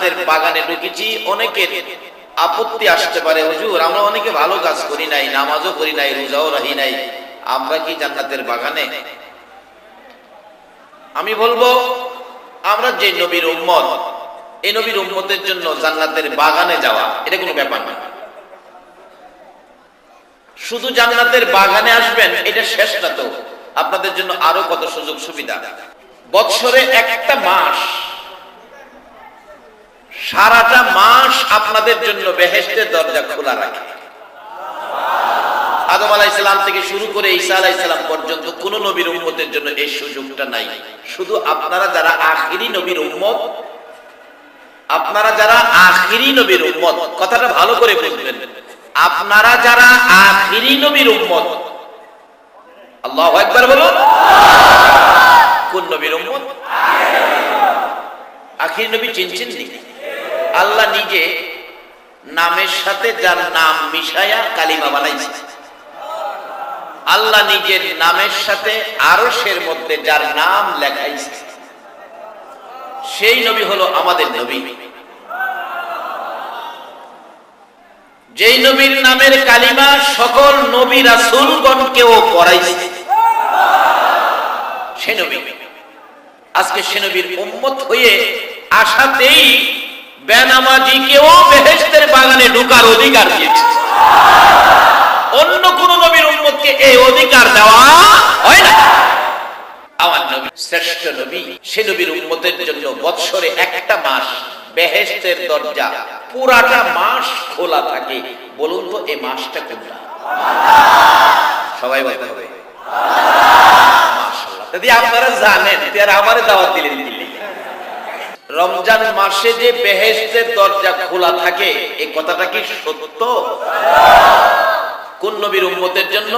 জান্নাতের বাগানে ঢুকেছি। অনেকের আপত্তি আসতে পারে, হুজুর আমরা অনেকে ভালো কাজ করি নাই, নামাজও করি নাই, রোজাও রাখি নাই, আমরা কি জান্নাতের বাগানে? আমি বলবো আমরা যে নবীর উম্মত, এই নবীর উম্মতের জন্য জান্নাতের বাগানে যাওয়া এটা কোনো ব্যাপার না। শুধু জান্নাতের বাগানে আসবেন এটা শেষ না, তো আপনাদের জন্য আরো কত সুযোগ সুবিধা। বৎসরে একটা মাস, সারাটা মাস আপনাদের জন্য বেহেশতের দরজা খোলা রাখে। আদম আলাইহিস সালাম থেকে শুরু করে ঈসা আলাইহিস সালাম পর্যন্ত কোন নবীর উম্মতের জন্য এই সুযোগটা নাই। শুধু আপনারা যারা আখিরি নবীর উম্মত, আপনারা যারা আখিরি নবীর উম্মত, কথাটা ভালো করে বুঝবেন, আপনারা যারা আখিরি নবীর উম্মত, আল্লাহু আকবার বলুন। কোন নবীর উম্মত? আখিরি নবী চিনছেন নি? আল্লাহ নিজে নামের সাথে যার নাম মিশায়া কালিমা বানাইছে। আল্লাহ নিজের নামের সাথে আরশের মধ্যে যার নাম লেখাইছে, সেই নবী হলো আমাদের নবী। যেই নবীর নামের কালিমা সকল নবী রাসূলগণকেও পড়াইছে, সে নবী। আজকে সে নবীর উম্মত হয়ে আসাতেই বেনামাজিকেও বেহেশতের বাগানে ঢোকার অধিকার দিয়েছে। অন্য কোন নবীর উম্মতকে এই অধিকার দেওয়া হয় না। আমার নবী শ্রেষ্ঠ নবী, সে নবীর উম্মতের জন্য বৎসরে একটা মাস বেহেশতের দরজা পুরাটা মাস খোলা থাকে। বলুন তো এই মাসটা কোনটা? সবাই বলতে হবে মাশাআল্লাহ। যদি আপনারা জানেন তাহলে আমারে দাওয়াত দিলেন দিলেন। রমজান মাসে যে বেহেশতের দরজা খোলা থাকে এই কথাটা কি সত্য? কোন নবীর উম্মতের জন্য?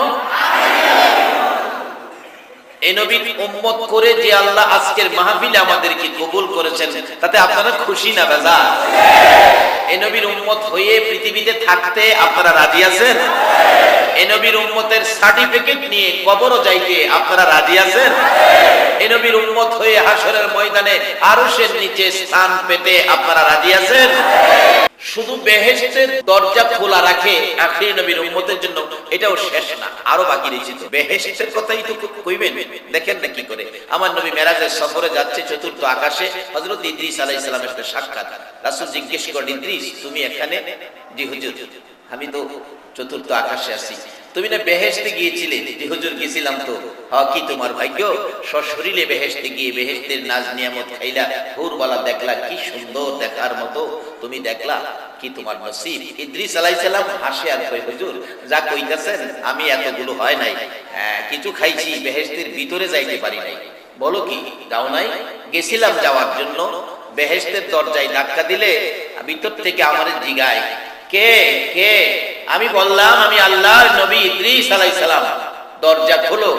এই নবীর উম্মত করে যে আল্লাহ আজকের মাহফিলে আমাদেরকে কবুল করেছেন, তাতে আপনারা খুশি না বেজার? এই নবীর উম্মত হয়ে পৃথিবীতে থাকতে আপনারা রাজি আছেন? এই নবীর উম্মতের সার্টিফিকেট নিয়ে কবরও যাইতে আপনারা রাজি আছেন? এই নবীর উম্মত হয়ে হাশরের ময়দানে আরশের নিচে স্থান পেতে আপনারা রাজি আছেন? শুধু বেহেশতের দরজা খোলা রাখে আখিরি নবীর উম্মতের জন্য, এটাও শেষ না, আরো বাকি রয়েছে। তো বেহেশতের কথাই তো কইবেন। দেখেন না কি করে আমার নবী মেরাজের সফরে যাচ্ছে, চতুর্থ আকাশে হযরত ইদ্রিস আলাইহিস সালামের সাথে সাক্ষাৎ। রাসূল জিজ্ঞেস করেন, ইদ্রিস তুমি এখানে? জি হুজুর, আমি তো চতুর্থ আকাশে আছি। তুমি না বেহেশতে গিয়েছিলে? জি হুজুর গেছিলাম তো। হ্যাঁ, কি তোমার ভাগ্য, সশরীরে বেহেশতে গিয়ে বেহেশতের নাজ নিয়ামত খাইলা, হুরবালা দেখলা, কি সুন্দর দেখার মতো তুমি দেখলা, কি তোমার নসিব। ইদ্রিস আলাইহিস সালাম হাসে আর কয়, হুজুর যা কইতাছেন আমি এতগুলো হয় নাই, কিছু খাইছি, বেহেশতের ভিতরে যাইতে পারি নাই। বলো কি যাও নাই? গেছিলাম যাওয়ার জন্য, বেহেশতের দরজায় ধাক্কা দিলে ভিতর থেকে আমারে জিগায়, কে কে? আমি বললাম আমি আল্লাহর নবী ইদ্রিস আলাইহিস সালাম। দরজা খোলো,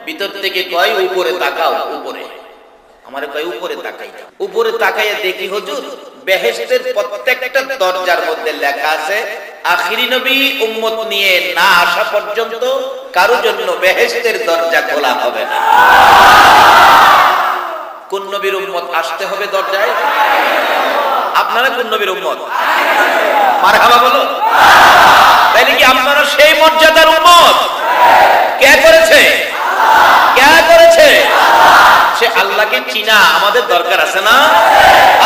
ভিতর থেকে কয় উপরে তাকাও। উপরে আমারে কয় উপরে তাকাই। উপরে তাকাইয়া দেখি হুজুর বেহেশতের প্রত্যেকটা দরজার মধ্যে লেখা আছে আখিরি নবী উম্মত নিয়ে না আসা পর্যন্ত কারো জন্য বেহেশতের দরজা খোলা হবে না। কোন নবীর উম্মত আসতে হবে দরজায়? আপনারা কোন নবীর উম্মত? মারহাবা বলো। তাইলে কি আপনারা সেই মর্যাদার উম্মত? কে করেছে? কে করেছে? সে আল্লাহকে চিনা আমাদের দরকার আছে না?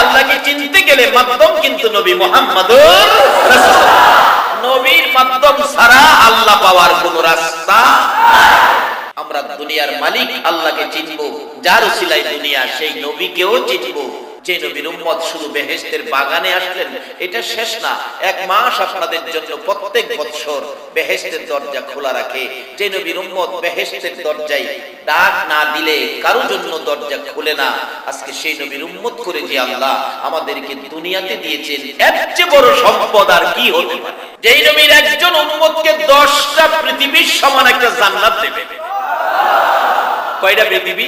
আল্লাহকে চিনতে গেলে মাধ্যম কিন্তু নবী মুহাম্মদুর রাসূলুল্লাহ। নবীর মাধ্যম ছাড়া আল্লাহ পাওয়ার কোন রাস্তা। আমরা দুনিয়ার মালিক আল্লাহকে চিনব, যার উসিলায় দুনিয়া, সেই নবীকেও চিনব। যে নবীর উম্মত শুধু বেহেশতের বাগানে আসলেন এটা শেষ না, এক মাস আপনাদের জন্য প্রত্যেক বৎসর বেহেশতের দরজা খোলা রাখে। যে নবীর উম্মত বেহেশতের দরজায় ডাক না দিলে কারো জন্য দরজা খুলে না, আজকে সেই নবীর উম্মত করে যে আল্লাহ আমাদেরকে দুনিয়াতে দিয়েছেন, এর চেয়ে বড় সম্পদ আর কি হতে পারে? যেই নবীর একজন উম্মতকে 10টা পৃথিবীর সমান একটা জান্নাত দেবে। কয়টা পৃথিবী?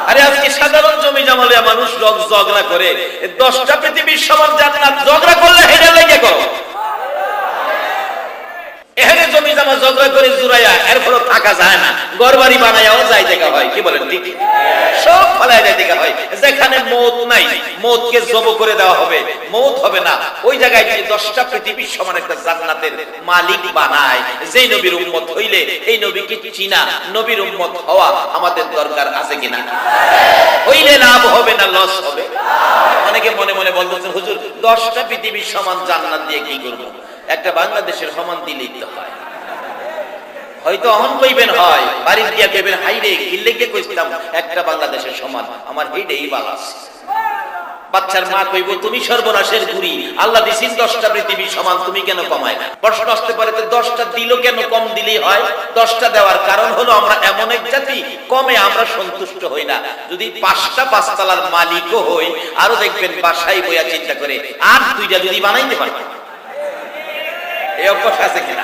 আরে আজকে সাধারণ জমি জমালে মানুষ ঝগড়া করে, 10টা পৃথিবীর সমান জান্নাত ঝগড়া করলে হেডে লেগে করো। এখানে জমি জমা ঝগড়া করে জুড়াইয়া এরপরও থাকা যায় না, ঘর বাড়ি বানাইয়াও যায় দেখা হয়, কি বলেন ঠিক? সব ফলায় যায় দেখা হয়। যেখানে মৌত নাই, মৌতকে জব করে দেওয়া হবে, মৌত হবে না, ওই জায়গায় যদি 10টা পৃথিবীর সমান একটা জান্নাতের মালিক বানায়, যেই নবীর উম্মত হইলে এই নবীকে চিনা, নবীর উম্মত হওয়া আমাদের দরকার আছে কিনা? হইলে লাভ হবে না লস হবে? অনেকে মনে মনে বলতেছেন, হুজুর 10টা পৃথিবীর সমান জান্নাত দিয়ে কি করব? একটা বাংলাদেশের সমান দিলেই তো হয়। হয়তো অহন কইবেন হয়, বাড়ি দিয়া কইবেন হাইরে কিল্লেকে কইছিলাম একটা বাংলাদেশের সমান, আমার হেডেই বালাস। বাচ্চার মা কইব তুমি সর্বনাশের গুরি, আল্লাহ দিছেন 10টা পৃথিবীর সমান, তুমি কেন কমায় না? প্রশ্ন আসতে পারে তো 10টা দিল কেন, কম দিলেই হয়? 10টা দেওয়ার কারণ হলো আমরা এমন এক জাতি, কমে আমরা সন্তুষ্ট হই না। যদি 5টা 5তলার মালিকও হই, আরো দেখবেন বাসায় বইয়া চিন্তা করে আর 2টা যদি বানাইতে পারবে। এই অভ্যাস আছে কিনা?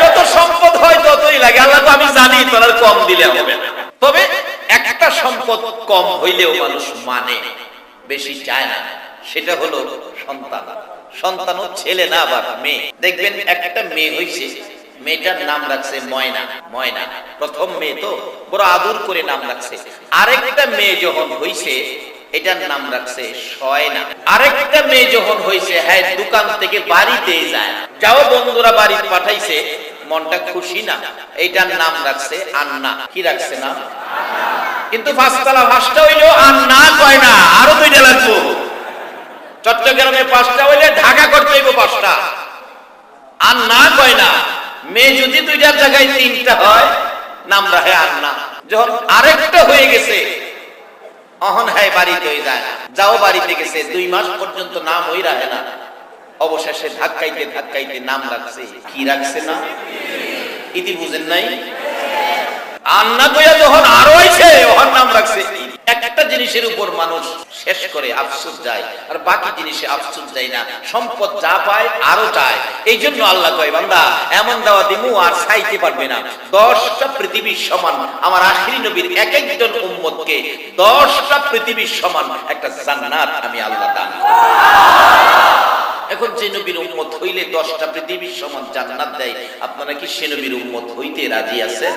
যত সম্পদ হয় ততই লাগে, আল্লাহ তো আমি জানি তোর কম দিলে হবে না। তবে একটা সম্পদ কম হইলেও মানুষ মানে, বেশি চায় না, সেটা হলো সন্তান। সন্তান ছেলে না আবার মেয়ে। দেখবেন একটা মেয়ে হইছে, মেয়েটার নাম রাখছে ময়না। ময়না প্রথম মেয়ে তো বড় আদর করে নাম রাখছে। আরেকটা মেয়ে যখন হইছে এটার নাম রাখছে সয়না। আরেকটা মেয়ে যখন হইছে, হ্যাঁ দোকান থেকে বাড়িতে যায়, যাও বন্ধুরা বাড়ি পাঠাইছে, মনটা খুশি না, এইটার নাম রাখছে আন্না। কি রাখছে নাম? কিন্তু 5তলা 5টা হইলেও আন্না কয় না, আরো 2টা লাগবো। চট্টগ্রামে 5টা হইলে ঢাকা করতে হইব 5টা, আন্না কয় না। মেয়ে যদি 2টার জায়গায় 3টা হয়, নাম রাখে আন্না। যখন আরেকটা হয়ে গেছে, অহন হ্যাঁ বাড়িতে হয়ে যায় না, যাও বাড়িতে গেছে, 2 মাস পর্যন্ত নাম হই রাখে না। অবশেষে ধাক্কাইতে ধাক্কাইতে নাম রাখছে, কি রাখছে না? ইতি বুঝেন নাই? আন্না কইয়া যখন আরো হইছে, ওর নাম রাখছে। একটা জিনিসের উপর মানুষ শেষ করে আফসোস যায়, আর বাকি জিনিসে আফসোস যায় না। সম্পদ যা পায় আরো চায়। এই জন্য আল্লাহ কয়, বান্দা এমন দেওয়া দিমু আর চাইতে পারবে না। 10টা পৃথিবীর সমান আমার আখিরি নবীর এক একজন উম্মতকে 10টা পৃথিবীর সমান একটা জান্নাত আমি আল্লাহ দান করব। এখন যে নবীর উম্মত হইলে 10টা পৃথিবীর সমান জান্নাত দেয়, আপনারা কি সে নবীর উম্মত হইতে রাজি আছেন?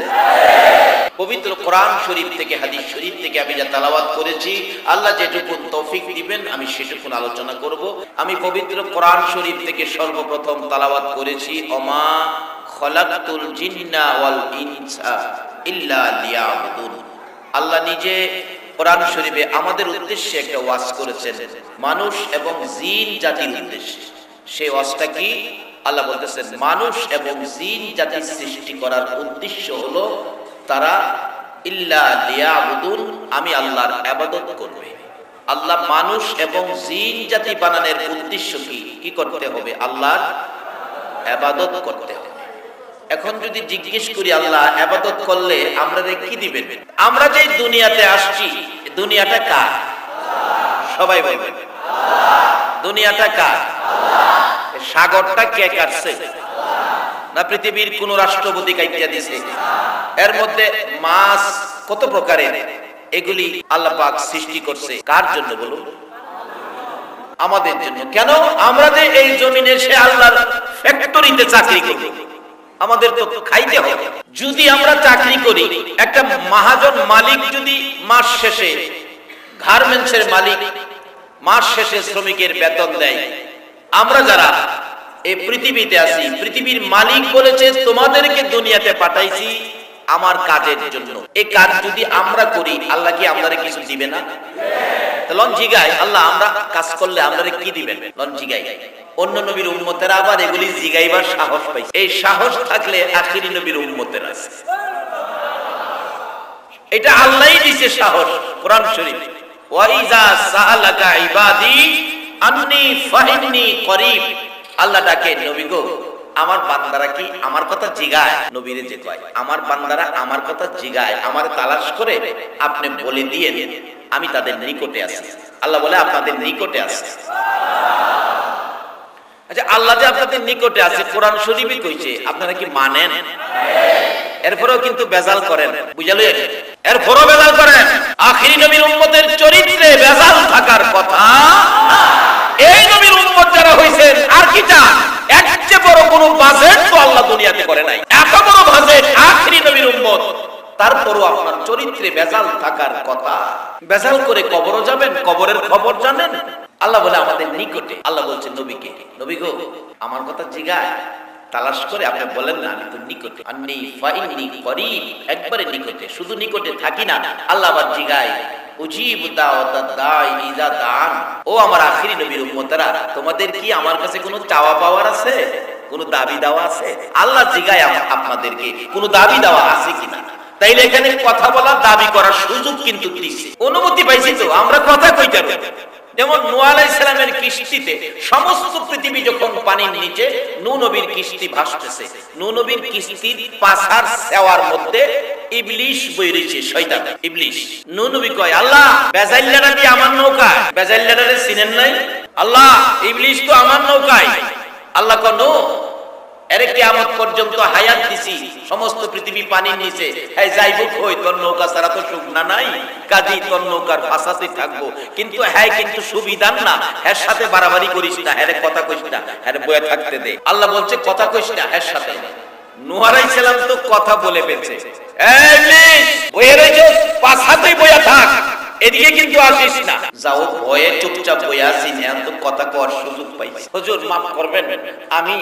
পবিত্র কোরআন শরীফ থেকে, হাদিস শরীফ থেকে আমি যা তেলাওয়াত করেছি, আল্লাহ যেটুকু তৌফিক দিবেন আমি সেটুকু আলোচনা করব। আমি পবিত্র কোরআন শরীফ থেকে সর্বপ্রথম তেলাওয়াত করেছি, ওমা খলাকতুল জিন্না ওয়াল ইনসা ইল্লা লিয়াবুদুন। আল্লাহ নিজে কোরআন শরীফে আমাদের উদ্দেশ্যে একটা ওয়াজ করেছেন, মানুষ এবং জিন জাতির উদ্দেশ্যে। সেই ওয়াজটা কি? আল্লাহ বলতেছেন মানুষ এবং জিন জাতি সৃষ্টি করার উদ্দেশ্য হলো তারা ইল্লা লিয়াবুদুন, আমি আল্লাহর ইবাদত করবে। আল্লাহ মানুষ এবং জিন জাতি বানানোর উদ্দেশ্য কি? কি করতে হবে? আল্লাহর ইবাদত করতে হবে। এখন যদি জিজ্ঞেস করি আল্লাহ ইবাদত করলে আমরা কি দিবেন? আমরা যে দুনিয়াতে আসছি, দুনিয়াটা কার? সবাই বলবেন দুনিয়াটা কার? সাগরটা কে কাটছে? না পৃথিবীর কোন রাষ্ট্রপতি কাইটা দিছে? এর মধ্যে মাছ কত প্রকারের, এগুলি আল্লাহ পাক সৃষ্টি করছে কার জন্য বলুন? আমাদের জন্য। কেন? আমরা যে এই জমিনে সে আল্লাহর ফ্যাক্টরিতে চাকরি করি, আমাদের তো খাইতে হবে। যদি আমরা চাকরি করি, একটা মহাজন মালিক যদি মাস শেষে, গার্মেন্টসের মালিক মাস শেষে শ্রমিকের বেতন দেয়, আমরা যারা এই পৃথিবীতে আছি, পৃথিবীর মালিক বলেছে তোমাদেরকে দুনিয়াতে পাঠাইছি আমার কাজের জন্য। এই কাজ যদি আমরা করি, আল্লাহ কি আমাদের কিছু দিবে না? লন জিগাই আল্লাহ আমরা কাজ করলে আমাদের কি দিবেন? লন জিগাই। অন্য নবীর উম্মতেরা আবার এগুলি জিগাইবার সাহস পাইছে। এই সাহস থাকলে আখিরি নবীর উম্মতের আছে। এটা আল্লাহই দিয়েছে সাহস। কোরআন শরীফ, ওয়া ইযা সাআলাকা ইবাদি আন্নী ফাইন্নী করিব। আল্লাহ ডাকে, নবী গো আমার বান্দারা কি আমার কথা জিগায়? নবীরে যে কয় আমার বান্দারা আমার কথা জিগায়, আমার তালাশ করে, আপনি বলে দিয়ে আমি তাদের নিকটে আছি। আল্লাহ বলে আপনাদের নিকটে আছে। আচ্ছা, আল্লাহ যে আপনাদের নিকটে আছে কোরআন শরীফে কইছে, আপনারা কি মানেন? এরপরেও কিন্তু বেজাল করেন, বুঝালেন? এরপরও বেজাল করেন। আখিরি নবীর উম্মতের চরিত্রে বেজাল থাকার কথা। এই নবীর উম্মত যারা হইছেন আর কি চান? এর চেয়ে বড় কোনো বাজেট তো আল্লাহ দুনিয়াতে করে নাই। এত বড় ভাজে আখেরি নবীর উম্মত, তারপরও আপনার চরিত্রে বেজাল থাকার কথা। বেজাল করে কবরও যাবেন, কবরের খবর জানেন। আল্লাহ বলে আমাদের নিকটে। আল্লাহ বলছে নবীকে, নবী গো আমার কথা জিগায় তালাশ করে আপনি বলেন না আমি তো নিকটে, আন্নী ফাইন্নী করিব, একবারে নিকটে, শুধু নিকটে থাকি না। আল্লাহ আবার জিগায় উজিবু দাওয়াতাদ দাঈ ইযা দাআন। ও আমার আখেরি নবীর উম্মতেরা, তোমাদের কি আমার কাছে কোনো চাওয়া পাওয়ার আছে, কোনো দাবি দেওয়া আছে? আল্লাহ জিগায় আপনাদেরকে কোনো দাবি দেওয়া আছে কিনা। তাইলে এখানে কথা বলার, দাবি করার সুযোগ কিন্তু দিছে, অনুমতি পাইছি তো আমরা কথা কইতে পারবো। যেমন নূহ আলাইহিস সালামের কিস্তিতে সমস্ত পৃথিবী যখন পানির নিচে, নূহ নবীর কিস্তি ভাসতেছে, নূহ নবীর কিস্তির পাছার সেওয়ার মধ্যে ইবলিশ বইরেছে, শয়তান ইবলিশ। নূহ নবী কয় আল্লাহ বেজাইল্লারা কি আমার নৌকায়? বেজাইল্লারে চিনেন নাই? আল্লাহ ইবলিশ তো আমার নৌকায়। আল্লাহ কয় নূহ এরে কিয়ামত পর্যন্ত হায়াত দিছি, সমস্ত পৃথিবী পানির নিচে, হ্যাঁ যাইবো কই, তোর নৌকা ছাড়া তো শুকনা নাই, কাজী তোর নৌকার পাশাতে থাকবো। কিন্তু হ্যাঁ কিন্তু সুবিধান না, হ্যাঁ সাথে বাড়াবাড়ি করিস না, হ্যাঁ কথা কইস না, হ্যাঁ বয়ে থাকতে দে। আল্লাহ বলছে কথা কইস না হ্যাঁ সাথে। নূহ আলাইহিস সালাম তো কথা বলে ফেলছে, এই ইবলিশ বয়ে রইছস, পাছাতে বয়া থাক, এদিকে কিন্তু আসিস না। যাও ভয়ে চুপচাপ বয়ে আসি, এখন তো কথা কওয়ার সুযোগ পাইছি। হুজুর মাফ করবেন, আমি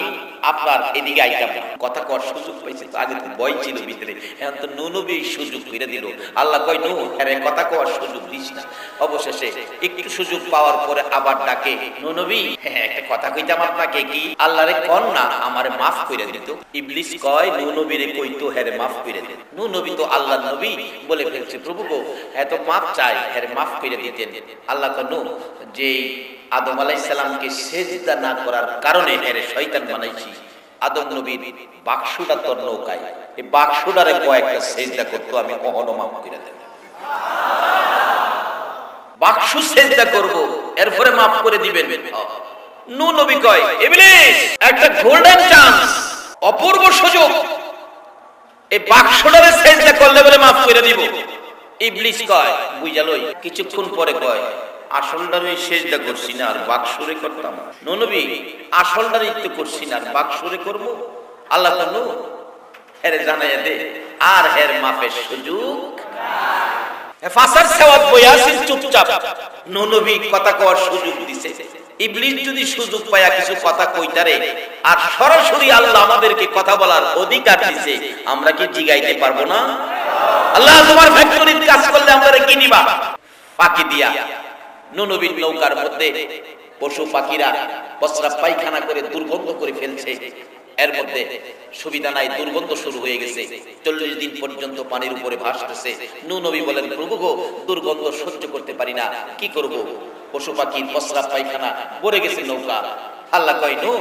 আপনার এদিকে আইতাম না, কথা কওয়ার সুযোগ পাইছি তো, আগে তো ভয় ছিল ভিতরে, এখন তো নূহ নবী সুযোগ করে দিল। আল্লাহ কয় নূহ আরে কথা কওয়ার সুযোগ দিস না। অবশেষে একটু সুযোগ পাওয়ার পরে আবার ডাকে, নূহ নবী হ্যাঁ একটা কথা কইতাম আপনাকে। কি? আল্লাহরে কোন না আমারে মাফ করে দিত। ইবলিশ কয় নূহ নবীরে কইতো হ্যাঁ মাফ করে দে। নূহ নবী তো আল্লাহর নবী বলে ফেলছে, প্রভু গো হ্যাঁ তো মাফ চাই, হ্যাঁ মাফ করে দিতেন। আল্লাহ কয় নূহ যে আদম আলাইহিস সালামকে সিজদা না করার কারণে এরে শয়তান বানাইছি, আদম নবীর বাক্সটা তোর নৌকায়, এই বাক্সটারে কয়েকটা সিজদা করতো, আমি কখনো মাফ করে দেব। বাক্স সিজদা করব, এরপরে মাফ করে দিবেন। নূহ নবী কয় ইবলিশ একটা গোল্ডেন চান্স, অপূর্ব সুযোগ, এই বাক্সটারে সিজদা করলে বলে মাফ করে দিব। ইবলিশ কয় বুঝা লই, কিছুক্ষণ পরে কয় আসলটারে সিজদা করছি না আর বাক্সরে করতাম। নূহ নবী আসলটারে একটু করছি না আর বাক্সরে করব। আল্লাহ তো নূহ এর জানাইয়া দে আর এর মাফের সুযোগ নাই। ফাসার সেওয়াত বয়াসিন চুপচাপ, নূহ নবী কথা কওয়ার সুযোগ দিছে। ইবলিশ যদি সুযোগ পায়া কিছু কথা কইতারে আর সরাসরি আল্লাহ আমাদেরকে কথা বলার অধিকার দিছে, আমরা কি জিগাইতে পারবো না? আল্লাহ তোমার ফ্যাক্টরির কাজ করলে আমরা কি নিবা? পাখি দিয়া। নূহ নবীর নৌকার মধ্যে পশু পাখিরা প্রস্রাব পায়খানা করে দুর্গন্ধ করে ফেলছে, এর মধ্যে সুবিধা নাই, দুর্গন্ধ শুরু হয়ে গেছে। 40 দিন পর্যন্ত পানির উপরে ভাসতেছে। নূহ নবী বলেন প্রভু গো দুর্গন্ধ সহ্য করতে পারি না, কি করব? পশু পাখির প্রস্রাব পায়খানা ভরে গেছে নৌকা। আল্লাহ কয় নূহ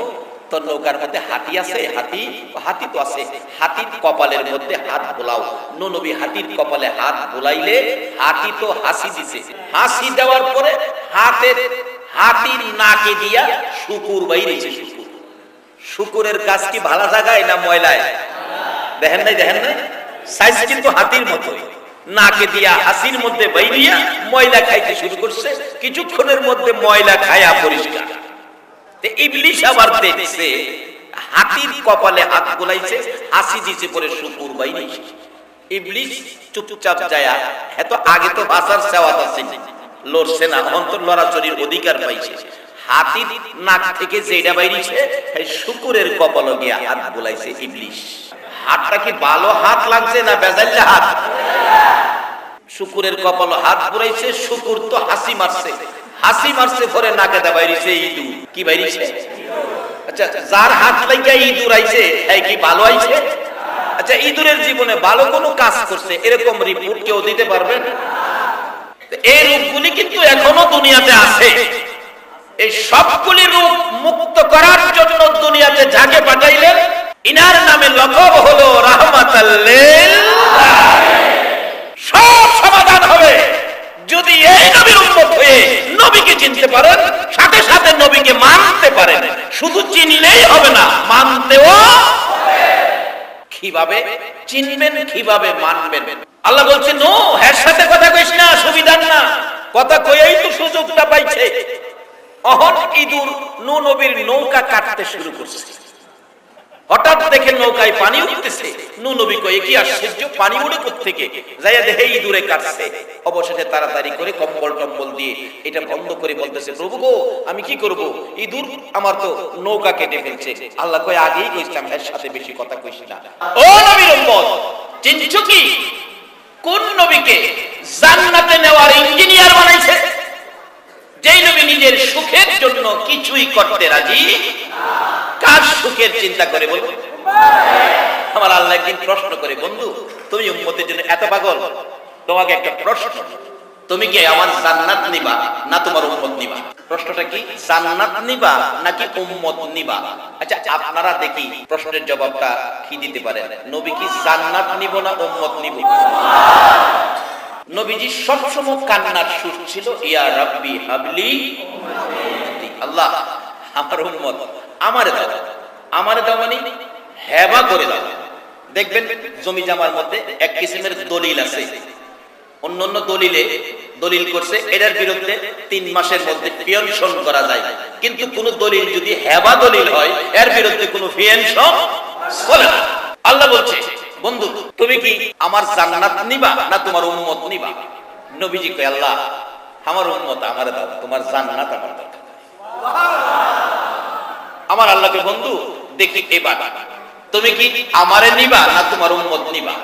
তোর নৌকার মধ্যে হাতি আছে? হাতি? হাতি তো আছে, হাতির কপালের মধ্যে হাত বোলাও। নূহ নবী হাতির কপালে হাত বোলাইলে হাতি তো হাসি দিছে, হাসি দেওয়ার পরে হাতির নাকে দিয়া শুকুর বাইরেছে। শুকুর, শুকুরের কাজ কি ভালো জায়গায় না ময়লায়? দেখেন নাই সাইজ কিন্তু হাতির মতোই, নাকে দিয়া হাসির মধ্যে বাইরিয়া ময়লা খাইতে শুরু করছে। কিছুক্ষণের মধ্যে ময়লা খায়া পরিষ্কার। ইবলিশ আবার দেখছে হাতির কপালে হাত বোলাইছে, হাসি দিছে, পরে শুকুর বাইরেছে। ইবলিশ চুপচাপ যায়া, এত আগে তো বাসার সেওয়াত আছে, লড়ছে না, অন্তর লড়াচড়ির অধিকার পাইছে। হাতির নাক থেকে যেটা বাইরেছে শুকুরের কপালে গিয়া হাত বোলাইছে ইবলিশ। হাতটা কি ভালো হাত লাগছে না বেজাইল্লা হাত? শুকুরের কপালে হাত বুলাইছে, শুকুর তো হাসি মারছে পরে নাকে দা বাইরেছে ইঁদুর। কি বাইরেছে? আচ্ছা যার হাত লাগিয়া ইঁদুর আইছে এই কি ভালো আইছে? আচ্ছা ইঁদুরের জীবনে ভালো কোনো কাজ করছে এরকম রিপোর্ট কেউ দিতে পারবেন? এই রূপগুলি কিন্তু এখনো দুনিয়াতে আছে। এই সবগুলি রূপ মুক্ত করার জন্য দুনিয়াতে যাকে পাঠাইলেন ইনার নামে লকব হলো রাহমাতাল লিল আলামিন। সব সমাধান হবে যদি এই নবীর উম্মত হয়ে নবীকে চিনতে পারেন, সাথে সাথে নবীকে মানতে পারেন। শুধু চিনলেই হবে না, মানতেও হবে। কিভাবে চিনবেন, কিভাবে মানবেন? আল্লাহ বলছেন নূহ এর সাথে কথা কইস না, সুবিধা না, কথা কইই তো সুযোগটা পাইছে। অহন ইঁদুর নূহ নবীর নৌকা কাটতে শুরু করছে। হঠাৎ দেখে নৌকায় পানি উঠতেছে। নবী কয় কি আশ্চর্য, পানি উঠে কোত্থেকে? যাইয়া দেখে ইঁদুরে কাটছে। অবশেষে তাড়াতাড়ি করে কম্বল টম্বল দিয়ে এটা বন্ধ করে বলতেছে, প্রভু গো আমি কি করব, ইঁদুর আমার তো নৌকা কেটে ফেলছে। আল্লাহ কয় আগেই কইছিলাম এর সাথে বেশি কথা কইস না। ও নবীর উম্মত, চিনছো কি কোন নবীকে জান্নাতে নেওয়ার ইঞ্জিনিয়ার বানাইছে? যেই নবী নিজের সুখের জন্য কিছুই করতে রাজি না। কার সুখের চিন্তা করে বলবো? আমার আল্লাহ একদিন প্রশ্ন করে, বন্ধু তুমি উম্মতের জন্য এত পাগল, তোমাকে একটা প্রশ্ন, তুমি কি আমার জান্নাত নিবা না তোমার উম্মত নিবা? প্রশ্নটা কি, জান্নাত নিবা নাকি উম্মত নিবা? আচ্ছা আপনারা দেখি প্রশ্নের জবাবটা কি দিতে পারেন। নবী কি জান্নাত নিব না উম্মত নিব? নবীজি সবসময় কান্নার সুর ছিল, ইয়া রাব্বি হাবলি উম্মতি, আল্লাহ আমার উম্মত আমারে দাও, আমারে দাও মানে হেবা করে দাও। দেখবেন জমি জামার মধ্যে এক কিসিমের দলিল আছে, অন্যান্য দলিলে দলিল করছে এটার বিরুদ্ধে 3 মাসের মধ্যে পেনশন করা যায়, কিন্তু কোন দলিল যদি হেবা দলিল হয় এর বিরুদ্ধে কোনো পেনশন চলে না। আল্লাহ বলছে, বন্ধু তুমি কি আমার জান্নাত নিবা না তোমার উম্মত নিবা? নবীজি কয়, আল্লাহ আমার উম্মত আমারে দাও, তোমার জান্নাত আমার দাও। আমার আল্লাহকে, বন্ধু দেখি এবার তুমি কি আমারে নিবা না তোমার উম্মত নিবা?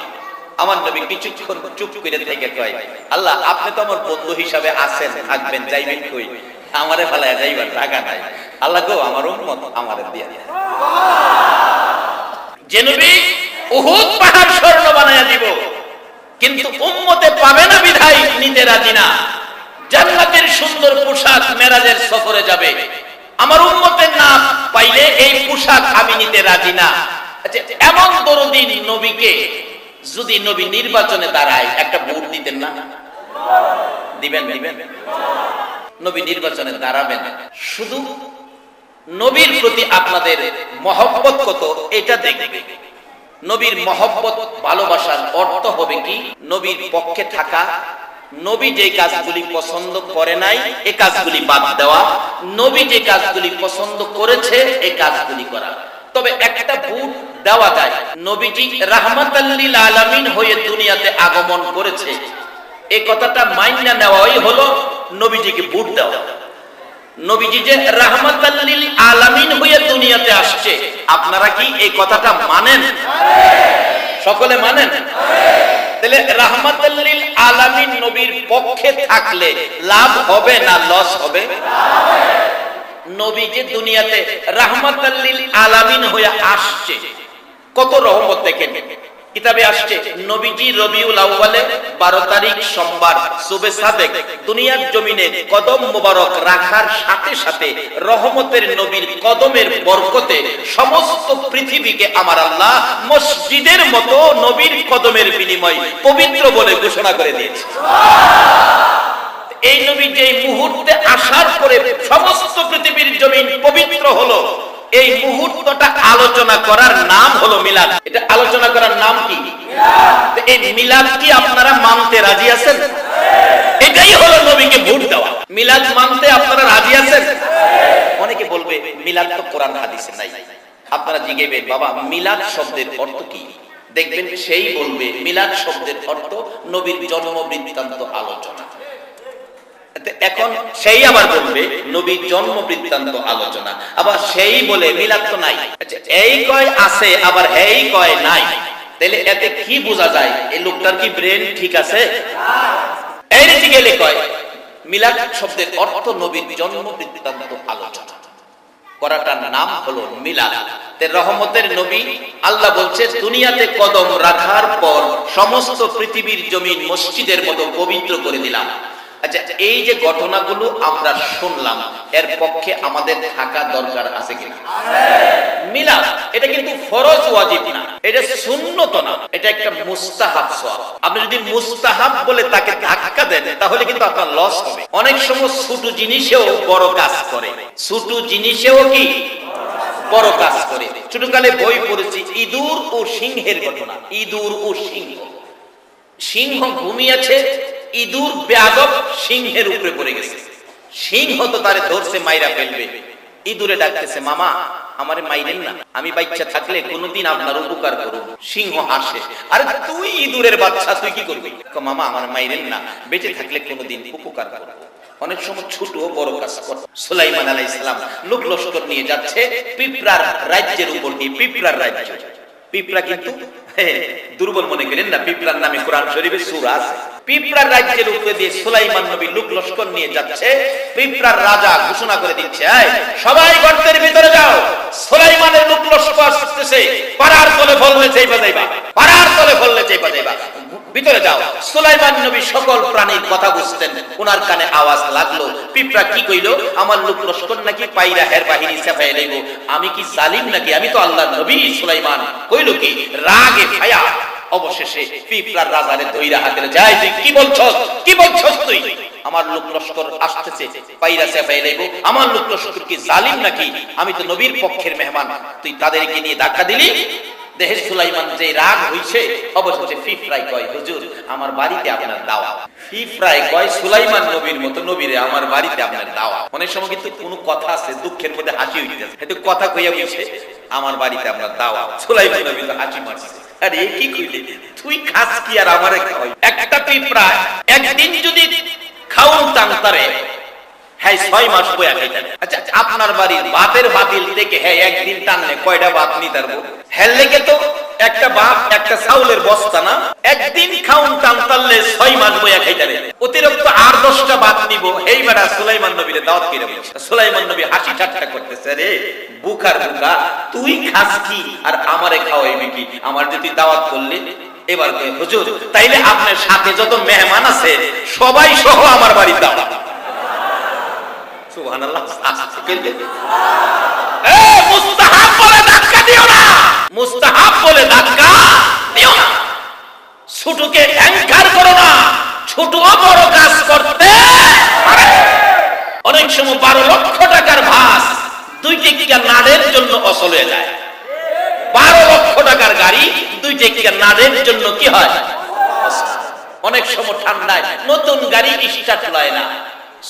আমার নবী কিছুক্ষণ চুপ করে থেকে কয়, আল্লাহ আপনি তো আমার বন্ধু হিসাবে আছেন, থাকবেন, যাইবেন কই? আমারে ফেলায় যাইবার জায়গা নাই। আল্লাহ গো আমার উম্মত আমারে দিয়া দেন। যে নবী উহুদ পাহাড় স্বর্ণ বানায়া দিব, কিন্তু উম্মতে পাবে না বিধায় নিতে রাজি না। জান্নাতের সুন্দর পোশাক মেরাজের সফরে যাবে, আমার উম্মতের না পাইলে এই পোশাক আমি নিতে রাজি না। আচ্ছা এমন দরদি নবীকে যদি নবী নির্বাচনে দাঁড়ায় একটা ভোট দিতেন না? দিবেন? দিবেন? নবী নির্বাচনে দাঁড়াবেন, শুধু নবীর প্রতি আপনাদের মহব্বত কত এটা দেখবে। নবীর মহব্বত ভালোবাসার অর্থ হবে কি, নবীর পক্ষে থাকা, নবী যে কাজগুলি পছন্দ করে নাই এই কাজগুলি বাদ দেওয়া, নবী যে কাজগুলি পছন্দ করেছে এই কাজগুলি করা। তবে একটা ভোট দেওয়া যায়, নবীজি রাহমাতাল লিল আলামিন হয়ে দুনিয়াতে আগমন করেছে, এই কথাটা মাইনা নেওয়াই হলো নবীজিকে ভোট দেওয়া। নবীজি যে রাহমাতাল লিল আলামিন হয়ে দুনিয়াতে আসছে, আপনারা কি এই কথাটা মানেন? সকলে মানেন? তাহলে রাহমাতাল লিল আলামিন নবীর পক্ষে থাকলে লাভ হবে না লস হবে? নবী যে দুনিয়াতে রাহমাতাল লিল আলামিন হয়ে আসছে, কত রহমত দেখেন। কিতাবে আসছে নবীজি রবিউল আউয়ালে 12 তারিখ সোমবার সুবে সাদেক দুনিয়ার জমিনে কদম মোবারক রাখার সাথে সাথে রহমতের নবীর কদমের বরকতে সমস্ত পৃথিবীকে আমার আল্লাহ মসজিদের মতো নবীর কদমের বিনিময় পবিত্র বলে ঘোষণা করে দিয়েছে। এই নবী যে মুহূর্তে আসার পরে সমস্ত পৃথিবীর জমিন পবিত্র হলো, এই মুহূর্তটা আলোচনা করার নাম হলো মিলাদ। এটা আলোচনা করার নাম কি? এই মিলাদ কি আপনারা মানতে রাজি আছেন? এটাই হলো নবীকে ভোট দেওয়া। মিলাদ মানতে আপনারা রাজি আছেন? অনেকে বলবে মিলাদ তো কোরআন হাদিসে নাই। আপনারা জিজ্ঞাসা, বাবা মিলাদ শব্দের অর্থ কি? দেখবেন সেই বলবে মিলাদ শব্দের অর্থ নবীর জন্ম বৃত্তান্ত আলোচনা। এখন সেই আবার বলবে নবীর জন্ম বৃত্তান্ত আলোচনা, আবার সেই বলে মিলাদ তো নাই। আচ্ছা এই কয় আছে আবার এই কয় নাই, তাহলে এতে কি বোঝা যায় এই লোকটার কি ব্রেন ঠিক আছে? এই রীতি গেলে কয় মিলাদ শব্দের অর্থ নবীর জন্ম বৃত্তান্ত আলোচনা করাটার নাম হলো মিলাদ। রহমতের নবী আল্লাহ বলছে দুনিয়াতে কদম রাখার পর সমস্ত পৃথিবীর জমিন মসজিদের মতো পবিত্র করে দিলাম। আচ্ছা এই যে ঘটনাগুলো আমরা শুনলাম, এর পক্ষে আমাদের থাকা দরকার আছে কিনা? মিলাদ এটা কিন্তু ফরজ ওয়াজিব না, এটা সুন্নত না, এটা একটা মুস্তাহাব সওয়াব। আপনি যদি মুস্তাহাব বলে তাকে ধাক্কা দেন তাহলে কিন্তু আপনার লস হবে। অনেক সময় ছোট জিনিসেও বড় কাজ করে, ছোট জিনিসেও কি বড় কাজ করে। ছোটকালে বই পড়েছি ইঁদুর ও সিংহের ঘটনা। ইঁদুর ও সিংহ, সিংহ ঘুমিয়েছে, ইঁদুর বেয়াদব সিংহের উপরে পড়ে গেছে। সিংহ তো তারে ধরছে মাইরা ফেলবে, ইঁদুরে ডাকতেছে, মামা আমারে মাইরেন না, আমি বাচ্চা থাকলে কোনোদিন আপনার উপকার করব। সিংহ হাসে, আরে তুই ইঁদুরের বাচ্চা, তুই কি করবি? মামা আমার মাইরেন না, বেঁচে থাকলে কোনোদিন উপকার করব। অনেক সময় ছোট ও বড় কাজ করে। সুলাইমান আলাইহিস সালাম লোক লস্কর নিয়ে যাচ্ছে পিঁপড়ার রাজ্যের উপর দিয়ে। পিঁপড়ার রাজ্য, পিঁপড়া কিন্তু দুর্বল মনে করেন না, পিঁপড়ার নামে কোরআন শরীফে সূরা আছে। পিঁপড়ার রাজ্যের উপরে দিয়ে সুলাইমান নবী লোক লস্কর নিয়ে যাচ্ছে। পিঁপড়ার রাজা ঘোষণা করে দিচ্ছে, এই সবাই গর্তের ভিতরে যাও, সুলাইমানের লোক লস্কর আসতেছে, পাড়ার তলে ফললে চাইবা যাইবা, পাড়ার তলে ফললে চাইবা যাইবা, ভিতরে যাও। সুলাইমান নবী সকল প্রাণীর কথা বুঝতেন, ওনার কানে আওয়াজ লাগলো। পিঁপড়া কি কইলো, আমার লোক লস্কর নাকি পাইরা হের বাহিনী চাপাই লইব, আমি কি জালিম নাকি, আমি তো আল্লাহর নবী। সুলাইমান কইলো কি, রাগে ফায়া অবশেষে পিঁপড়ার রাজারে ধইরা হাতে যায়, তুই কি বলছস, কি বলছস তুই? আমার লোক লস্কর আসতেছে, পাইরা চাপাই লইব, আমার লোক লস্কর কি জালিম নাকি, আমি তো নবীর পক্ষের মেহমান, তুই তাদেরকে নিয়ে ধাক্কা দিলি। দেহে সুলাইমান যে রাগ হইছে, অবশেষে পিঁপড়াই কয়, হুজুর আমার বাড়িতে আপনার দাওয়াত। পিঁপড়াই কয়, সুলাইমান নবীর মতো নবীরে আমার বাড়িতে আপনার দাওয়াত। অনেক সময় কিন্তু কোনো কথা আছে দুঃখের মধ্যে হাসি হইতেছে, হয়তো কথা কইয়া বলছে আমার বাড়িতে আপনার দাওয়াত। সুলাইমান নবী তো হাসি মারছে, আরে কি কইলি তুই, খাস কি আর আমারে খাওয়াই? একটা পিঁপড়া একদিন যদি খাউন টানতারে, হ্যাঁ 6 মাস বয়া খাইতেন। আচ্ছা আপনার বাড়ির বাতের বাতিল থেকে হ্যাঁ একদিন টানলে কয়টা বাত নিতে পারবো? হ্যাঁ লেগে তো একটা বাত একটা চাউলের বস্তা না, একদিন খাউন টানতারলে 6 মাস বয়া খাইতেন। অতিরিক্ত আর 10টা বাত নিব, এই বেটা সুলাইমান নবীর দাওয়াত করে বলছে। সুলাইমান নবী হাসি ঠাট্টা করতেছে, রে বুকার বুকা, তুই খাস কি আর আমারে খাওয়াইবি কি, আমার যে তুই দাওয়াত করলি। এবার কই, হুজুর তাইলে আপনার সাথে যত মেহমান আছে সবাই সহ আমার বাড়ির দাওয়াত। সুবহানাল্লাহ। মুস্তাহাব বলে ধাক্কা দিও না, মুস্তাহাব বলে ধাক্কা দিও না, ছোটকে অ্যাঙ্কার করো না, ছোট বড় কাজ করতে পারে। অনেক সময় 12 লক্ষ টাকার ভাস 2 টিকিয়া নাড়ের জন্য অচল হয়ে যায়। 12 লক্ষ টাকার গাড়ি 2 টিকিয়া নাড়ের জন্য কি হয়? অনেক সময় ঠান্ডায় নতুন গাড়ি স্টার্ট লয় না,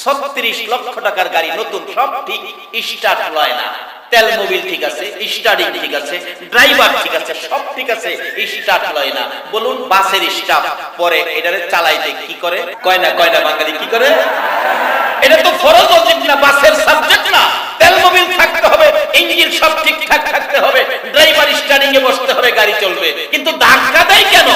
36 লক্ষ টাকার গাড়ি নতুন সব ঠিক, স্টার্ট লয় না। তেল মোবিল ঠিক আছে, স্টার্টিং ঠিক আছে, ড্রাইভার ঠিক আছে, সব ঠিক আছে, স্টার্ট লয় না। বলুন বাসের স্টাফ পরে এটারে চালাইতে কি করে? কয়না বাঙালি কি করে? এটা তো ফরজ ওয়াজিব না, বাসের সাবজেক্ট না। তেল মোবিল থাকতে হবে, ইঞ্জিন সব ঠিকঠাক থাকতে হবে, ড্রাইভার স্টার্টিং এ বসতে হবে, গাড়ি চলবে। কিন্তু ধাক্কা দেয় কেন?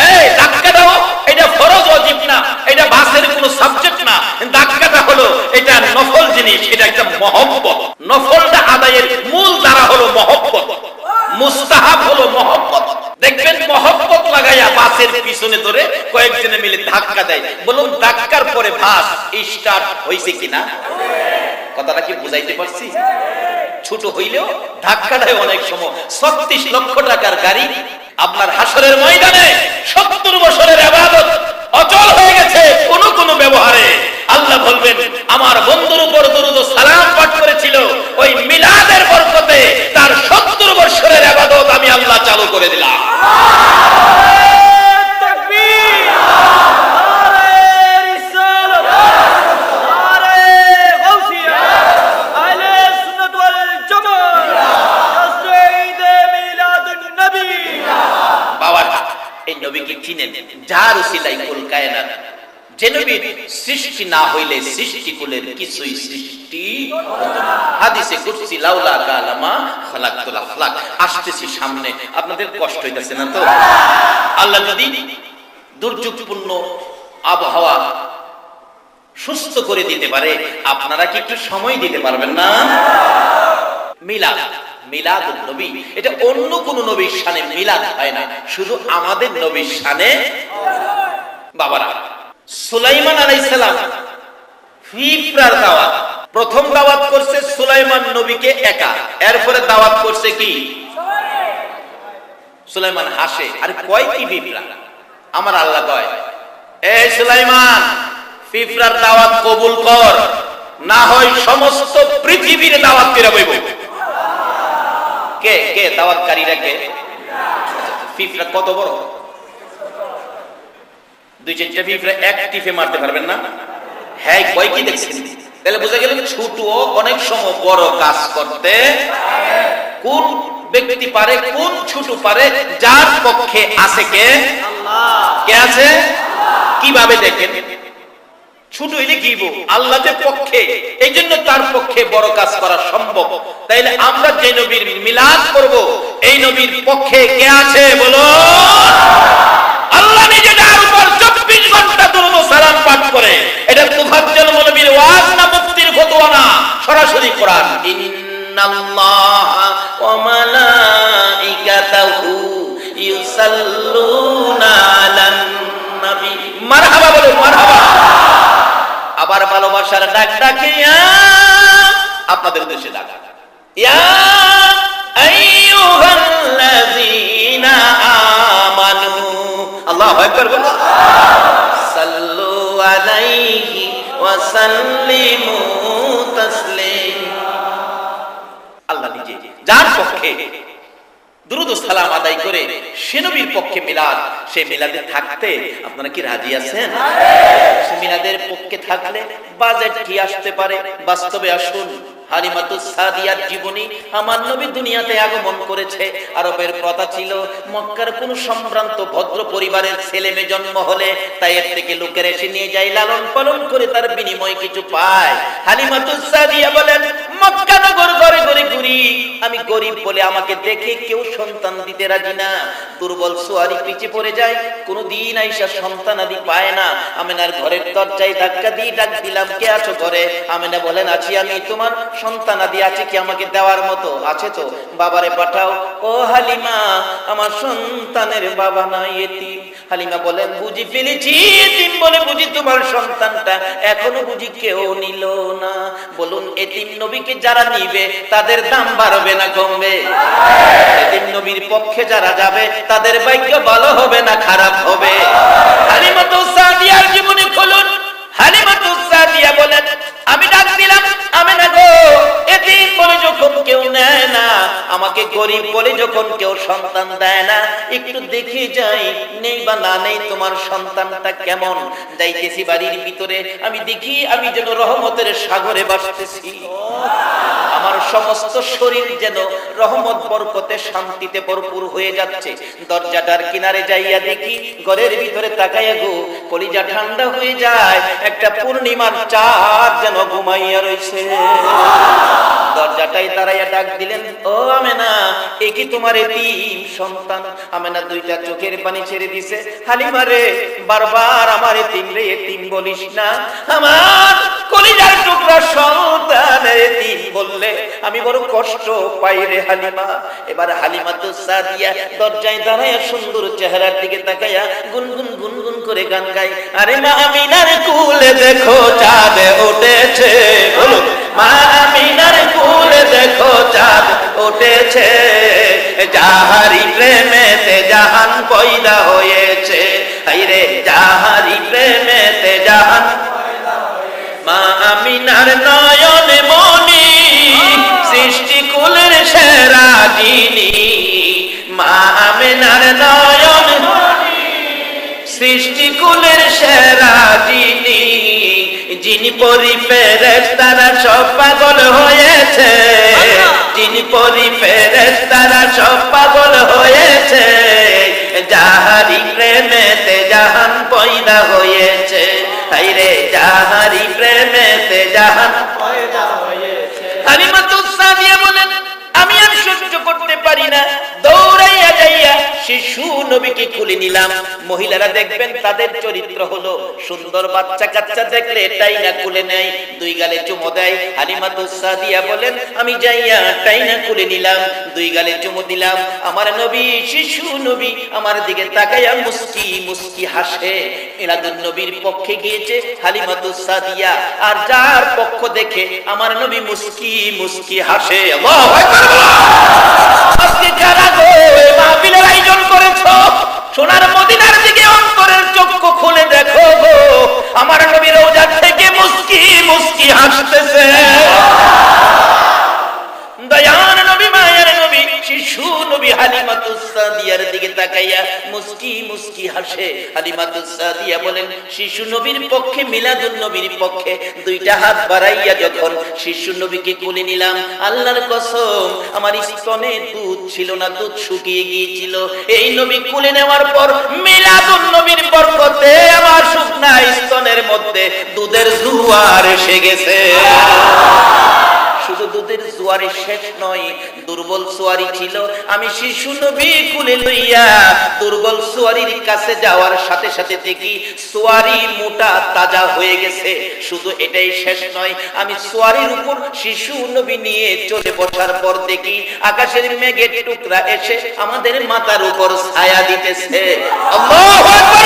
এই ধাক্কা দাও, এটা ফরজ ওয়াজিব না, এটা বাসের কোনো সাবজেক্ট না। ধাক্কাটা হলো এটা নফল জিনিস, এটা একটা মহব্বত। নফলটা আদায়ের মূল দ্বারা হলো মহব্বত, মুস্তাহাব হলো মহব্বত। দেখবেন মহব্বত লাগাইয়া বাসের পিছনে ধরে কয়েকজনে মিলে ধাক্কা দেয়। বলুন ধাক্কার পরে বাস স্টার্ট হইছে কিনা? কথাটা কি বুঝাইতে পারছি? ছোট হইলেও ধাক্কাটাই অনেক সময় 36 লক্ষ টাকার গাড়ি আপনার হাসরের ময়দানে 70 বছরের ইবাদত অচল হয়ে গেছে কোন ব্যবহারে। আল্লাহ বলবেন আমার বন্ধুর উপর দরুদ ও সালাম পাঠ করেছিল, ওই মিলাদের বরকতে তার 70 বছরের ইবাদত আমি আল্লাহ চালু করে দিলাম। যার উসিলায় কুল কায়নাত, যে নবীর সৃষ্টি না হইলে সৃষ্টি কুলের কিছুই সৃষ্টি হতো না। হাদিসে কুদসি লাউলা কালামা খালাকতুল আফলাক। আসতেছি সামনে, আপনাদের কষ্ট হইতাছে না তো? আল্লাহ যদি দুর্যোগপূর্ণ আবহাওয়া সুস্থ করে দিতে পারে, আপনারা কি একটু সময় দিতে পারবেন না? মিলাদ, মিলাদুন নবী, এটা অন্য কোন নবীর শানে মিলাদ হয় না, শুধু আমাদের নবীর শানে। বাবারা, সুলাইমান আলাইহিস সালাম পিঁপড়ার দাওয়াত, প্রথম দাওয়াত করছে সুলাইমান নবীকে একা, এরপরে দাওয়াত করছে কি? সুলাইমান হাসে, আরে কয় কি পিঁপড়া? আমার আল্লাহ কয়, এ সুলাইমান পিঁপড়ার দাওয়াত কবুল কর, না হয় সমস্ত পৃথিবীর দাওয়াত করে বইব। কে কে দাওয়াতকারীরা কে? পিঁপড়া কত বড়? 2-4টা পিঁপড়া এক টিপে মারতে পারবেন না? হ্যাঁ কয় কি দেখছেন? তাহলে বুঝা গেল ছোট অনেক সময় বড় কাজ করতে কোন ব্যক্তি পারে, কোন ছোট পারে, যার পক্ষে আছে কে? আল্লাহ। কে আছে? কিভাবে দেখেন? ছোট হইলে কি আল্লাহর পক্ষে, এই জন্য তার পক্ষে বড় কাজ করা সম্ভব। তাইলে আমরা যে নবীর মিলাদ করব, এই নবীর পক্ষে কে আছে বলো? আল্লাহ নিজে তার উপর 24 ঘন্টা দরুদ ও সালাম পাঠ করে। এটা মুফাজ্জল মৌলবীর ওয়াজ না মুফতির ফতোয়া না, সরাসরি কোরআন। ইন্নাল্লাহা ওয়া মালাইকাতাহু ইউসাল্লুনা আলান নবী। মারহাবা বলো, মারহাবা। আবার ভালোবাসার ডাক ডাকে আপনাদের উদ্দেশ্যে ডাক, ইয়া আইয়ুহাল্লাযীনা আমানু, আল্লাহু আকবার বলো, সাল্লু আলাইহি ওয়া সাল্লিমু তাসলিমা। আল্লাহ নিজে যার পক্ষে দুরূদ ও সালাম আদায় করে সে নবীর পক্ষে মিলাদ, সে মিলাদে থাকতে আপনারা কি রাজি আছেন? সে মিলাদের পক্ষে থাকলে বাজেট কি আসতে পারে? বাস্তবে আসুন, হালিমাতুস সাদিয়ার জীবনী, আমার নবী দুনিয়াতে আগমন করেছে। আরবের প্রথা ছিল মক্কার কোন সম্ভ্রান্ত ভদ্র পরিবারের ছেলে মেয়ে জন্ম হলে তাইয়ের থেকে লোকের এসে নিয়ে যায়, লালন পালন করে তার বিনিময়ে কিছু পায়। হালিমাতুস সাদিয়া বলেন, মক্কা নগর ঘরে ঘরে ঘুরি, আমি গরিব বলে আমাকে দেখে কেউ সন্তান দিতে রাজি না। দুর্বল সুয়ারি পিছে পড়ে যায়, কোনদিন আইসা সন্তান আদি পায় না। আমেনার ঘরের দরজায় ধাক্কা দিয়ে ডাক দিলাম, কে আছো ঘরে? আমেনা বলেন, আছি আমি। তোমার সন্তান আদি আছে কি আমাকে দেওয়ার মতো? আছে তো, বাবারে পাঠাও। ও হালিমা, আমার সন্তানের বাবা নাই, এতিম। হালিমা বলেন, বুঝি ফেলেছি, এতিম বলে বুঝি তোমার সন্তানটা এখনো বুঝি কেউ নিল না। বলুন, এতিম নবীকে যারা নিবে তাদের দাম বাড়বে না কমবে? এতিম নবীর পক্ষে যারা যাবে তাদের ভাগ্য ভালো হবে না খারাপ হবে? হালিমাতুস সাদিয়ার জীবনী খুলুন। হালিমাতুস সাদিয়া বলেন, আমি ডাক দিলাম, আমেনা গো, এতিম বলে যখন কেউ নেয় না, আমাকে গরিব বলে যখন কেউ সন্তান দেয় না, একটু দেখে যাই নেই বা না নেই তোমার সন্তানটা কেমন। যাইতেছি বাড়ির ভিতরে, আমি দেখি আমি যেন রহমতের সাগরে ভাসতেছি। আমার সমস্ত শরীর যেন রহমত বরকতে শান্তিতে ভরপুর হয়ে যাচ্ছে। দরজাটার কিনারে যাইয়া দেখি, ঘরের ভিতরে তাকাইয়া গো, কলিজা ঠান্ডা হয়ে যায়। একটা পূর্ণিমার চাঁদ যেন ঘুমাইয়া রইছে। দরজাটাই দাঁড়াইয়া ডাক দিলেন, ও আমেনা, এ কি তোমার এতিম সন্তান? আমেনা দুইটা চোখের পানি ছেড়ে দিছে। হালিমা রে, বারবার আমার এতিম রে এতিম বলিস না, আমার কলিজার টুকরা সন্তান এতিম বললে আমি বড় কষ্ট পাই রে হালিমা। এবার হালিমাতুস সাদিয়া দরজায় দাঁড়াইয়া সুন্দর চেহারার দিকে তাকাইয়া গুনগুন গুনগুন করে গান গায়, আরে মা আমিনার কুলে দেখো চাঁদ উঠেছে। বলো, মা আমিনার কুলে দেখো চাঁদ উঠেছে, যাহারি প্রেমেতে জাহান পয়দা হয়েছে। আইরে যাহারি প্রেমেতে জাহান, মা আমিনার নয়ন মনি, সৃষ্টি কুলের সেরা যিনি। মা আমিনার নয়ন মনি, সৃষ্টি কুলের সেরা যিনি। যিনি পরি ফেরেশতারা সব পাগল হয়েছে, যিনি পরি ফেরেশতারা সব পাগল হয়েছে, যাহারি প্রেমেতে জাহান পয়দা হয়েছে। হায়রে যাহারি প্রেমেতে জাহান পয়দা হয়েছে। হালিমাতুস সাদিয়া বলেন, আমি আর সহ্য করতে পারি না, দৌড়াইয়া যাইয়া শিশু নবীকে খুলে নিলাম। মহিলারা দেখবেন তাদের চরিত্র হলো সুন্দর, বাচ্চা কাচ্চা দেখলে এটাই না খুলে নেয়, দুই গালে চুমো দেয়। হালিমাতুস সাদিয়া বলেন, আমি যাইয়া টাই না খুলে নিলাম, দুই গালে চুমো দিলাম। আমার নবী, শিশু নবী আমার দিকে তাকাইয়া মুস্কি মুস্কি হাসে। মিলাদুন নবীর পক্ষে গিয়েছে হালিমাতুস সাদিয়া, আর যার পক্ষ দেখে আমার নবী মুস্কি মুস্কি হাসে। আল্লাহু আকবার। আজকে যারা গো এই মাহফিলের আয়োজন করেছো, সোনার মদিনার দিকে অন্তরের চক্ষু খুলে দেখো গো, আমার নবী রওজা থেকে মুস্কি মুস্কি হাসতেছে। দয়ার নবী, মায়ের নবী, শিশু নবী হালিমাতুস সাদিয়া সুমাইয়ার দিকে তাকাইয়া মুস্কি মুস্কি হাসে। হালিমাতুস সাদিয়া বলেন, শিশু নবীর পক্ষে মিলাদুন নবীর পক্ষে দুইটা হাত বাড়াইয়া যখন শিশু নবীকে কোলে নিলাম, আল্লাহর কসম আমার স্তনে দুধ ছিল না, দুধ শুকিয়ে গিয়েছিল। এই নবী কোলে নেওয়ার পর মিলাদুন নবীর বরকতে আমার শুকনা স্তনের মধ্যে দুধের জোয়ার এসে গেছে। শুধু দুধের জোয়ারে শেষ নয়, দুর্বল সোয়ারি ছিল। আমি শিশু নবী কোলে লইয়া দুর্বল সোয়ারির কাছে যাওয়ার সাথে সাথে দেখি সোয়ারি মোটা তাজা হয়ে গেছে। শুধু এটাই শেষ নয়, আমি সোয়ারির উপর শিশু নবী নিয়ে চলে বসার পর দেখি আকাশের মেঘের টুকরা এসে আমাদের মাথার উপর ছায়া দিতেছে। আল্লাহু আকবার।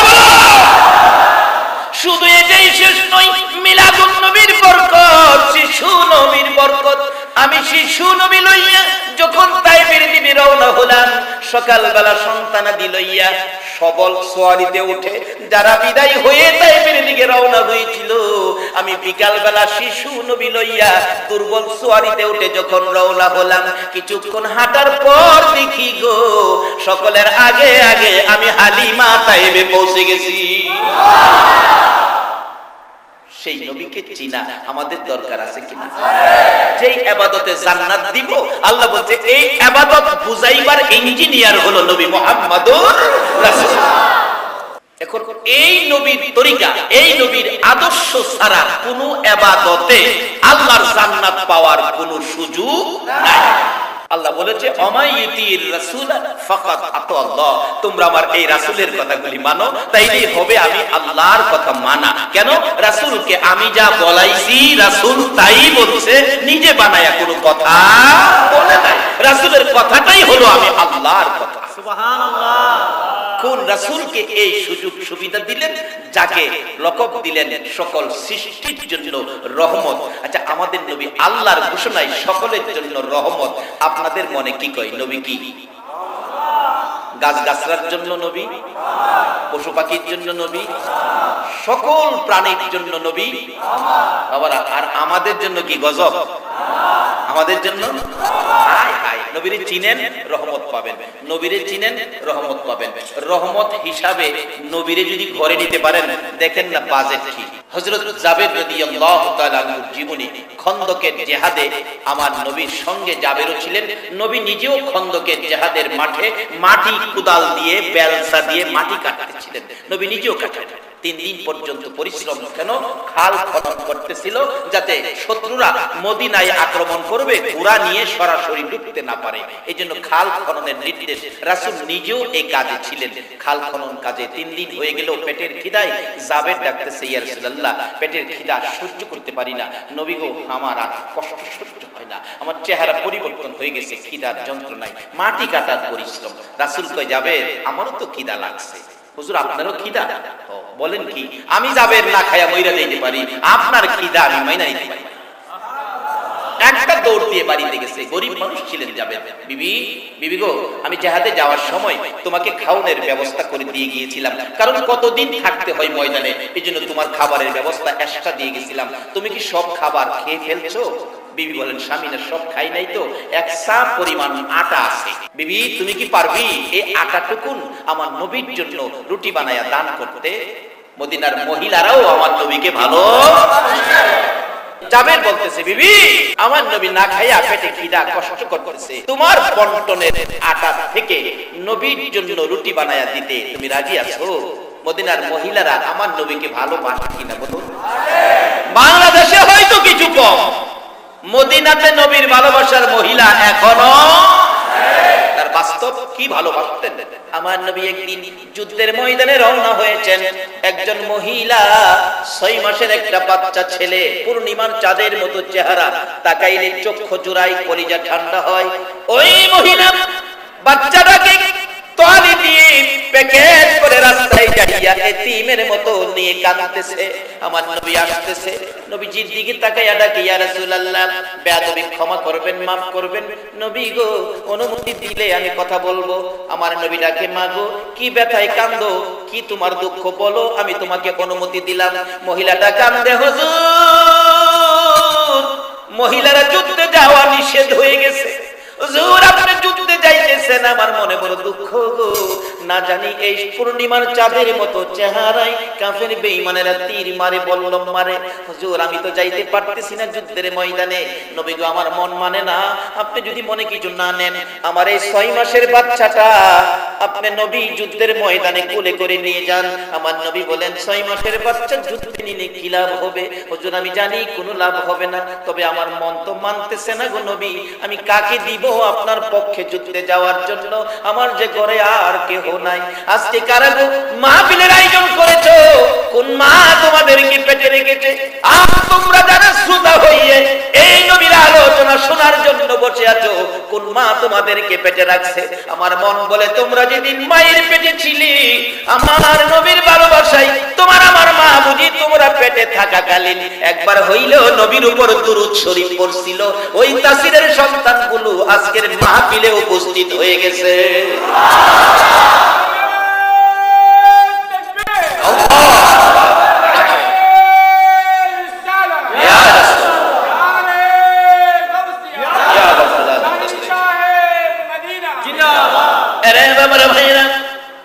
শুধু এটাই শেষ নয়, মিলাদুন নবীর বরকত, শিশু নবীর বরকত। আমি শিশু নবী লইয়া যখন তাইফের দিকে রওনা হলাম, সকালবেলা সন্তানাদি লইয়া সবল সোয়ারিতে উঠে যারা বিদায় হয়ে তাইফের দিকে রওনা হয়েছিল, আমি বিকালবেলা শিশু নবী লইয়া দুর্বল সোয়ারিতে উঠে যখন রওনা হলাম, কিছুক্ষণ হাঁটার পর দেখি গো সকলের আগে আগে আমি হালিমা তাইফে পৌঁছে গেছি। সেই নবীকে চিনা আমাদের দরকার আছে কিনা? যেই ইবাদতে জান্নাত দিব, আল্লাহ বলছে এই ইবাদত বুঝাইবার ইঞ্জিনিয়ার হলো নবী মুহাম্মদুর রাসূলুল্লাহ। এখন এই নবীর তরিকা, এই নবীর আদর্শ ছাড়া কোনো ইবাদতে আল্লাহর জান্নাত পাওয়ার কোনো সুযোগ নাই। আল্লাহ বলেছে অমাইয়িতির রাসূল ফাকাত আতাল্লাহ, তোমরা আমার এই রাসূলের কথাগুলি মানো, তাইলেই হবে আমি আল্লাহর কথা মানা। কেন? রাসূলকে আমি যা বলাইছি রাসূল তাই বলছে, নিজে বানায়া কোনো কথা বলে নাই। রাসূলের কথাটাই হলো আমি আল্লাহর কথা। সুবহানাল্লাহ। কোন রাসূলকে এই সুযোগ সুবিধা দিলেন? যাকে লকব দিলেন সকল সৃষ্টির জন্য রহমত। আচ্ছা, আমাদের নবী আল্লাহর ঘোষণায় সকলের জন্য রহমত। আপনাদের মনে কি কয় নবী কি? গাছ গাছরার জন্য নবী, পশু পাখির জন্য নবী, সকল প্রাণীর জন্য নবী। বাবারা, আর আমাদের জন্য কি গজব? আমাদের জন্য হায় হায়। নবীরে চিনেন রহমত পাবেন, নবীরে চিনেন রহমত পাবেন। রহমত হিসাবে নবীরে যদি ঘরে নিতে পারেন, দেখেন না বাজেট কি। হযরত জাবের রাদিয়াল্লাহু তাআলা আনহুর জীবনী, খন্দকের জিহাদে আমার নবীর সঙ্গে জাবেরও ছিলেন। নবী নিজেও খন্দকের জিহাদের মাঠে মাটি কুদাল দিয়ে বেলসা দিয়ে মাটি কাটতেছিলেন, নবী নিজেও কাটেন। 3 দিন পর্যন্ত পরিশ্রম। কেন? খাল খনন করতেছিল যাতে শত্রুরা মদিনায় আক্রমণ করবে ঘোড়া নিয়ে সরাসরি ঢুকতে না পারে। এই জন্য খাল খননের নির্দেশ। রাসূল নিজেও এই কাজে ছিলেন, খাল খনন কাজে। 3 দিন হয়ে গেল, পেটের খিদায় জাবের ডাকতেছে, ইয়া রাসূলুল্লাহ পেটের খিদা সহ্য করতে পারি না, নবী গো আমার আর কষ্ট সহ্য হয় না, আমার চেহারা পরিবর্তন হয়ে গেছে খিদার যন্ত্রণায়, মাটি কাটার পরিশ্রম। রাসূল কয়, জাবের আমারও তো খিদা লাগছে। হুজুর আপনারও খিদা? বলেন কি? আমি জাবের না খায়া মইরা যাইতে পারি, আপনার খিদা আমি মাইনা নিতে পারি। একটা দৌড় দিয়ে বাড়িতে গেছে, গরিব মানুষ ছিলেন জাবের। বিবি, বিবি গো আমি জিহাদে যাওয়ার সময় তোমাকে খাওয়ানোর ব্যবস্থা করে দিয়ে গিয়েছিলাম, কারণ কতদিন থাকতে হয় ময়দানে, এইজন্য তোমার খাবারের ব্যবস্থা এক্সট্রা দিয়ে গেছিলাম। তুমি কি সব খাবার খেয়ে ফেলছো? বিবি বলেন, স্বামী না সব খাই নাই তো, এক সা পরিমাণ আটা আছে। বিবি তুমি কি পারবি এই আটাটুকুন আমার নবীর জন্য রুটি বানায়া দান করতে? মদিনার মহিলারাও আমার নবীকে ভালো। জাবের বলতেছে, বিবি আমার নবী না খাইয়া পেটে খিদা কষ্ট করতেছে, তোমার বন্টনের আটা থেকে নবীর জন্য রুটি বানায়া দিতে তুমি রাজি আছো? মদিনার মহিলারা আমার নবীকে ভালোবাসে কিনা বলুন? বাংলাদেশে হয়তো কিছু কম, মদিনাতে নবীর ভালোবাসার মহিলা এখনো তার বাস্তব কি ভালোবাসতেন। আমার নবী একদিন যুদ্ধের ময়দানে রওনা হয়েছেন, একজন মহিলা 6 মাসের একটা বাচ্চা ছেলে, পূর্ণিমার চাঁদের মতো চেহারা, তাকাইলে চক্ষু জুড়াই, কলিজা ঠান্ডা হয়। ওই মহিলা বাচ্চাটাকে তোয়ালে দিয়ে প্যাকেট করে রাস্তায় যাইয়া এতিমের মতো নিয়ে কাঁদতেছে। আমার নবী আসতেছে, নবীজির দিকে তাকাইয়া ডাকে, ইয়া রাসূলুল্লাহ বেয়াদবি ক্ষমা করবেন, মাফ করবেন, নবী গো অনুমতি দিলে আমি কথা বলবো। আমার নবী ডাকে, মা গো কি ব্যথায় কাঁদো, কি তোমার দুঃখ বলো, আমি তোমাকে অনুমতি দিলাম। মহিলাটা কাঁদে, হুজুর মহিলারা যুদ্ধে যাওয়া নিষেধ হয়ে গেছে, হুজুর আপনি যুদ্ধে যাইতেছেন, আমার মনে বড় দুঃখ গো, না জানি এই পূর্ণিমার চাঁদের মতো চেহারায় কাফের বেঈমানেরা তীর মারে, বল্লম মারে। হুজুর আমি তো যাইতে পারতেছি না যুদ্ধের ময়দানে। নবী গো আমার মন মানে না, আপনি যদি মনে কিছু না নেন, আমার এই 6 মাসের বাচ্চাটা আপনি নবী যুদ্ধের ময়দানে কোলে করে নিয়ে যান। আমার নবী বলেন 6 মাসের বাচ্চা যুদ্ধে নিলে কি লাভ হবে? হুজুর আমি জানি কোনো লাভ হবে না, তবে আমার মন তো মানতেছে না গো নবী, আমি কাকে দিব আপনার পক্ষে যুদ্ধে যাওয়ার জন্য? আমার যে ঘরে আর কেহ নাই। আজকে কারা গো মাহফিলের আয়োজন করেছো? কোন মা তোমাদেরকে পেটে রেখেছে? আর তোমরা যারা শ্রোতা হইয়ে এই নবীর আলোচনা শোনার জন্য বসে আছো, কোন মা তোমাদেরকে পেটে রাখছে? আমার মন বলে তোমরা যেদিন মায়ের পেটে ছিলি, আমার নবীর ভালোবাসায় তোমার আমার মা বুঝি তোমরা পেটে থাকাকালীন একবার হইলেও নবীর উপর দুরূদ শরীফ পড়ছিল। ওই তাসিরের সন্তানগুলো আজকের মাহফিলে উপস্থিত হয়ে গেছে।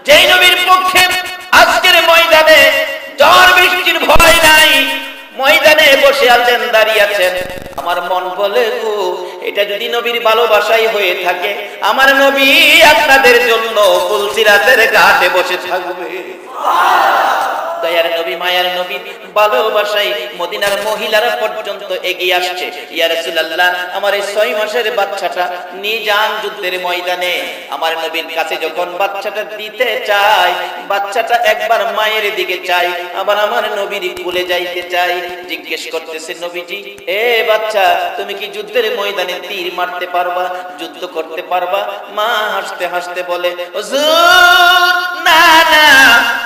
যেই নবীর পক্ষে আজকের ময়দানে ঝড় বৃষ্টির ভয় নাই, ময়দানে বসে আছেন, দাঁড়িয়ে আছেন, আমার মন বলে গো এটা যদি নবীর ভালোবাসাই হয়ে থাকে, আমার নবী আপনাদের জন্য ফুলসিরাতের ঘাটে বসে থাকবে। দয়ার নবী, মায়ার নবী ভালোবাসায় মদিনার মহিলারা পর্যন্ত এগিয়ে আসছে। ইয়া রাসূলুল্লাহ আমার এই 6 মাসের বাচ্চাটা নিয়ে যান যুদ্ধের ময়দানে। আমার নবীর কাছে যখন বাচ্চাটা দিতে চায়, বাচ্চাটা একবার মায়ের দিকে চায়, আবার আমার নবীর কোলে যাইতে চায়। জিজ্ঞেস করতেছে নবীজি, এ বাচ্চা তুমি কি যুদ্ধের ময়দানে তীর মারতে পারবা, যুদ্ধ করতে পারবা? মা হাসতে হাসতে বলে, হুজুর না না,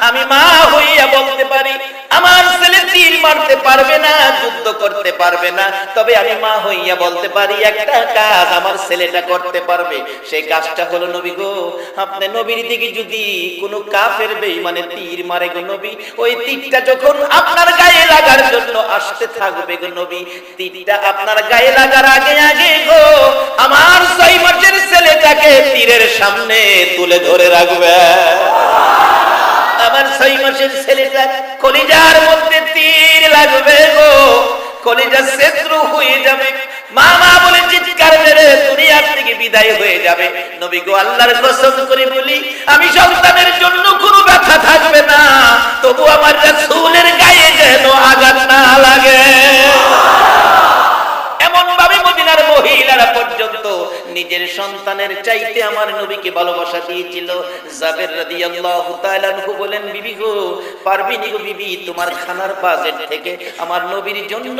আমি মা হইয়া বলতে পারি আমার ছেলে তীর মারতে পারবে না, যুদ্ধ করতে পারবে না, তবে আমি মা হইয়া বলতে পারি একটা কাজ আমার ছেলেটা করতে পারবে। সেই কাজটা হলো নবী গো, আপনি নবীর দিকে যদি কোনো কাফের বেঈমানে তীর মারে গো নবী, ওই তীরটা যখন আপনার গায়ে লাগার জন্য আসতে থাকবে গো নবী, তীরটা আপনার গায়ে লাগার আগে আগে গো আমার 6 মাসের ছেলেটাকে তীরের সামনে তুলে ধরে রাখবে। আমার 6 মাসের ছেলেটা কলিজার মধ্যে তীর লাগবে গো, কলিজা ছেদ্র হয়ে যাবে, মা মা বলে চিৎকার মেরে দুনিয়া থেকে বিদায় হয়ে যাবে। নবী গো আল্লাহর কসম করে বলি, আমি সন্তানের জন্য কোনো ব্যথা থাকবে না, তবু আমার রাসূলের গায়ে যেন আঘাত না লাগে। এমন ভাবে মদিনার মহিলারা পর্যন্ত নিজের সন্তানের চাইতে আমার নবীকে ভালোবাসা দিয়েছিল। জাবের রাদিয়াল্লাহু তাআলা আনহু বলেন, বিবি গো পারবিনি গো বিবি, তোমার খানার বাজেট থেকে আমার নবীর জন্য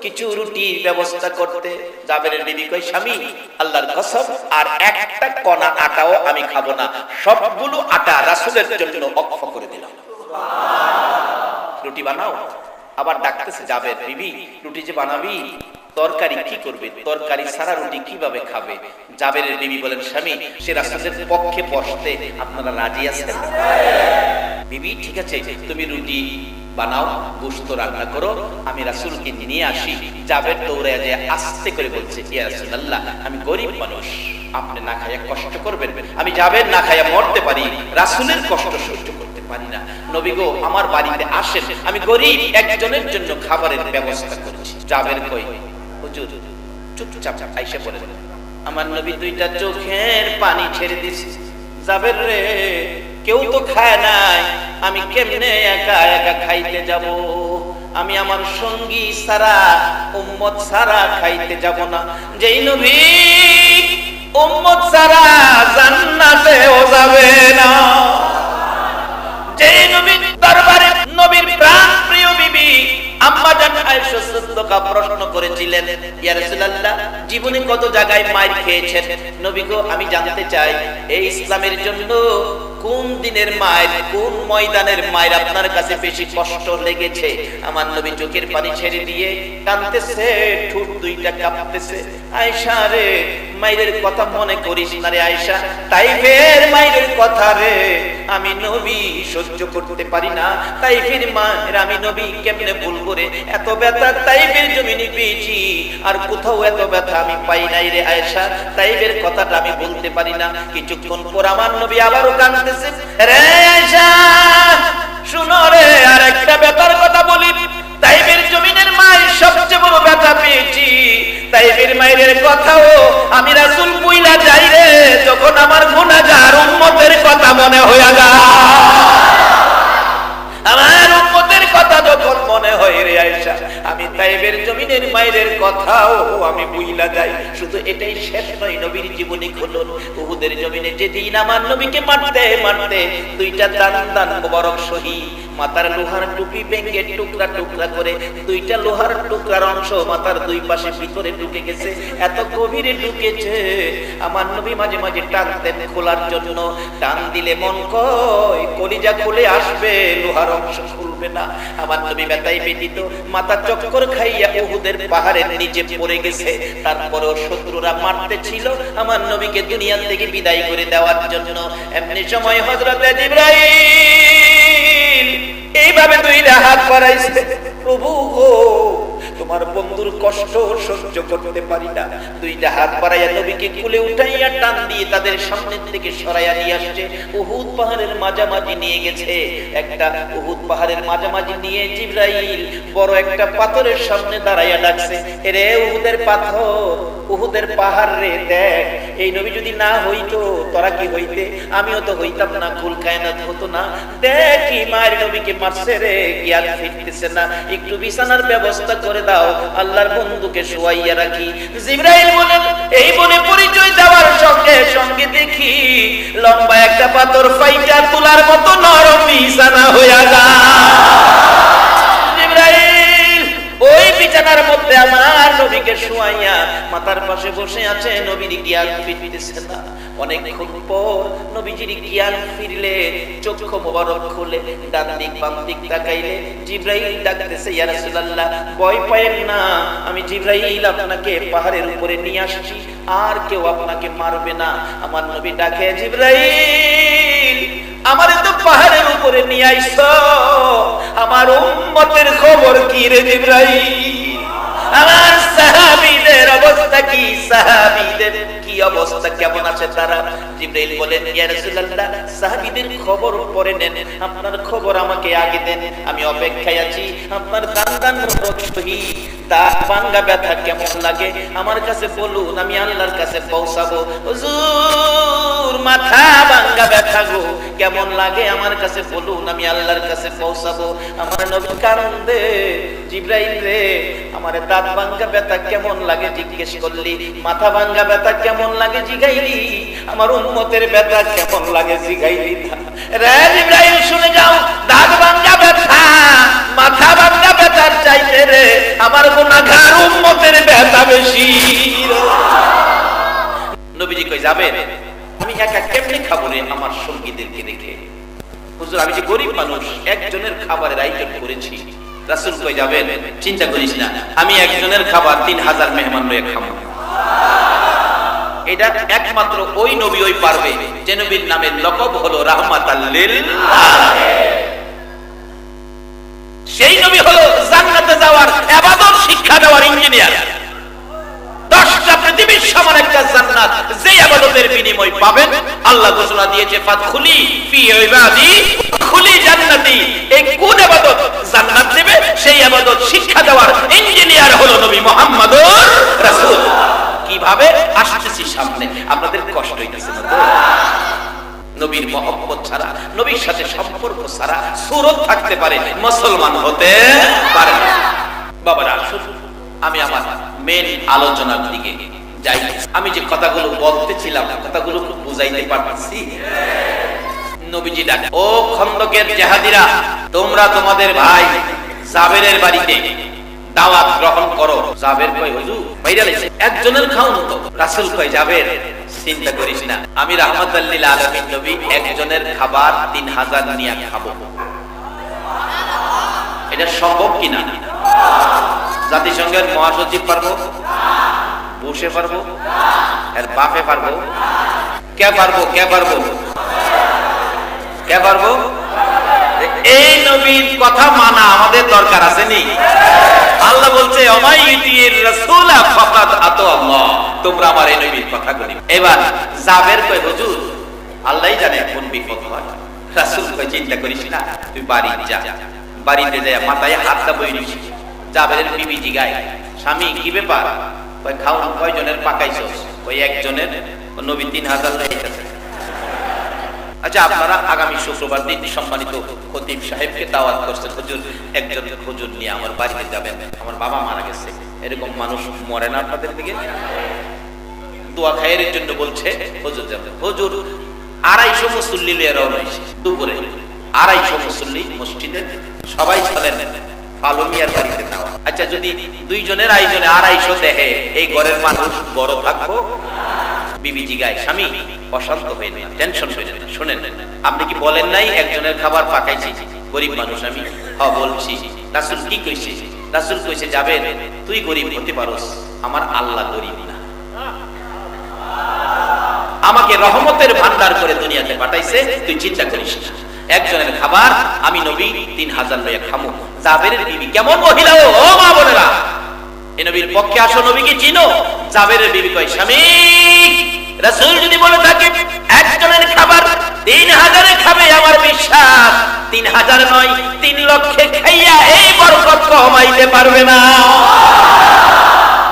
কিছু রুটির ব্যবস্থা করতে? জাবেরের বিবি কই, স্বামী আল্লাহর কসম আর একটা কণা আটাও আমি খাবো না, সবগুলো আটা রাসূলের জন্য অক্ষ করে দিলাম। রুটি বানাও। আবার ডাকতেছে জাবের, বিবি রুটি যে বানাবি তরকারি কি করবে? তরকারি ছাড়া রুটি কিভাবে খাবে? জাবেরের বিবি বলেন, স্বামী সে রাসূলের পক্ষে বসতে আপনারা রাজি আছেন? বিবি ঠিক আছে, তুমি রুটি বানাও, গোশত রান্না করো, আমি রাসূলকে নিয়ে আসি। জাবের দৌড়ে যায় আস্তে করে বলছে, ইয়া রাসূলুল্লাহ আমি গরিব মানুষ, আপনি না খাইয়া কষ্ট করবেন, আমি জাবের না খাইয়া মরতে পারি, রাসূলের কষ্ট সহ্য করতে পারি না। নবী গো আমার বাড়িতে আসেন, আমি গরিব একজনের জন্য খাবারের ব্যবস্থা করছি। জাবের কই, হুজুর চুপচাপ আইসা পড়েন। আমার নবী 2টা চোখের পানি ছেড়ে দিছে, জাবের রে কেউ তো খায় নাই, আমি কেমনে একা একা খাইতে যাব? আমি আমার সঙ্গী ছাড়া উম্মত ছাড়া খাইতে যাব না। যেই নবী উম্মত ছাড়া জান্নাতেও যাবে না, যেই নবী দরবারে নবীর প্রাণ প্রিয় বিবি আম্মা জান আয়েশা সিদ্দিকা প্রশ্ন করেছিলেন, ইয়া রাসূলুল্লাহ জীবনে কত জায়গায় মাইর খেয়েছেন? নবী গো আমি জানতে চাই এই ইসলামের জন্য কোন দিনের মায়ের, কোন ময়দানের মায়ের আপনার কাছে বেশি কষ্ট লেগেছে? আমার নবী চোখের পানি ছেড়ে দিয়ে কাঁদতেছে, ঠোঁট 2টা কাঁপতেছে। আয়েশা রে মায়ের কথা মনে করিস না রে আয়েশা, তাইফের মায়ের কথা রে আমি নবী সহ্য করতে পারি না। তাইফের মায়ের আমি নবী কেমনে ভুলবো রে? এত ব্যথা তাইফের জমিনে পেয়েছি, আর কোথাও এত ব্যথা আমি পাই নাই রে আয়েশা, তাইফের কথাটা আমি বলতে পারি না। কিছুক্ষণ পর আমার নবী আবারও কাঁদতে কাঁদতেছে। রে আয়েশা শুনো রে, আরেকটা ব্যাপার কথা বলি। তাইবের জমিনের মায়ের সবচেয়ে বড় ব্যথা পেয়েছি। তাইবের মায়ের কথাও আমি রাসূল বুইলা যাই রে, যখন আমার গুনাহগার উম্মতের কথা মনে হইয়া যায়। আমার উম্মতের কথা যখন মনে হয় রে আয়েশা, আমি তাইবের জমিনের মায়ের কথাও আমি বুইলা যাই। শুধু এটাই শেষ নয়, নবীর জীবনী খুলুন। উহুদের জমিনে যেদিন আমার নবীকে মারতে মারতে দুইটা দান মোবারক শহীদ, মাথার লোহার টুপি ভেঙে টুকরা টুকরা করে দুইটা লোহার টুকরার অংশ মাথার দুই পাশে ভিতরে ঢুকে গেছে। এত গভীরে ঢুকেছে, আমার নবী মাঝে মাঝে টানতেন খোলার জন্য। টান দিলে মন কয় কলিজা খুলে আসবে, লোহার অংশ খুলবে না। আমার নবী ব্যথায় ব্যথিত, মাথা চক্কর খাইয়া উহুদের পাহাড়ের নিচে পড়ে গেছে। তারপরেও শত্রুরা মারতে ছিল আমার নবীকে দুনিয়া থেকে বিদায় করে দেওয়ার জন্য। এমনি সময় হযরত জিবরাইল এইভাবে দুইটা হাত বাড়াইছে, প্রভু গো তোমার বন্ধুর কষ্ট সহ্য করতে পারি না। দুইটা হাত বাড়াইয়া নবীকে কোলে উঠাইয়া টান দিয়ে তাদের সামনে থেকে সরাইয়া নিয়ে আসছে, উহুদ পাহাড়ের মাঝামাঝি নিয়ে গেছে। একটা উহুদ পাহাড়ের মাঝামাঝি নিয়ে জিবরাইল বড় একটা পাথরের সামনে দাঁড়াইয়া ডাকছে, রে উহুদের পাথর, উহুদের পাহাড় রে, দেখ এই নবী যদি না হইতো তোরা কি হইতে? আমিও তো হইতাম না, কুল কায়নাত হতো না। দেখি মায়ের নবীকে মারছে রে, জ্ঞান ফিরতেছে না, একটু বিছানার ব্যবস্থা করে দাও, আল্লাহর বন্ধুকে শুয়াইয়া রাখি। জিবরাইল বলেন, এই বলে পরিচয় দেওয়ার সঙ্গে সঙ্গে দেখি লম্বা একটা পাথর ফাইটা তুলার মতো নরম বিছানা হইয়া যায়। জিবরাইল ওই বিছানার মধ্যে আমার নবীকে শুয়াইয়া মাথার পাশে বসে আছে, নবীর জ্ঞান ফিরতেছে না। অনেকক্ষণ পর নবীজির জ্ঞান ফিরলে চক্ষু মোবারক খুলে ডান দিক বাম দিক তাকাইলে জিবরাইল ডাকতেছে, ইয়া রাসূলুল্লাহ ভয় পায়েন না, আমি জিবরাইল আপনাকে পাহাড়ের উপরে নিয়ে আসছি, আর কেউ আপনাকে মারবে না। আমার নবী ডাকে, জিবরাইল আমারে তো পাহাড়ের উপরে নিয়ে আইছো, আমার উম্মতের খবর কি রে জিবরাইল? আমার সাহাবীদের অবস্থা কি? সাহাবীদের কি অবস্থা, কেমন আছে তারা? জিবরাইল বলেন, ইয়া রাসূলুল্লাহ সাহাবীদের খবর পরে নেন, আপনার খবর আমাকে আগে দেন, আমি অপেক্ষায় আছি। আপনার দান শহীদ, দাঁত ভাঙা ব্যথা কেমন লাগে আমার কাছে বলুন, আমি আল্লাহর কাছে পৌঁছাবো। হুজুর মাথা ভাঙা ব্যথা গো কেমন লাগে আমার কাছে বলুন, আমি আল্লাহর কাছে পৌঁছাবো। আমার নবী কান্দে, জিবরাইল রে আমার দাঁত ভাঙা ব্যথা কেমন লাগে জিজ্ঞেস করলি, মাথা ভাঙা ব্যথা কেমন লাগে জিগাইলি, আমার উম্মতের ব্যথা কেমন লাগে জিগাইলি। রে জিবরাইল শুনে যাও, দাঁত ভাঙা ব্যথা মাথা ভাঙা ব্যথার চাইতে রে আমার গুনাহগার উম্মতের ব্যথা বেশি। নবীজি কই যাবেন? আমি একা কেমনে খাবো রে আমার সঙ্গীদেরকে রেখে? হুজুর আমি যে গরিব মানুষ, একজনের খাবারের আয়োজন করেছি। রাসূল কই যাবেন? চিন্তা করিস না, আমি একজনের খাবার 3000 মেহমান লয়ে খাবো। এটা একমাত্র ওই নবী ওই পারবে যে নবীর নামের লকব হলো রাহমাতাল লিল আলামিন। সেই নবী হলো জান্নাতে যাওয়ার ইবাদত শিক্ষা দেওয়ার ইঞ্জিনিয়ার। 10টা পৃথিবীর সমান একটা জান্নাত যে ইবাদতের বিনিময় পাবেন, আল্লাহ ঘোষণা দিয়েছে ফাদখুলি ফি ইবাদি খুলি জান্নাতি। এই কোন ইবাদত জান্নাত দেবে, সেই ইবাদত শিক্ষা দেওয়ার ইঞ্জিনিয়ার হলো নবী মুহাম্মদুর রাসূলুল্লাহ। কিভাবে আসতেছি সামনে, আপনাদের কষ্ট হইতেছে না তো? নবীর মহব্বত ছাড়া, নবীর সাথে সম্পর্ক ছাড়া সুরত থাকতে পারে, মুসলমান হতে পারে না। বাবারা আসুন আমি আমার মেন আলোচনার দিকে যাই। আমি যে কথাগুলো বলতেছিলাম কথাগুলো বুঝাইতে পারছি? নবীজি ডাকে, ও খন্দকের জিহাদিরা, তোমরা তোমাদের ভাই জাবেরের বাড়িতে দাওয়াত গ্রহণ করো। জাবের কই, হুজুর ভাইরা লাইছে একজনের খাওন তো। রাসূল কই, জাবের চিন্তা করিস না, আমি রাহমাতাল লিল আলামিন নবী একজনের খাবার 3000 নিয়ে খাবো। এটা সম্ভব কিনা? জাতিসংঘের মহাসচিব পারবো? বসে পারবো? এর বাপে পারবো? কে পারবো? কে পারবো? কে পারবো? এই নবীর কথা মানা আমাদের দরকার আছে নি? আল্লাহ বলছে ওমাইতির রাসূলা ফাকাদ আতা আল্লাহ, তোমরা আমার এই নবীর কথা করি। এবার জাবের কই, হুজুর আল্লাহই জানে কোন বিপদ হয়। রাসূল কয় চিন্তা করিস না, তুই বাড়ি যা। বাড়িতে যায় মাথায় হাতটা বই নিছি। জাবেরের বিবি জিগায়, স্বামী কি ব্যাপার? কয় খাওন কয়জনের পাকাইছস? কয় একজনের। নবী 3000 লইতেছে। আচ্ছা, আপনারা আগামী শুক্রবার দিন সম্মানিত খতিব সাহেবকে দাওয়াত করছেন, হুজুর একজন হুজুর নিয়ে আমার বাড়িতে যাবেন, আমার বাবা মারা গেছে। এরকম মানুষ মরে না আপনাদের দিকে? দোয়া খায়ের জন্য বলছে হুজুর যাবে। হুজুর 250 মুসল্লি নিয়ে রওনা হইছে দুপুরে। 250 মুসল্লি মসজিদে, সবাই চলেন ফালুমিয়ার বাড়িতে যাওয়া। আচ্ছা, যদি দুইজনের আইজনে 250 দেহে, এই ঘরের মানুষ বড় থাকবো? বিবি জিগায়, স্বামী অশান্ত হয়ে না, টেনশন হয়ে না, শুনেন আপনি কি বলেন নাই একজনের খাবার পাকাইছি? গরিব মানুষ আমি। হ্যাঁ বলছি। রাসূল কি কইছে? রাসূল কইছে যাবে, তুই গরিব হতে পারোস, আমার আল্লাহ গরিব না। আমাকে রহমতের ভান্ডার করে দুনিয়াতে পাঠাইছে, তুই চিন্তা করিস না। একজনের খাবার আমি নবী 3000 লইয়া খামু। জাবেরের বিবি কেমন মহিলা! ও মা বোনেরা, এই নবীর পক্ষে আসো, নবীকে চিনো। জাবেরের বিবি কয়, স্বামী রাসূল যদি বলে থাকে একজনের খাবার 3000 খাবে, আমার বিশ্বাস 3000 নয় 3 লক্ষে খাইয়া এই বরকত কমাইতে পারবে না।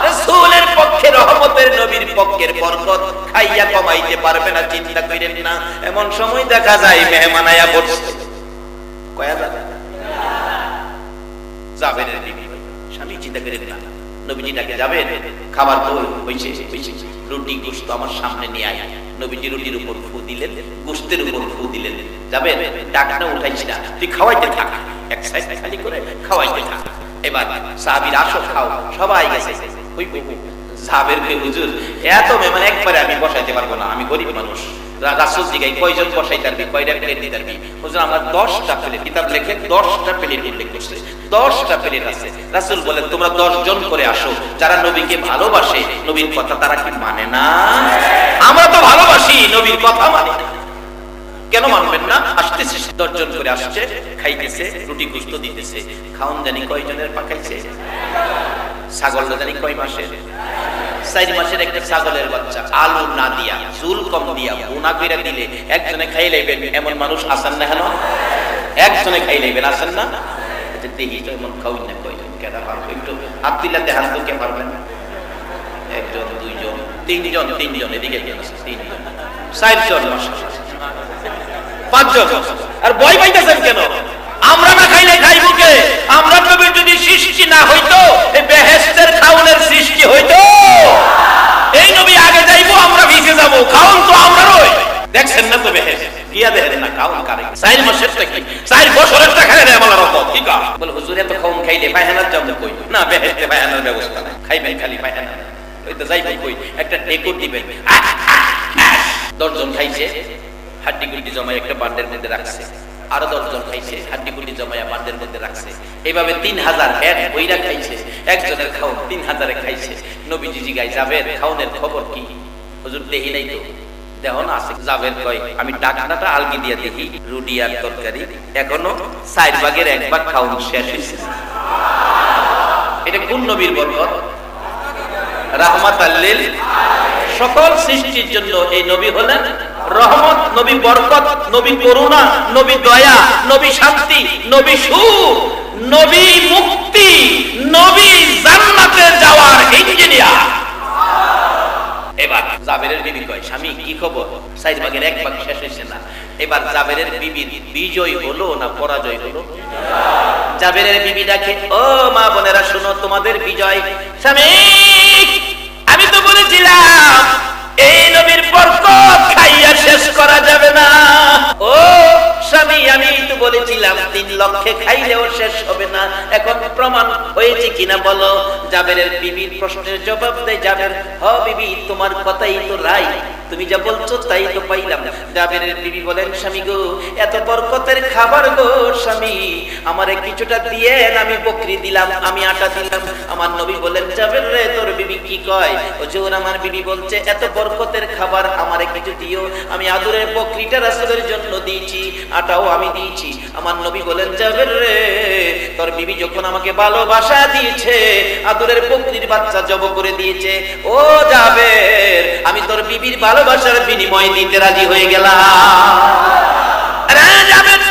রাসূলের পক্ষে, রহমতের নবীর পক্ষের বরকত খাইয়া কমাইতে পারবে না, চিন্তা করেন না। এমন সময় দেখা যায় মেহমান আয়া বসছে। কয়া জাবেরের বিবি, স্বামী চিন্তা করেন না, নবীজি ডাকে যাবেন, খাবার তো হইছে, রুটি গোশত আমার সামনে নিয়ে আয়। নবীজি রুটির উপর ফু দিলেন, গোশতের উপর ফু দিলেন। যাবেন, ডাকনা উঠাইছি না, তুই খাওয়াইতে থাক, এক সাইড খালি করে খাওয়াইতে থাক। এবার সাহাবীরা আসো খাও, সবাই গেছে। জাবেরকে, হুজুর এত মেহমান একবারে আমি বসাইতে পারবো না, আমি গরিব মানুষ। রাসূল জিগাই, কয়জন বসাইতে পারবি, কয়টা প্লেট দিতে পারবি? হুজুর আমরা 10টা প্লেট। কিতাব লেখে 10টা প্লেট উল্লেখ করছে, 10টা প্লেট আছে। রাসূল বলেন তোমরা 10 জন করে আসো, যারা নবীকে ভালোবাসে, নবীর কথা তারা কি মানে না? আমরা তো ভালোবাসি, নবীর কথা মানে না, কেন মানবেন না? আসতেছে 10 জন করে আসছে, খাইতেছে, রুটি গোশত দিতেছে। খাওন জানি কয়জনের পাকাইছে? ছাগলটা জানি কয় মাসের? 4 মাসের একটা ছাগলের বাচ্চা, আলু না দিয়া, চুল কম দিয়া, বোনা কইরা দিলে একজনে খাই লইবেন, এমন মানুষ আছেন না? কেন একজনে খাই লইবেন, আছেন না? দেখি তো এমন খাওয়াই না, কয়জন কেনা পারবো? একটু হাত দিলাতে হাত কে পারবেন? একজন, দুইজন, তিনজন, এদিকে একজন আছে, 3 জন, 4 জন, 5 জন। আর ভয় পাইতেছেন কেন? আমরা না খাইলে খাইব কে? আমরা নবীর যদি সৃষ্টি না হইতো, এই বেহেশতের খাওনের সৃষ্টি হইতো? এই নবী আগে যাইবো, আমরা পিছে যাবো, খাওন তো আমরাই। দেখছেন না তো বেহেশত গিয়া দেখেন না খাওন কারে? 4 মাসেরটা কি 4 বছরেরটা খাই না আমার রকম কি কা? বলে হুজুর এত খাওন খাইলে পায়খানার যাবো কই? না, বেহেশতে পায়খানার ব্যবস্থা নাই, খাইবেন খালি পায়খানা, ওই তো যাইবেন কই? একটা টেকর দিবেন। 10 জন খাইছে, হাড্ডি গুড্ডি জমায় একটা বান্ডের মধ্যে রাখছে। আরো 10 জন খাইছে, হাড্ডি গুড্ডি জমায়া বান্ডের মধ্যে রাখছে। এইভাবে 3000 এক বইরা খাইছে। একজনের খাওন 3000 খাইছে। নবীজি জিগায়, যাবের খাওনের খবর কি? হুজুর দেখি নাই তো। দেখো না আছে। যাবের কয়, আমি ডাকনাটা আলগি দিয়া দেখি, রুটি আর তরকারি এখনো 4 ভাগের 1 ভাগ খাওন শেষ হয়েছে। এটা কোন নবীর বরকত? রাহমাতাল লিল সকল সৃষ্টির জন্য এই নবী হলেন রহমত, নবী বরকত, নবী করুণা, নবী দয়া, নবী শান্তি, নবী সুখ, নবী মুক্তি, নবী জান্নাতে যাওয়ার ইঞ্জিনিয়ার। এবার জাবেরের বিবি কয়, স্বামী কি খবর? 4 ভাগের 1 ভাগ শেষ হয়েছে না। এবার জাবেরের বিবির বিজয় হলো না পরাজয় হলো? জাবেরের বিবি ডাকে, ও মা বোনেরা শুনো, তোমাদের বিজয়। স্বামী আমি তো বলেছিলাম এই নবীর বরকত খাইয়া শেষ করা যাবে না। ও স্বামী আমি তো বলেছিলাম 3 লক্ষে খাইলেও শেষ হবে না। এখন প্রমাণ হয়েছে কিনা বলো? জাবেরের বিবির প্রশ্নের জবাব দেয় জাবের, হ বিবি তোমার কথাই তো রাইট, তুমি যা বলছো তাই তো পাইলাম। জাবেরের বিবি বলেন, স্বামী গো এত বরকতের খাবার গো স্বামী, আমারে কিছুটা দিয়েন, আমি বকরি দিলাম, আমি আটা দিলাম। আমার নবী বলেন, জাবের রে তোর বিবি কি কয়? হুজুর আমার বিবি বলছে এত বরকতের খাবার আমারে কিছু দিও, আমি আদরের বকরিটা রাসূলের জন্য দিয়েছি, আটাও আমি দিয়েছি। আমার নবী বলেন, জাবের রে তোর বিবি যখন আমাকে ভালোবাসা দিয়েছে, আদরের বকরির বাচ্চা জব করে দিয়েছে, ও জাবের আমি তোর বিবি বিবির ভালোবাসার বিনিময় দিতে রাজি হয়ে গেলাম।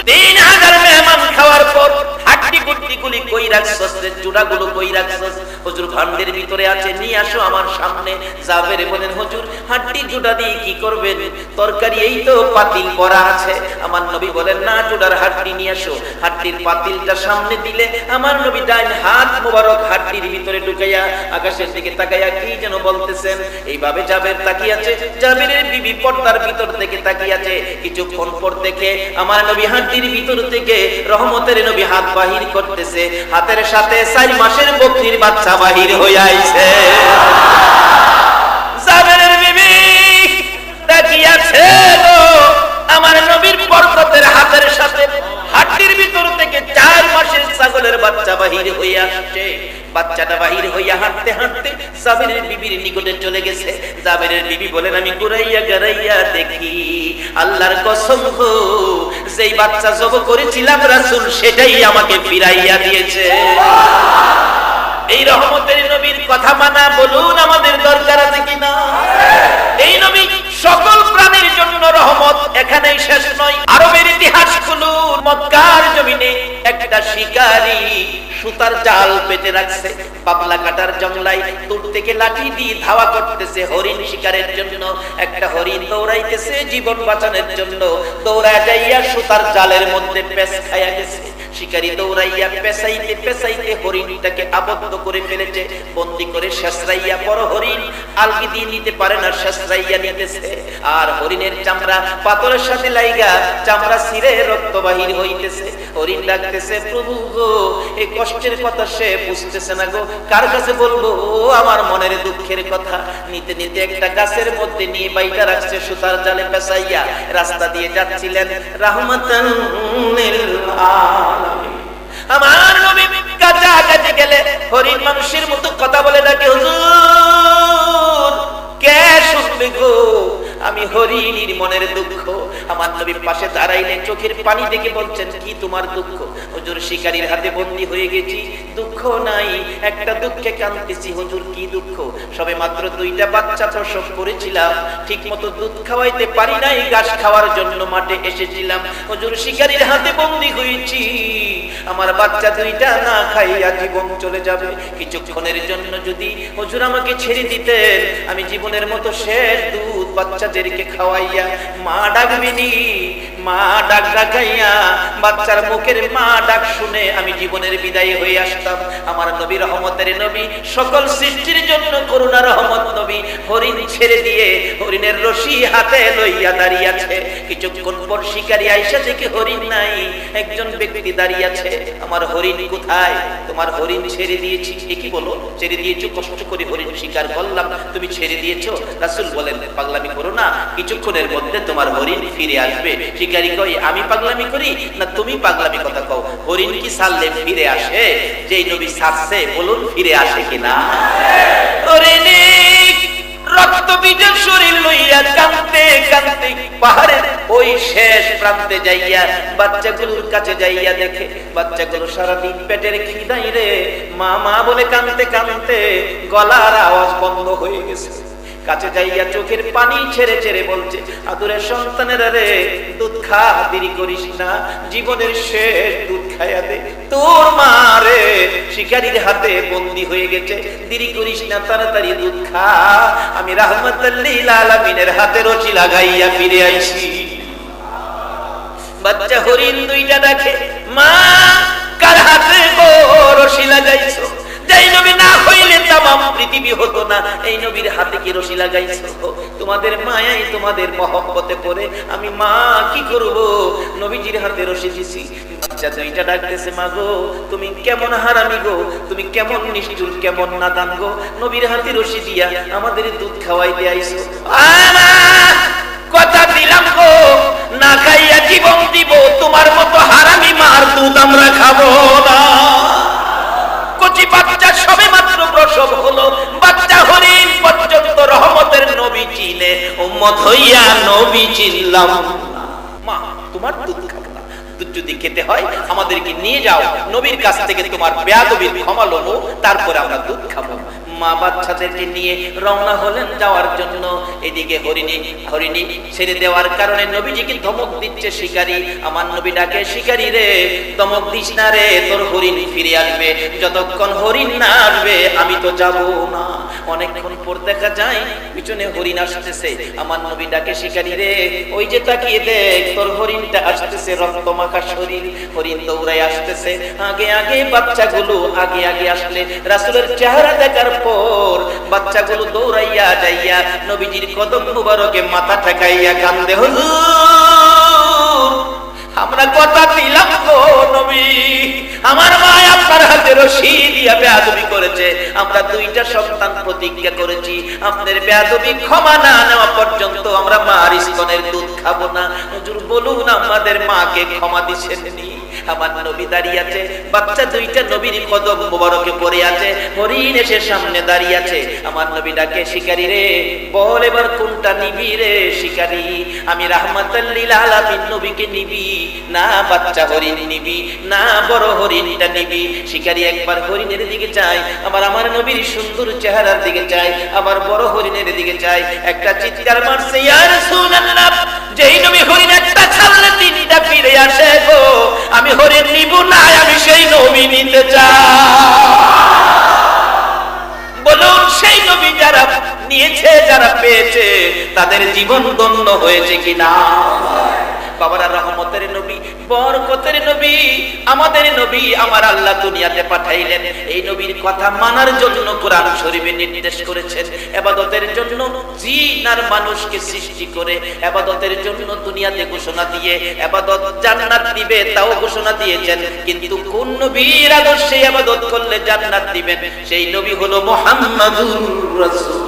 3000 মেহমান খাওয়ার পর হাড্ডি গুড্ডি গুলি কই রাখছস, জুড়াগুলো কই রাখছস? হুজুর ভান্ডের ভিতরে আছে, নিয়ে আসো আমার সামনে। জাবের বলেন হুজুর হাড্ডি জুড়া দিয়ে কি করবেন? তরকারি এই তো পাতিল ভরা আছে। আমার নবী বলেন না, জুড়ার হাড্ডি নিয়ে আসো। হাড্ডির পাতিলটা সামনে দিলে আমার নবী ডাইন হাত মোবারক হাড্ডির ভিতরে ঢুকাইয়া আকাশের দিকে তাকাইয়া কি যেন বলতেছেন। এইভাবে জাবের তাকিয়ে আছে, জাবেরের বিবি পর্দার ভিতর থেকে তাকিয়ে আছে। কিছুক্ষণ পর দেখে আমার নবী হাড্ডির ভিতর থেকে রহমতের নবী হাত বাহির করতেছে। হাতের সাথে 4 মাসের বকরির বাচ্চা বাহির হয়ে আইছে। জাবেরের বিবি তাকিয়ে আছে গো, আমার নবীর বরকতের হাতের সাথে হাড্ডির ভিতর থেকে 4 মাসের ছাগলের বাচ্চা বাহির হয়ে আসছে। বাচ্চাটা বাহির হইয়া হাঁটতে হাঁটতে জাবেরের বিবির নিকটে চলে গেছে। জাবেরের বিবি বলেন আমি ঘুরাইয়া গারাইয়া দেখি, আল্লাহর কসম গো, যেই বাচ্চা জব করেছিলাম রাসূল সেটাই আমাকে ফিরাইয়া দিয়েছে। এই রহমতের নবীর কথা মানা বলুন আমাদের দরকার আছে কিনা? এই নবী সকল প্রাণীর জন্য রহমত। এখানেই শেষ নয়, আরবের ইতিহাস খুলুন। মক্কার জমিনে একটা শিকারী সুতার জাল পেতে রাখছে, পাবলা কাটার জংলায় দূর থেকে লাঠি দিয়ে ধাওয়া করতেছে হরিণ শিকারের জন্য। একটা হরিণ দৌড়াইতেছে জীবন বাঁচানোর জন্য, দৌড়ায় যাইয়া সুতার জালের মধ্যে পেঁচ খাইয়া গেছে। শিকারী দৌড়াইয়া পেঁচাইতে পেঁচাইতে হরিণটাকে আবদ্ধ করে ফেলেছে, বন্দি করে শেষরাইয়া বড় হরিণ আলগি দিয়ে নিতে পারে না, শেষরাইয়া নিতেছে। আর হরিণের চামড়া পাথরের সাথে লাইগা চামড়া ছিঁড়ে রক্ত বাহির হইতেছে। হরিণ ডাকতেছে প্রভু গো, এই কষ্টের কথা সে বুঝতেছে না গো, কার কাছে বলবো আমার মনের দুঃখের কথা? নিতে নিতে একটা গাছের মধ্যে নিয়ে বাইটা রাখছে সুতার জালে পেঁচাইয়া। রাস্তা দিয়ে যাচ্ছিলেন রাহমাতান লিল আলামিন। আমার নবী কাছাকাছি গেলে হরিণ মানুষের মতো কথা বলে ডাকে, হুজুর কে শুনবে গো আমি হরিণীর মনের দুঃখ। আমার নবী পাশে দাঁড়াইলে চোখের পানি দেখে বলছেন কি তোমার দুঃখ? হুজুর শিকারীর হাতে বন্দী হয়ে গেছি, দুঃখ নাই, একটা দুঃখে কাঁদতেছি। হুজুর কি দুঃখ? সবে মাত্র 2টা বাচ্চা প্রসব করেছিলাম, ঠিক মতো দুধ খাওয়াইতে পারি নাই, ঘাস খাওয়ার জন্য মাঠে এসেছিলাম। হুজুর শিকারীর হাতে বন্দী হয়েছি, আমার বাচ্চা 2টা না খাইয়া জীবন চলে যাবে। কিছুক্ষণের জন্য যদি হুজুর আমাকে ছেড়ে দিতেন, আমি জীবনের মতো শেষ দুধ বাচ্চাদেরকে খাওয়াইয়া মা ডাকবিনি, মা ডাক ডাকাইয়া বাচ্চার মুখের মা ডাক শুনে আমি জীবনের বিদায় হয়ে আসতাম। আমার নবী রহমতের নবী, সকল সৃষ্টির জন্য করুণা রহমত নবী হরিণ ছেড়ে দিয়ে হরিণের রশি হাতে লইয়া দাঁড়িয়ে আছে। কিছুক্ষণ পর শিকারী আইসা দেখে হরিণ নাই, একজন ব্যক্তি দাঁড়িয়ে আছে। আমার হরিণ কোথায়? তোমার হরিণ ছেড়ে দিয়েছি। এ কি বলো ছেড়ে দিয়েছো? কষ্ট করে হরিণ শিকার করলাম, তুমি ছেড়ে দিয়েছো? রাসূল বলেন পাগলামি করো না, কিছুক্ষণের মধ্যে তোমার হরিণ ফিরে আসবে। শিকারী কই আমি পাগলামি করি না তুমি পাগলামি কথা কও? হরিণ কি ছাড়লে ফিরে আসে? যেই নবী ছাড়ছে বলুন ফিরে আসে কিনা? হরিণী রক্ত বীজের শরীর লইয়া কাঁদতে কাঁদতে পাহাড়ের ওই শেষ প্রান্তে যাইয়া বাচ্চাগুলোর কাছে যাইয়া দেখে বাচ্চাগুলো সারাদিন পেটের খিদাই রে মা মা বলে কাঁদতে কাঁদতে গলার আওয়াজ বন্ধ হয়ে গেছে। কাছে যাইয়া চোখের পানি ছেড়ে ছেড়ে বলছে, আদরের সন্তানেরা রে দুধ খা, দেরি করিস না, জীবনের শেষ দুধ খাইয়া দে। তোর মা রে শিকারীর হাতে বন্দী হয়ে গেছে, দেরি করিস না, তাড়াতাড়ি দুধ খা। আমি রাহমাতাল লিল আলামিনের হাতে রশি লাগাইয়া ফিরে আইছি। বাচ্চা হরিণ 2টা ডাকে, মা কার হাতে গো রশি লাগাইছো? যেই নবী না হইলে তামাম পৃথিবী হতো না, এই নবীর হাতে কি রশি লাগাইছো? তোমাদের মায়াই তোমাদের মহব্বতে পড়ে আমি মা কি করব, নবীজির হাতে রশি দিছি। বাচ্চা 2টা ডাকতেছে, মা গো তুমি কেমন হারামি গো, তুমি কেমন নিষ্ঠুর, কেমন নাদান গো, নবীর হাতে রশি দিয়া আমাদের দুধ খাওয়াইতে আইছো। কথা দিলাম গো না খাইয়া জীবন দিব, তোমার মতো হারামি মার দুধ আমরা খাবো না। কচি বাচ্চা সবে মাত্র প্রসব হলো, বাচ্চা হরিণ পর্যন্ত রহমতের নবী চিনে, উম্মত হইয়া নবী চিনলাম না। মা তোমার দুধ খাবো না, দুধ যদি খেতে হয় আমাদেরকে নিয়ে যাও, নবীর কাছ থেকে তোমার বেয়াদবির ক্ষমা লবো, তারপরে আমরা দুধ খাবো। মা বাচ্চাদেরকে নিয়ে রওনা হলেন যাওয়ার জন্য। এদিকে হরিণী ছেড়ে দেওয়ার কারণে নবীজিকে ধমক দিচ্ছে শিকারী। আমার নবী ডাকে, শিকারী রে ধমক দিস না রে, তোর হরিণ ফিরে আসবে, যতক্ষণ হরিণ না আসবে আমি তো যাব না। অনেকক্ষণ পর দেখা যায় পিছনে হরিণ আসতেছে। আমার নবী ডাকে, শিকারী রে ওই যে তাকিয়ে দেখ, তোর হরিণটা আসতেছে, রক্তমাখা শরীর, হরিণ দৌড়ায় আসতেছে। আগে আগে বাচ্চাগুলো আগে আগে আসলে রাসূলের চেহারা দেখার পর বাচ্চাগুলো দৌড়াইয়া যাইয়া নবীজির কদম মুবারকে মাথা ঠেকাইয়া কান্দে, হুজুর আমরা কথা দিলাম গো নবী, আমার মা আপনার হাতে রশি দিয়া বেয়াদবি করেছে, আমরা দুইটা সন্তান প্রতিজ্ঞা করেছি আপনার বেয়াদবি ক্ষমা না নেওয়া পর্যন্ত আমরা মার স্তনের দুধ খাবো না। হুজুর বলুন আমাদের মাকে ক্ষমা দিছেন নি? আমার নবী দাঁড়িয়ে আছে, বাচ্চা দুইটা নবীর কদম মুবারকে পড়ে আছে, হরিণ এসে সামনে দাঁড়িয়ে আছে। আমার নবী ডাকে, শিকারী রে বল এবার কোনটা নিবি রে শিকারী, আমি রাহমাতাল লিল আলামিন নবীকে নিবি না বাচ্চা হরিণ নিবি না বড় হরিণটা নিবি? শিকারী একবার হরিণের দিকে চায়, আবার আমার নবীর সুন্দর চেহারার দিকে চায়, আবার বড় হরিণের দিকে চায়। একটা চিৎকার মারছে, ইয়া রাসূলুল্লাহ, যেই নবী হরিণ একটা ছাড়লে তিনটা ফিরে আসে গো, আমি হরিণ নিব না, আমি সেই নবী নিতে চাই। বলুন সেই নবী যারা নিয়েছে, যারা পেয়েছে, তাদের জীবন ধন্য হয়েছে কিনা? বাবারা রহমতের নবী, বরকতের নবী, আমাদের নবী আমার আল্লাহ দুনিয়াতে পাঠাইলেন। এই নবীর কথা মানার জন্য কোরআন শরীফে নির্দেশ করেছেন। ইবাদতের জন্য জিন আর মানুষকে সৃষ্টি করে ইবাদতের জন্য দুনিয়াতে ঘোষণা দিয়ে ইবাদত জান্নাত দিবে তাও ঘোষণা দিয়েছেন। কিন্তু কোন নবীর আদর্শে ইবাদত করলে জান্নাত দিবেন? সেই নবী হলো মুহাম্মাদুর রাসূল।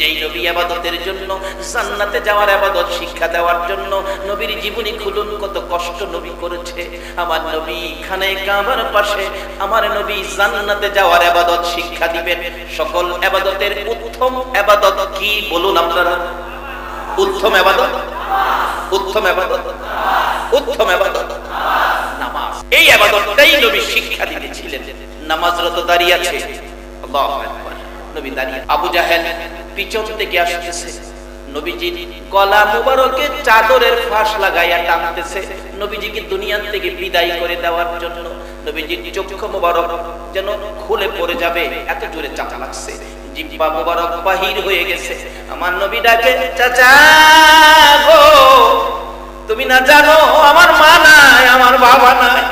যেই নবী ইবাদতের জন্য, জান্নাতে যাওয়ার ইবাদত শিক্ষা দেওয়ার জন্য নবীর জীবনী খুলুন কত কষ্ট নবী করেছে। আমার নবী খানায়ে কাবার পাশে, আমার নবী জান্নাতে যাওয়ার ইবাদত শিক্ষা দিবেন। সকল ইবাদতের উত্তম ইবাদত কি বলুন আপনারা? উত্তম ইবাদত, উত্তম ইবাদত, উত্তম ইবাদত নামাজ। এই ইবাদতটাই নবী শিক্ষা দিয়েছিলেন। নামাজরত দাঁড়িয়ে আছে, আল্লাহু আকবার, নবী দাঁড়িয়ে। আবু জাহেল পিছন থেকে আসতেছে, নবীজির গলা মুবারকে চাদরের ফাঁস লাগাইয়া টানতেছে নবীজিকে দুনিয়া থেকে বিদায় করে দেওয়ার জন্য। নবীজির চক্ষু মুবারক যেন খুলে পড়ে যাবে, এত জোরে চাচা লাগছে, জিহ্বা মুবারক বাহির হয়ে গেছে। আমার নবী ডাকে, চাচা গো তুমি না জানো আমার মা নাই, আমার বাবা নাই,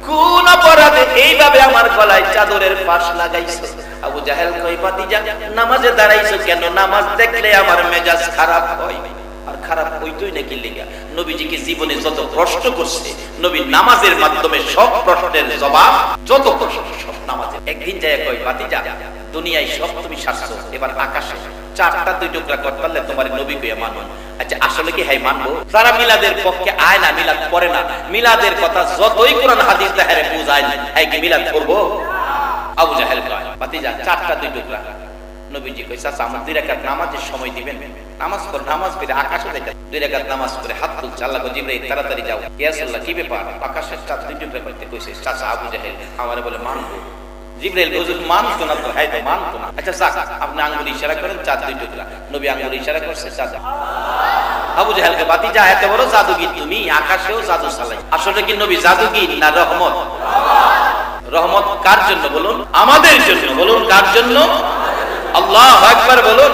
কোন অপরাধে এইভাবে আমার গলায় চাদরের ফাঁস লাগাইছো? আবু জাহেল কই, ভাতিজা নামাজে দাঁড়াইছো কেন? নামাজ দেখলে আমার মেজাজ খারাপ হয়। আর খারাপ হইতোই নাকি লেগা? নবীজিকে জীবনে যত প্রশ্ন করছে নবী নামাজের মাধ্যমে সব প্রশ্নের জবাব, যত প্রশ্ন সব নামাজে। একদিন যায় কই, ভাতিজা দুনিয়ায় সব তুমি শাস্ত্র, এবার আকাশে চারটা দুই টুকরা করতে পারলে তোমার নবী কইয়া মানো। আচ্ছা আসলে কি হ্যাঁ মানবো? যারা মিলাদের পক্ষে আয় না, মিলাদ পড়ে না, মিলাদের কথা যতই কোরআন হাদিস তাহারে বুঝায় না, হ্যাঁ কি মিলাদ করবো? আবু জাহেল কয়, ভাতিজা চারটা দুই টুকরা। নবীজি কই, চাচা আমার 2 রাকাত নামাজের সময় দিবেন? নামাজ পড়, নামাজ পড়ে আকাশে যাইতে 2 রাকাত নামাজ পড়ে হাত তুলছে, আল্লাহ কই, জিবরাইল তাড়াতাড়ি যাও। ইয়া রাসূলুল্লাহ কি ব্যাপার? আকাশের চাঁদ 2 টুকরা করতে কইছে। চাচা আবু জাহেল আমারে বলে মানবো। জিবরাইল হুজুর মানতো না তো? হ্যাঁ তো মানতো না। আচ্ছা চাচা আপনি আঙ্গুল ইশারা করেন, চাঁদ 2 টুকরা। নবী আঙ্গুল ইশারা করছে, চাঁদ। আবু জাহেলকে, ভাতিজা এত বড় জাদুগীর তুমি, আকাশেও জাদু চালাই। আসলে কি নবী জাদুগীর না রহমত? রহমত কার জন্য বলুন? আমাদের জন্য। বলুন কার জন্য? আল্লাহু আকবার বলুন।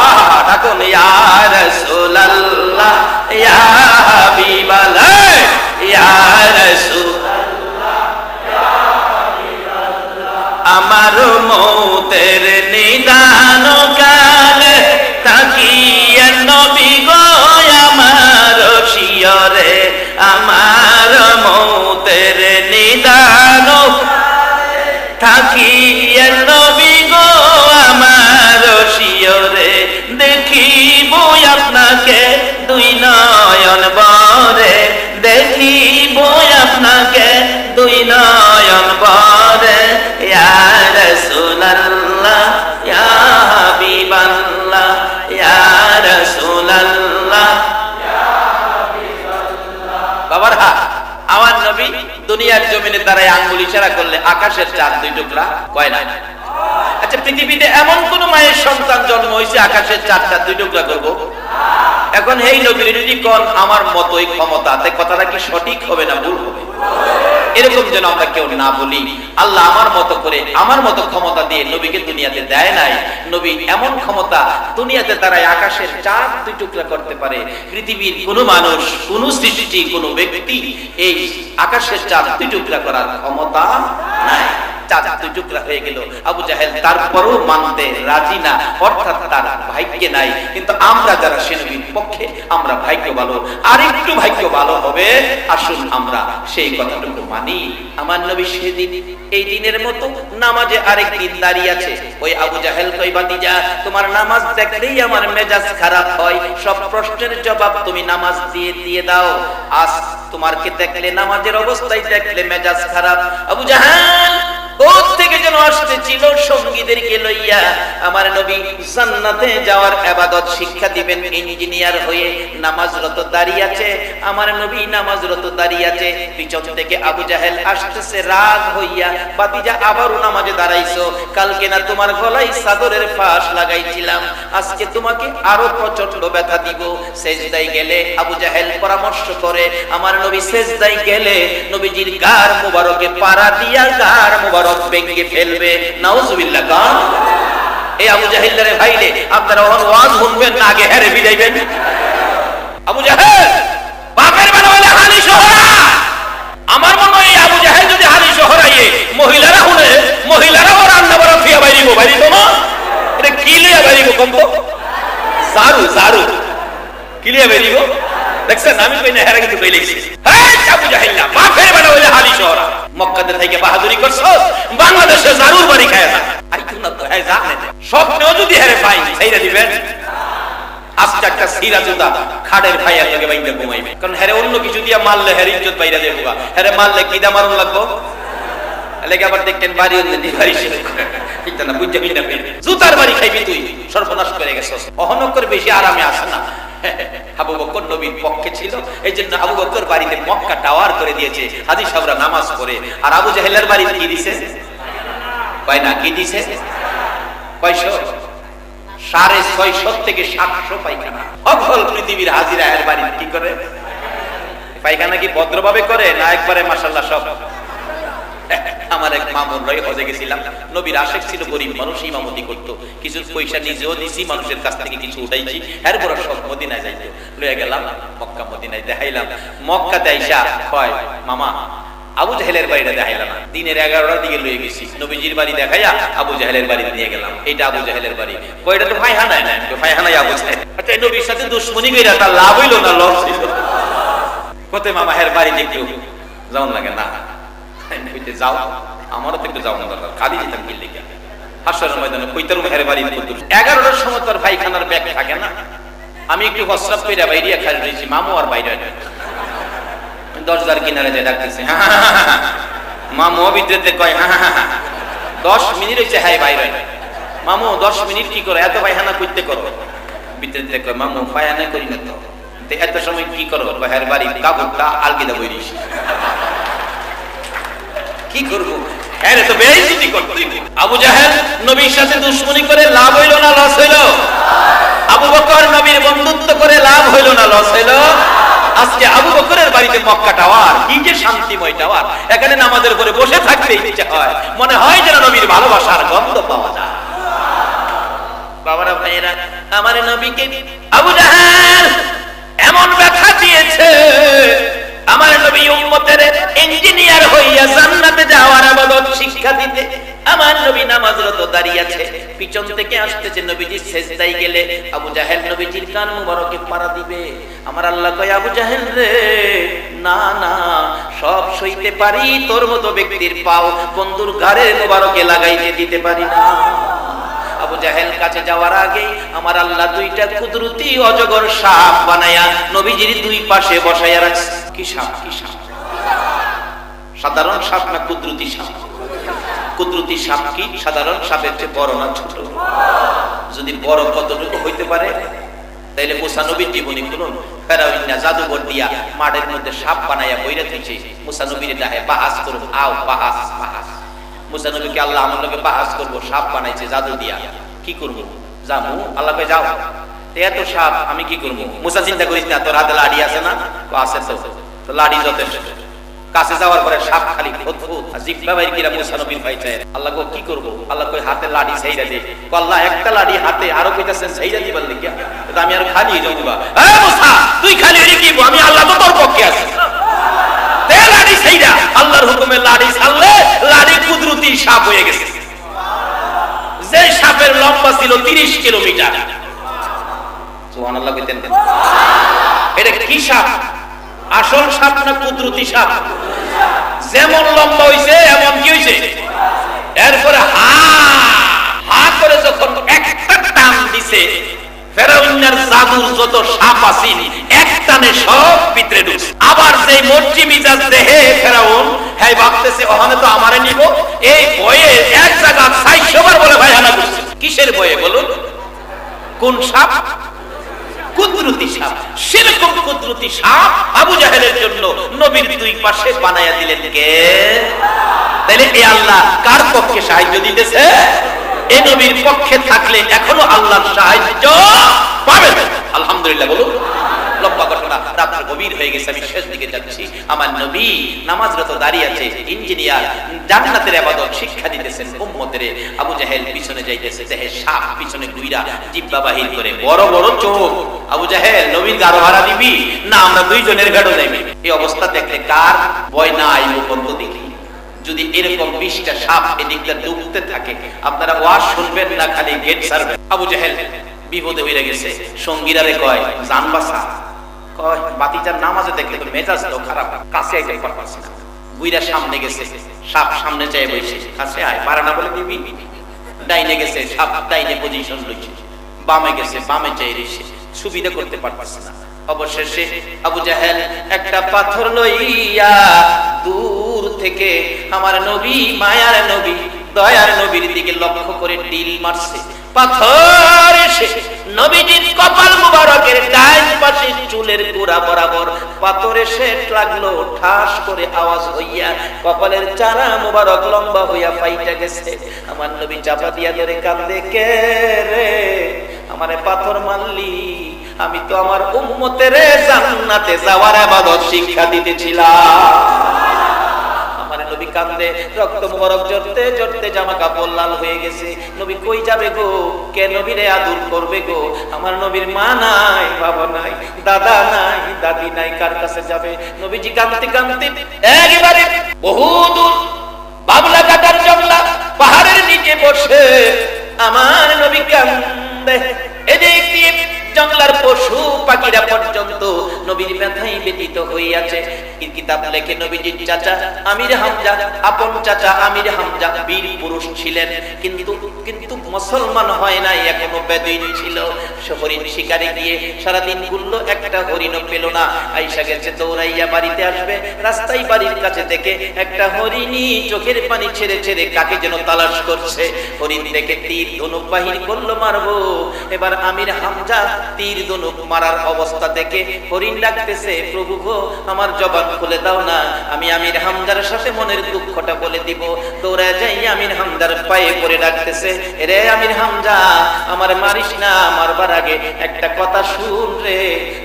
আহা ডাকুন, ইয়া রাসূলুল্লাহ ইয়া হাবিবাল্লাহ ইয়া রাসূলুল্লাহ ইয়া হাবিবাল্লাহ। আমার মওতের নিদান কালে তাকিয়ে নবী গো আমার শিয়রে, আমার মওতের নিদান থাকিয়ে নবী গো আমার শিয়রে, দেখিব আপনাকে 2 নয়ন ভরে, দেখিব আপনাকে 2 নয়ন ভরে। ইয়া রাসূলুল্লাহ ইয়া হাবিবাল্লাহ ইয়া রাসূলুল্লাহ ইয়া হাবিবাল্লাহ। বাবারা আমার নবী দুনিয়ার জমিনে দাঁড়ায় আঙ্গুল ইশারা করলে আকাশের চাঁদ 2 টুকরা কয় না? আচ্ছা পৃথিবীতে এমন কোন মায়ের সন্তান জন্ম হয়েছে আকাশের চারটা দুই টুকরা করব? এখন এই নবীর যদি কোন আমার মতই ক্ষমতা, তাই কথাটা কি সঠিক হবে না ভুল হবে? এরকম যেন আমরা কেউ না বলি। আল্লাহ আমার মতো করে আমার মতো ক্ষমতা দিয়ে নবীকে দুনিয়াতে দেয় নাই। নবী এমন ক্ষমতা দুনিয়াতে তারাই আকাশের চাঁদ দুই টুকরা করতে পারে। পৃথিবীর কোন মানুষ, কোন সৃষ্টি, কোন ব্যক্তি এই আকাশের চাঁদ দুই টুকরা করার ক্ষমতা নাই। চাঁদ দুই টুকরা হয়ে গেল, আবু জাহেল তারপরও মানতে রাজি না, অর্থাৎ তার ভাগ্যে নাই। কিন্তু আমরা যারা সে নবীর পক্ষে, আমরা ভাগ্য ভালো, আর একটু ভাগ্য ভালো হবে। আসুন আমরা সেই কথাটুকু মানি। আমার নবী সেদিন এই দিনের মতো নামাজে আরেক দিন দাঁড়িয়ে আছে। ওই আবু জাহেল কই বাতিজা, তোমার নামাজ দেখলেই আমার মেজাজ খারাপ হয়, সব প্রশ্নের জবাব তুমি নামাজ দিয়ে দাও। আজ তোমারকে দেখলে, নামাজের অবস্থায় দেখলে মেজাজ খারাপ। আবু জাহেল কোত্থেকে যেন আসতেছিল সঙ্গীদেরকে লইয়া। আমার নবী জান্নাতে যাওয়ার ইবাদত শিক্ষা দিবেন, ইঞ্জিনিয়ার হয়ে নামাজরত দাঁড়িয়ে আছে। আমার নবী নামাজরত দাঁড়িয়ে আছে, পিছন থেকে আবু জাহেল আসতেছে রাগ হইয়া, বাতিজা আবারও নামাজে দাঁড়াইছো, কালকে না তোমার গলায় চাদরের ফাঁস লাগাইছিলাম, আজকে তোমাকে আরো প্রচন্ড ব্যথা দিব। সেজদায় গেলে আবু জাহেল পরামর্শ করে, আমার নবী সেজদায় গেলে নবীজির গার মুবারকে পাড়া দিয়া গার মুবারক ভেঙে ফেলবে। নাউজুবিল্লাহ। কারণ এই আবু জাহেলের ভাইরে আপনারা ওয়াজ শুনবেন না, আগে হেরে বিদাইবেন। আবু জাহেল বাপের বেলা হলে হালি শহরা। আমার মনে হয় আবু জাহেল যদি হালি শহরাইয়ে মহিলারা শুনে, মহিলারাও রান্না বাড়া ফিয়া বাইরিব, বাইরিব না? এটা কি লিয়া বাইরিব কম তো? জারু জারু কি লিয়া বাইরিব? দেখছেন আমি কই না, হেরা কিন্তু কই লিখছি। হ্যাঁ আবু জাহেল না, বাপের বেলা হলে হালি শহরা। মক্কাতে থেকে বাহাদুরি করছস, বাংলাদেশে জারুর বাড়ি খায় না। আইতো না তো, হ্যাঁ জানে স্বপ্নেও যদি হেরে পাই ছাইরা দিবেন। আজকে একটা সিরা জুতা খাড়ের ভাইয়ার লগে বাইন্দা ঘুমাইবে, কারণ হেরে অন্য কিছু দিয়া মারলে হেরে ইজ্জত বাইরা দেবো। হেরে মারলে কি দা মারুন লাগবো? লেগে আবার দেখতেন বাড়ি বাড়ি ঠিক না, বুঝতে বুঝতে জুতার বাড়ি খাইবি তুই, সর্বনাশ করে গেছস। অহনকর বেশি আরামে আসে না। আবু বকর নবীর পক্ষে ছিল, এই জন্য আবু বকর বাড়িতে মক্কা টাওয়ার করে দিয়েছে, হাজী সাহেবরা নামাজ পড়ে। আর আবু জাহেলের বাড়িতে কি দিছে? পায় না, কি দিছে? কয়শো? 650 থেকে 700 পায়খানা। অকল পৃথিবীর হাজিরা এর বাড়ি কি করে? পায়খানা কি ভদ্রভাবে করে না একবারে মাশাআল্লাহ সব? আমার এক মামুন ভাই হজে গেছিলাম, নবীর আশেক ছিল, গরিব মানুষ, ইমামতি করতো, কিছু পয়সা নিজেও দিছি, মানুষের কাছ থেকে কিছু উঠাইছি, এরপর সব মদিনায় যাইতো, লইয়া গেলাম মক্কা মদিনায় দেখাইলাম। মক্কাতে আইসা কয় মামা আবু জাহেলের বাড়িটা দেখাইলাম না, দিনের 11টার দিকে লইয়ে গেছি, নবীজির বাড়ি দেখাইয়া আবু জাহেলের বাড়ি নিয়ে গেলাম। এটা আবু জাহেলের বাড়ি। কয়টা তো ফায়হানায় না, ফায়হানায় আবু জাহেল। আচ্ছা নবীর সাথে দুশমনি কইরা তার লাভ হইল না লস ছিল? কতে মামা হের বাড়ি একটু যাওন লাগে না? যাও, আমারও তো একটু যাও না দরকার, খালি যেতাম কি লেগে হাসরের ময়দানে কইতার হের বাড়ি 11টার সময় তোর ভাইখানার ব্যাগ থাকে না। আমি একটু প্রস্রাব কইরা বাইরিয়া খালি রয়েছি, মামু আর বাইরে দরজার কিনারে যে ডাকতেছে, মামু ভিতরে কয় 10 মিনিট হয়েছে, হ্যাঁ বাইরে। মামু 10 মিনিট কি করো, এত পায়খানা করতে করো? ভিতরে কয় মামু পায়খানা করি না তো। এত সময় কি করো? হের বাড়ি কাপড়টা আলগিদা বইরিস। কি করবো? হ্যাঁ তো বেইজ্জতি করতে। আবু জাহেল নবীর সাথে দুশমনি করে লাভ হইল না লস হইল? আবু বকর নবীর বন্ধুত্ব করে লাভ হইল না লস হইল? আজকে আবু বকরের বাড়িতে মক্কা টাওয়ার, কি যে শান্তিময় টাওয়ার, এখানে নামাজের পরে বসে থাকতে ইচ্ছা হয়, মনে হয় যেন নবীর ভালোবাসার গন্ধ পাওয়া যায়। বাবারা ভাইয়েরা, আমার নবীকে আবু জাহেল এমন ব্যথা দিয়েছে, আমার নবী উম্মতের ইঞ্জিনিয়ার হইয়া জান্নাতে যাওয়ার ইবাদত শিক্ষা দিতে আমার নবী নামাজরত দাঁড়িয়ে আছে, পিছন থেকে আসতেছে নবীজি সেজদায় গেলে আবু জাহেল নবীজির কান মুবারকে পাড়া দিবে। আমার আল্লাহ কয় আবু জাহেল রে, না না, সব সইতে পারি, তোর মতো ব্যক্তির পাও বন্ধুর ঘাড়ের মুবারকে লাগাইতে দিতে পারি না। আবু জাহেল কাছে যাওয়ার আগে আমার আল্লাহ দুইটা কুদরতি অজগর সাপ বানায়া নবীজির দুই পাশে বসাইয়া রাখছে। কি সাপ? কি সাপ? সাধারণ সাপ না কুদরতি সাপ? কুদরতি সাপ কি সাধারণ সাপের চেয়ে বড় না ছোট? যদি বড় কতটুকু হইতে পারে, তাইলে মুসা নবীর জীবনী খুলুন। ফেরাউন জাদুঘর দিয়া মাঠের মধ্যে সাপ বানাইয়া বইরা দিয়েছে, মুসা নবীর ডাহে বাহাস করুন, আও বাহাস বাহাস। মুসা নবীকে আল্লাহ আমার লোকে বাহাস করবো, সাপ বানাইছে জাদু দিয়া, কি করবো? যাবো। আল্লাহ কয় যাও। এত সাপ আমি কি করবো? মুসা চিন্তা করিস না, তোর হাতে লাড়ি আছে না? আছে তো লাড়ি যথেষ্ট। কাছে যাওয়ার পরে সাপ খালি অদ্ভুত জিব্বা বাইর কিরা মুসা নবীর ভাই চায়। আল্লাহ কো কি করবো? আল্লাহ কই হাতে লাড়ি ছাইরা দে। আল্লাহ একটা লাড়ি হাতে, আরো কইতাছেন ছাইরা দিবার লাগিয়া, তো আমি আর খালি যাবো। এ মুসা তুই খালি রেখে আমি আল্লাহ তো তোর পক্ষে আছি, দে লাড়ি ছাইরা। আল্লাহর হুকুমে লাড়ি ছাড়লে লাড়ি কুদরতি সাপ হয়ে গেছে। যে সাপের লম্বা ছিল 30 কিলোমিটার। সুবহানাল্লাহ কইতেন। এটা কি সাপ? আসল সাপ না কুদরতি সাপ? যেমন লম্বা হইছে এমন কি হইছে? এরপরে হা হা করে যখন একটা টান দিছে, ফেরাউনের জাদুর যত সাপ আছিল এক টানে সব ভিতরে ঢুকছে। আবার যে মর্জি মিজাজ দেহে ফেরাউন, হ্যাঁ ভাবতেছে ওখানে তো আমারে নিব, এই ভয়ে এক জায়গা 400 বার বলে ভাই হানা করছে। কিসের ভয়ে বলুন? কোন সাপ? কুদরতি সাপ। সেরকম কুদরতি সাপ আবু জাহেলের জন্য নবীর দুই পাশে বানায়া দিলেন কে? তাহলে এই আল্লাহ কার পক্ষে সাহায্য দিতেছে? এই নবীর পক্ষে থাকলে এখনো আল্লাহর সাহায্য পাবেন। আলহামদুলিল্লাহ বলুন। লম্বা ঘটনা, রাত্র গভীর হয়ে গেছে, আমি শেষ দিকে যাচ্ছি। আমার নবী নামাজরত দাঁড়িয়ে আছে, ইঞ্জিনিয়ার জান্নাতের ইবাদত শিক্ষা দিতেছেন উম্মতের। আবু জাহেল পিছনে যাইতেছে, দেখে সাপ পিছনে গুইরা জিব্বা বাহির করে, বড় বড় চোখ। আবু জাহেল নবীর গাড়ো ভাড়া দিবি না আমরা দুইজনের গাড়ো যাইবি? এই অবস্থা দেখলে কার ভয় না আইব বন্ধ দেখি। যদি এরকম 20টা সাপ এদিকটা ডুবতে থাকে, আপনারা ওয়াজ শুনবেন না খালি গেট ছাড়বেন। আবু জাহেল বিপদে হয়ে গেছে, সঙ্গীরারে কয় জান বাঁচা। কয় বাতিজার নামাজে দেখলে তো মেজাজ তো খারাপ, কাছে আইতে পারতাছ না। বুইরা সামনে গেছে, সাপ সামনে চাই বইছে, কাছে আয়, পারে না বলে দিবি। ডাইনে গেছে, সাপ ডাইনে পজিশন লইছে। বামে গেছে, বামে চাই রইছে, সুবিধা করতে পারতাছ না। অবশেষে আবু জাহেল একটা পাথর লইয়া দূর থেকে আমার নবী, মায়ার নবী, দয়ার নবীর দিকে লক্ষ্য করে ঢিল মারছে। পাথর এসে নবীজির কপাল মুবারকের ডান পাশে চুলের গোড়া বরাবর পাথর এসে লাগলো, ঠাস করে আওয়াজ হইয়া কপালের চারা মুবারক লম্বা হইয়া ফাইটা গেছে। আমার নবী চাপা দিয়া ধরে কাঁদে, কে রে আমারে পাথর মারলি? আমি তো আমার উম্মতের জান্নাতে যাওয়ার ইবাদত শিক্ষা দিতেছিলাম। আমার নবী কান্দে, রক্ত মুবারক জড়তে জড়তে জামা কাপড় লাল হয়ে গেছে। নবী কই যাবে গো? কে নবীরে আদর করবে গো? আমার নবীর মা নাই, বাবা নাই, দাদা নাই, দাদি নাই, কার কাছে যাবে? নবীজি কাঁদতে কাঁদতে একেবারে বহুদূর বাবলা কাটার জংলা পাহাড়ের নিচে বসে আমার নবী কান্দে। এদিক দিয়ে জঙ্গলার পশু পাখিরা পর্যন্ত নবীর ব্যথায় ব্যতীত হইয়াছে। কিতাব লেখে নবীজির চাচা আমির হামজা, আপন চাচা আমির হামজা বীর পুরুষ ছিলেন, কিন্তু মুসলমান হয় নাই, এখনো বেদুইন ছিল। হরিণ শিকারে গিয়ে সারাদিন ঘুরলো, একটা হরিণও পেল না। আইসা গেছে দৌড়াইয়া বাড়িতে আসবে, রাস্তায় বাড়ির কাছে থেকে একটা হরিণী চোখের পানি ছেড়ে ছেড়ে কাকে যেন তালাশ করছে। হরিণ দেখে তীর ধনুক বাহির করলো, মারবো। এবার আমির হামজা তীর ধনুক মারার অবস্থা দেখে হরিণ ডাকতেছে, প্রভু গো আমার জবান খুলে দাও না, আমি আমির হামজার সাথে মনের দুঃখটা বলে দিব। দৌড়ায় যাই আমির হামজার পায়ে পড়ে ডাকতেছে, রে আমির হামজা আমার মারিস না, মারবার আগে একটা কথা শুন রে,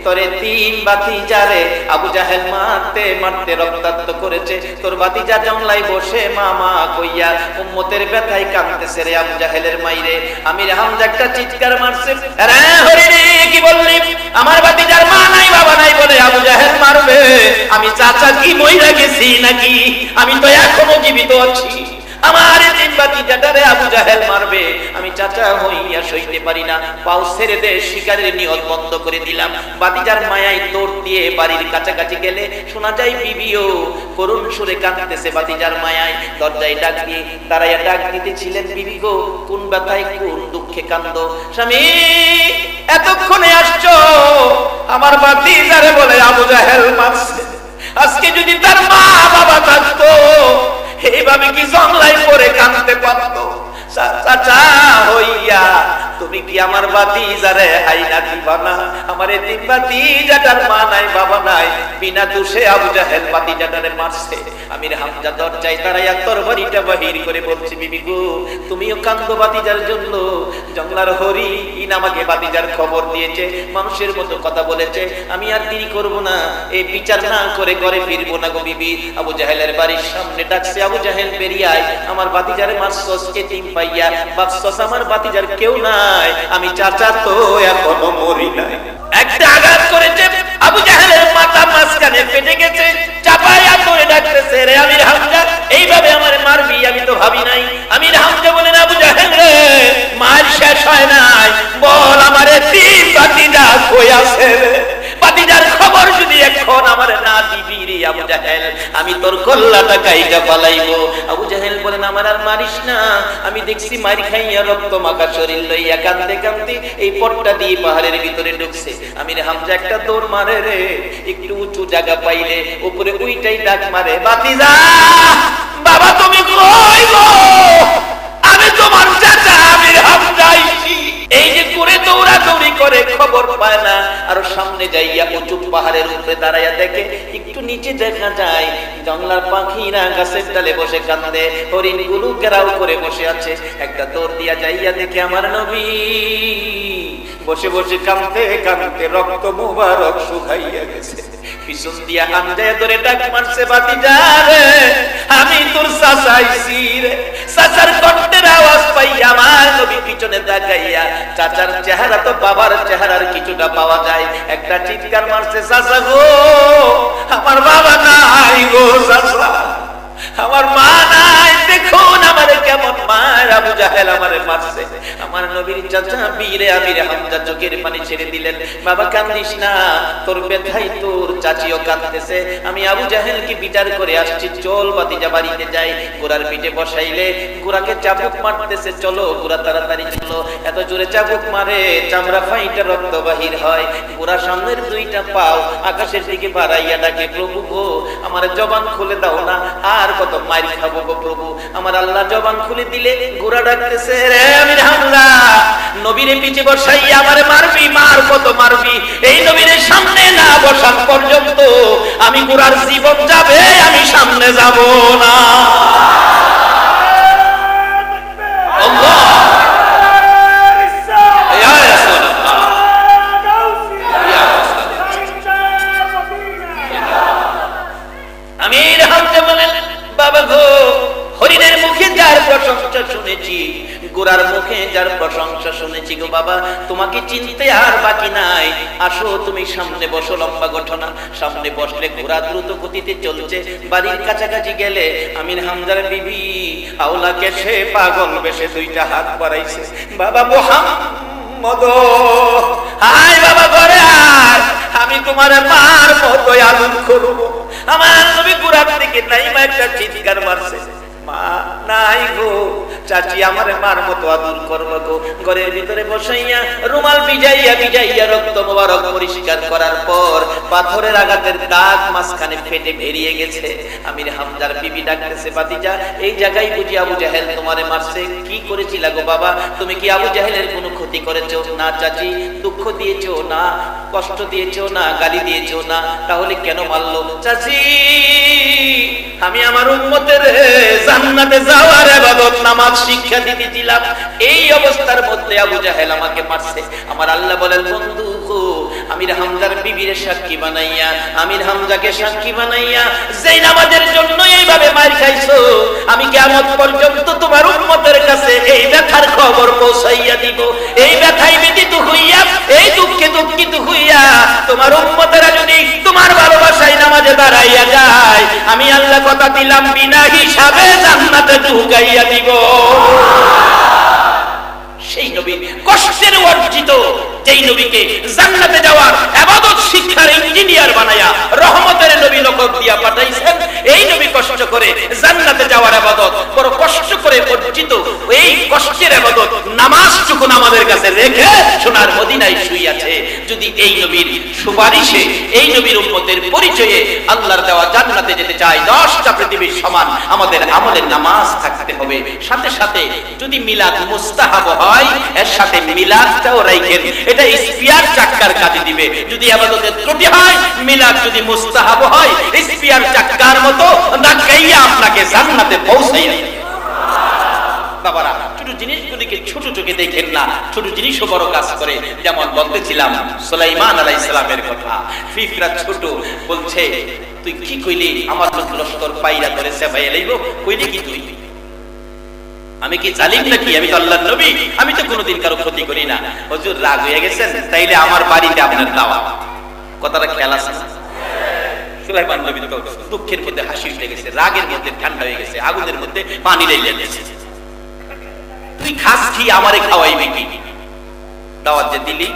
তোরে 3 ভাতিজারে আবু জাহেল মারতে মারতে রক্তাক্ত করেছে, তোর ভাতিজা জংলায় বসে মামা কইয়া উম্মতের ব্যথায় কাঁদতেছে রে আবু জাহেলের মাইরে। আমির হামজা একটা চিৎকার মারছে, রে হরিণী কি বললি? আমার ভাতিজার মা নাই, বাবা নাই বলে আবু জাহেল মারবে? আমি চাচা কি মইরা গেছি নাকি? আমি তো এখনো জীবিত আছি। আমার ভাতিজাটারে আবু জাহেল মারবে, আমি চাচা হইয়া সইতে পারি না। পাও ছেড়ে দে, শিকারের নিয়ত বন্ধ করে দিলাম। ভাতিজার মায়ায় দৌড় দিয়ে বাড়ির কাছাকাছি গেলে শোনা যায় বিবিও করুণ সুরে কাঁদতেছে ভাতিজার মায়ায়। দরজায় ডাক দিয়ে দাঁড়াইয়া ডাক দিতেছিলেন, বিবি গো কোন ব্যথায় কোন দুঃখে কান্দ? স্বামী এতক্ষণে আসছো? আমার ভাতিজারে বলে আবু জাহেল মারছে। আজকে যদি তার মা বাবা থাকতো এইভাবে কি জংলায় পড়ে কাঁদতে পারতো? চাচা হইয়া তো তুমি কি আমার ভাতিজারে আইনা দিবা না? আমার এতিম ভাতিজাটার মা নাই বাবা নাই, বিনা দোষে আবু জাহেল ভাতিজাটারে মারছে। আমির হামজা দরজায় দাঁড়াইয়া তরবারিটা বাহির করে বলছে, বিবি গো তুমিও কান্দো ভাতিজার জন্য। জংলার হরিণ আমাকে ভাতিজার খবর দিয়েছে, মানুষের মতো কথা বলেছে, আমি আর দেরি করব না, এই বিচার না করে ঘরে ফিরবো না গো বিবি। আবু জাহেলের বাড়ির সামনে ডাকছে, আবু জাহেল বেরিয়ে আয়, আমার ভাতিজারে মারছস এতিম পাইয়া, ভাবছস আমার ভাতিজার কেউ নাই, আমি চাচা তো এখনো মরি নাই। একটা আঘাত করেছে, আবু জাহেলের মাথা মাঝখানে ফেটে গেছে, চাপায়া ধরে ডাকতেছে, রে আমির হামজা এইভাবে আমারে মারবি? আমি তো ভাবি নাই। আমির হামজা বলেন, আবু জাহেল রে মার শেষ হয় নাই, বল আমার এতিম ভাতিজা কই আছে রে? ভাতিজার খবর যদি এখন আমারে না দিবি রে আবু জাহেল, আমি তোর কল্লাটা কাইটা পালাইবো। আবু জাহেল বলেন, আমার আর মারিস না, আমি দেখছি মারি খাইয়া রক্ত মাখা শরীর লইয়া কাঁদতে কাঁদতে এই পটটা দিয়ে পাহাড়ের ভিতরে ঢুকছে। আমির হামজা একটা দৌড় মারে রে, একটু উঁচু জায়গা পাইলে উপরে উইটাই ডাক মারে, ভাতিজা বাবা তুমি কই গো? আমি তোমার চাচা আমির হামজা আইছি। এই যে করে দৌড়াদৌড়ি করে খবর পায় না, আর সামনে যাইয়া উঁচু পাহাড়ের উপরে দাঁড়াইয়া দেখে একটু নিচে দেখা যায় জংলার পাখিরা গাছের ডালে বসে কান্দে, হরিণ গুলো ঘেরাও করে বসে আছে। একটা দৌড় দিয়া যাইয়া দেখে আমার নবী বসে বসে কাঁদতে কাঁদতে রক্ত মুবারক শুকাইয়া গেছে। পিছন দিয়া হামজায় ধরে ডাক মারছে, ভাতিজা রে আমি তোর চাচা আইছি রে। চাচার কণ্ঠের আওয়াজ পাইয়া আমার নবী পিছনে তাকাইয়া, চাচার চেহারা তো বাবার চেহারার কিছুটা পাওয়া যায়, একটা চিৎকার মারছে, চাচা গো আমার বাবা নাই গো, চাচা আমার মা নাই, দেখুন আমারে কেমন মার। আবু জাহেল আমারে মারছে। আমার নবীর চাচা বীরে আমির হামজা চোখের পানি ছেড়ে দিলেন, বাবা কান্দিস না, তোর ব্যথাই তোর চাচিও কাঁদতেছে, আমি আবু জাহেলকে বিচার করে আসছি, চল ভাতিজা বাড়িতে যাই। ঘোড়ার পিঠে বসাইলে ঘোড়াকে চাবুক মারতেছে, চলো ঘোড়া তাড়াতাড়ি চলো। এত জোরে চাবুক মারে চামড়া ফাইটা রক্ত বাহির হয়। ঘোড়া সামনের দুইটা পাও আকাশের দিকে বাড়াইয়া ডাকে, প্রভু গো আমার জবান খুলে দাও না, আর কত মারি খাবো গো প্রভু। আমার আল্লাহ জবান খুলে দিলে ঘোড়া ডাকতেছে, রে আমির হামজা নবীরে পিছে বসাইয়া আমারে মারবি, মার কত মারবি? এই নবীর সামনে না বসার পর্যন্ত আমি ঘোড়ার জীবন যাবে, আমি সামনে যাব না। আল্লাহ আমির হামজা বলেন, বাবা গো হরিণের মুখে যার প্রশংসা শুনেছি, গোরার মুখে যার প্রশংসা শুনেছি গো বাবা, তোমাকে চিনতে আর বাকি নাই, আসো তুমি সামনে বসো। লম্বা ঘটনা, সামনে বসলে ঘোড়া দ্রুত গতিতে চলছে। বাড়ির কাছাকাছি গেলে আমির হামজার বিবি আওলাকে সে পাগল বেশে দুইটা হাত বাড়াইছে, বাবা মোহাম্মদ হায় বাবা ঘরে আয়, আমি তোমার মার মতো আদর করব। আমার নবী ঘোড়ার দিকে নাইমা একটা চিৎকার মারছে, মা নাই গো, চাচি আমার মার মতো আদর করবো গো। ঘরের ভিতরে বসাইয়া রুমাল ভিজাইয়া ভিজাইয়া রক্ত মোবারক পরিষ্কার করার পর পাথরের আঘাতের দাগ মাঝখানে ফেটে বেরিয়ে গেছে। আমির হামজার বিবি ডাকতেছে, ভাতিজা এই জায়গায় বুঝি আবু জাহেল তোমারে মারছে? কি করেছিলা গো বাবা? তুমি কি আবু জাহেলের কোনো ক্ষতি করেছো? না চাচি। দুঃখ দিয়েছো না, কষ্ট দিয়েছো না, গালি দিয়েছো না, তাহলে কেন মারলো? চাচি আমি আমার উম্মতের জান্নাতে যাওয়ার ইবাদত নামাজ শিক্ষা দিতেছিলাম, এই অবস্থার মধ্যে আবু জাহেল আমাকে মারছে। আমার আল্লাহ বলেন, বন্ধু আমির হামজার বিবির সাক্ষী বানাইয়া, আমির হামজাকে সাক্ষী বানাইয়া যেই নামাজের জন্য এইভাবে মার খাইছো, আমি কিয়ামত পর্যন্ত তোমার উম্মতের কাছে এই ব্যথার খবর পৌঁছাইয়া দিব। এই ব্যথায় ব্যথিত হইয়া, এই দুঃখে দুঃখিত হইয়া তোমার উম্মতেরা যদি তোমার ভালোবাসায় নামাজে দাঁড়াইয়া যায়, আমি আল্লাহ কথা দিলাম বিনা হিসাবে জান্নাতে ঢুকাইয়া দিব। সেই নবী কষ্টের অর্জিত, যেই নবীকে জান্নাতে যাওয়ার ইবাদত শিক্ষার ইঞ্জিনিয়ার বানায়া রহমতের নবী লোক দিয়া পাঠাইছেন। এই নবী কষ্ট করে জান্নাতে যাওয়ার ইবাদত বড় কষ্ট করে অর্জিত, এই কষ্টের ইবাদত নামাজটুকু আমাদের কাছে রেখে সোনার মদিনায় শুয়ে আছে। যদি এই নবীর সুপারিশে, এই নবীর উম্মতের পরিচয়ে আল্লাহর দেওয়া জান্নাতে যেতে চাই, 10টা পৃথিবীর সমান আমাদের আমলের নামাজ থাকতে হবে। সাথে সাথে যদি মিলাদ মুস্তাহাব হয়, এর সাথে মিলাদটাও রাখেন, এটা স্পিয়ার চাক্কার কাজে দিবে। যদি ইবাদতের ত্রুটি হয়, মিলাদ যদি মুস্তাহাব হয়, স্পিয়ার চাক্কার মতো নাকাইয়া আপনাকে জান্নাতে পৌঁছাইয়া দিবে। বাবারা, ছোট জিনিসগুলিকে ছোট চোখে দেখেন না, ছোট জিনিসও বড় কাজ করে। যেমন বলতেছিলাম সুলাইমান আলাইহিস সালামের কথা, ফিকরা ছোট, বলছে তুই কি কইলি, আমার লোক লস্কর পাইরা ধরে সেবাইয়া লইব, কইলি কি তুই? আমি কি জালিম নাকি? আমি তো আল্লাহর নবী, আমি তো কোনোদিন কারো ক্ষতি করি না। হুজুর রাগ হয়ে গেছেন, তাইলে আমার বাড়িতে আপনার দাওয়াত। কথাটা খেয়াল আছে? সুলাইমান নবী তো দুঃখের মধ্যে হাসি উঠে গেছে, রাগের মধ্যে ঠান্ডা হয়ে গেছে, আগুনের মধ্যে পানি লেগে গেছে। তুই খাস কি, আমারে খাওয়াইবি কি? দাওয়াত যে দিলি,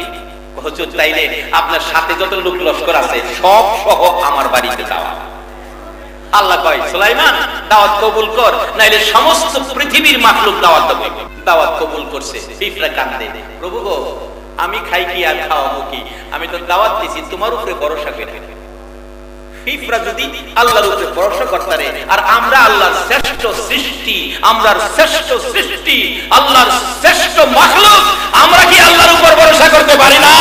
হুজুর তাইলে আপনার সাথে যত লোক লস্কর আছে সব সহ আমার বাড়িতে দাওয়াত। আল্লাহ কয়, সুলাইমান দাওয়াত কবুল কর, নাইলে সমস্ত পৃথিবীর মাখলুক দাওয়াত দেবে। দাওয়াত কবুল করছে। পিঁপড়া কান্দে, প্রভু গো, আমি খাই কি আর খাওয়াবো কি? আমি তো দাওয়াত দিছি, তোমার উপরে ভরসা করে। পিঁপড়া যদি আল্লাহর উপরে ভরসা করতারে, আর আমরা আল্লাহর শ্রেষ্ঠ সৃষ্টি, আমরার শ্রেষ্ঠ সৃষ্টি, আল্লাহর শ্রেষ্ঠ মাখলুক, আমরা কি আল্লাহর উপর ভরসা করতে পারি না?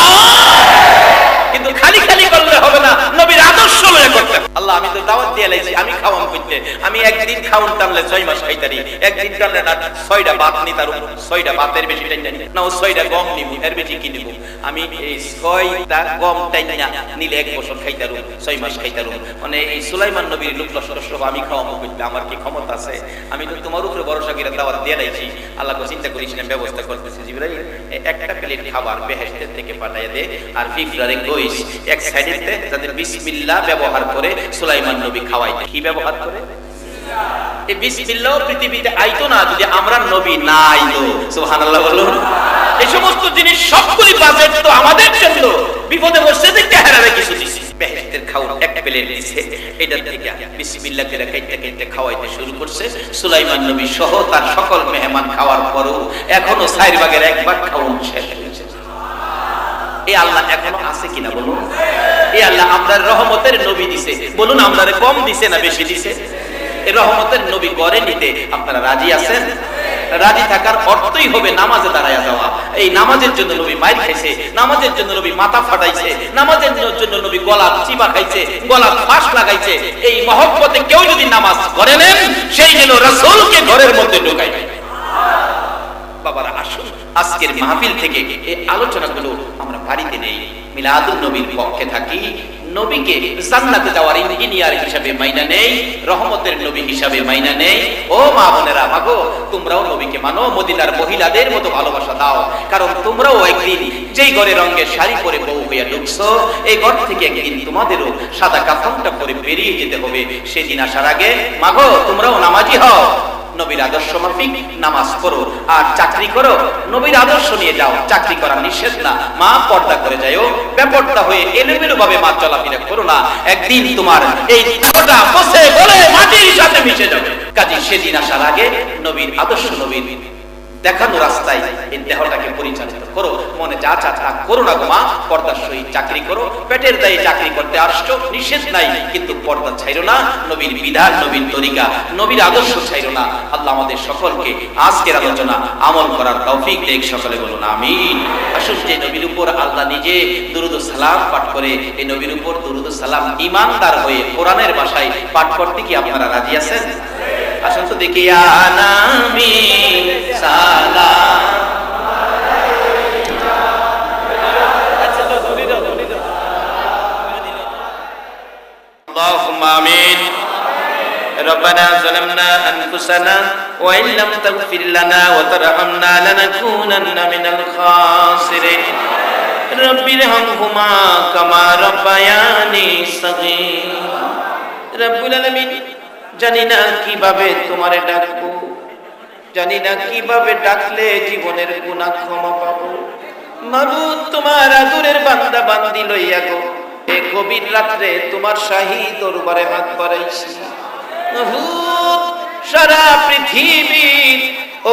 কিন্তু খালি খালি করলে হবে না, নবীর আদর্শ লয়ে করতে। আল্লাহ, আমি তো দাওয়াত দিয়ে লাইছি, আমি খাওয়াম কইতে, আমি একদিন খাওন টানলে 6 মাস খাইতারি, একদিন টানলে না 6টা ভাত নি, তার 6টা ভাতের বেশি টাইনা না, ও 6টা গম নিব, এর বেশি কি নিব? আমি এই 6টা গম টাইনা নিলে 1 বছর খাইতারু, 6 মাস খাইতারু। মানে এই সুলাইমান নবীর লোক লস্কর আমি খাওয়াম কইতে আমার কি ক্ষমতা আছে? আমি তো তোমার উপরে ভরসা করে দাওয়াত দিয়ে লাইছি। আল্লাহ কো, চিন্তা করিস না, ব্যবস্থা করতেছি। জিবরাইল, একটা প্লেট খাবার বেহেশতের থেকে পাঠাইয়া দে, আর ফিফরারে কইস এক সাইডেতে যাতে বিসমিল্লাহ ব্যবহার করে সুলাইমান নবী খাওয়াই। কি ব্যবহার করে? এই বিসমিল্লাহ পৃথিবীতে আইতো না যদি আমরা নবী না আইতো। সুবহানাল্লাহ বলুন। এই সমস্ত জিনিস সবগুলি বাজেট তো আমাদের জন্য। বিপদে বসে দেখতে হারারে কিছু দিছি, বেহেশতের খাওয়ার এক প্লেট দিছে, এটা থেকে বিসমিল্লাহ করে খাইতে খাইতে খাওয়াইতে শুরু করছে। সুলাইমান নবী সহ তার সকল মেহমান খাওয়ার পরও এখনো 4 ভাগের 1 ভাগ খাওয়ানো শেষ হয়েছে। এই আল্লাহ এখনো আছে কিনা বলুন? এই আল্লাহ আপনার রহমতের নবী দিছে, বলুন আপনারে কম দিছে না বেশি দিছে? এই রহমতের নবী গড়ে নিতে আপনারা রাজি আছেন? রাজি থাকার অর্থই হবে নামাজে দাঁড়ায়া যাওয়া। এই নামাজের জন্য নবী মাইর খাইছে, নামাজের জন্য নবী মাথা ফাটাইছে, নামাজের জন্য নবী গলা চিবা খাইছে, গলা ফাঁস লাগাইছে। এই মহব্বতে কেউ যদি নামাজ করে নেন, সেই যেন রাসূলকে ঘরের মধ্যে ঢুকাই। বাবারা, আসুন আজকের মাহফিল থেকে এই আলোচনাগুলো আমরা বাড়িতে নেই, মিলাদুন নবীর পক্ষে থাকি, নবীকে জান্নাতে যাওয়ার ইঞ্জিনিয়ার হিসাবে মাইনা নেই, রহমতের নবী হিসাবে মাইনা নেই। ও মা বোনেরা, মাগো, তোমরাও নবীকে মানো, মদিনার মহিলাদের মতো ভালোবাসা দাও। কারণ তোমরাও একদিন যেই ঘরে রঙের শাড়ি পরে বউ হইয়া ঢুকছো, এই ঘর থেকে একদিন তোমাদেরও সাদা কাফনটা পরে বেরিয়ে যেতে হবে। সেদিন আসার আগে মাগো, তোমরাও নামাজি হও, নবীর আদর্শ মাফিক নামাজ পড়ো, আর চাকরি করো, নবীর আদর্শ নিয়ে যাও। চাকরি করা নিষেধ না, মা পর্দা করে যাও, বেপর্দা হয়ে এলোমেলো ভাবে মা চলাফেরা করো না। একদিন তোমার এই দেহটা পচে গলে মাটির সাথে মিশে যাবে। কাজে সেদিন আসার আগে নবীর আদর্শ, নবীর দেখানো রাস্তায় এই দেহটাকে পরিচালিত করো। মনে যা চা তা করো না গো মা, পর্দার সহিত চাকরি করো। পেটের দায়ে চাকরি করতে আসছো, নিষেধ নাই, কিন্তু পর্দা ছাইরো না, নবীর বিধান, নবীর তরিকা, নবীর আদর্শ ছাইরো না। আল্লাহ আমাদের সকলকে আজকের আলোচনা আমল করার তৌফিক দেখ। সকলে বলুন আমিন। আসুন, যে নবীর উপর আল্লাহ নিজে দুরূদ ও সালাম পাঠ করে, এই নবীর উপর দুরূদ ও সালাম ঈমানদার হয়ে কোরআনের ভাষায় পাঠ করতে কি আপনারা রাজি আছেন? আসুন তো দেখি, ইয়া নাবী সালাম আল্লাহুম্মা আমিন। ربنا ظلمنا أنفسنا وإن لم تغفر لنا وترحمنا لنكونن من الخاسرين رب ارحمهما كما ربياني صغيرا রব্বুল আলামিন, জানি না কিভাবে তোমারে ডাকবো, জানি না কিভাবে ডাকলে জীবনের গুনাহ ক্ষমা পাবো। মাবুদ, তোমার আদরের বান্দা বান্দি লইয়া গো এই গভীর রাত্রে তোমার শাহী দরবারে হাত বাড়াইছি। সারা পৃথিবীর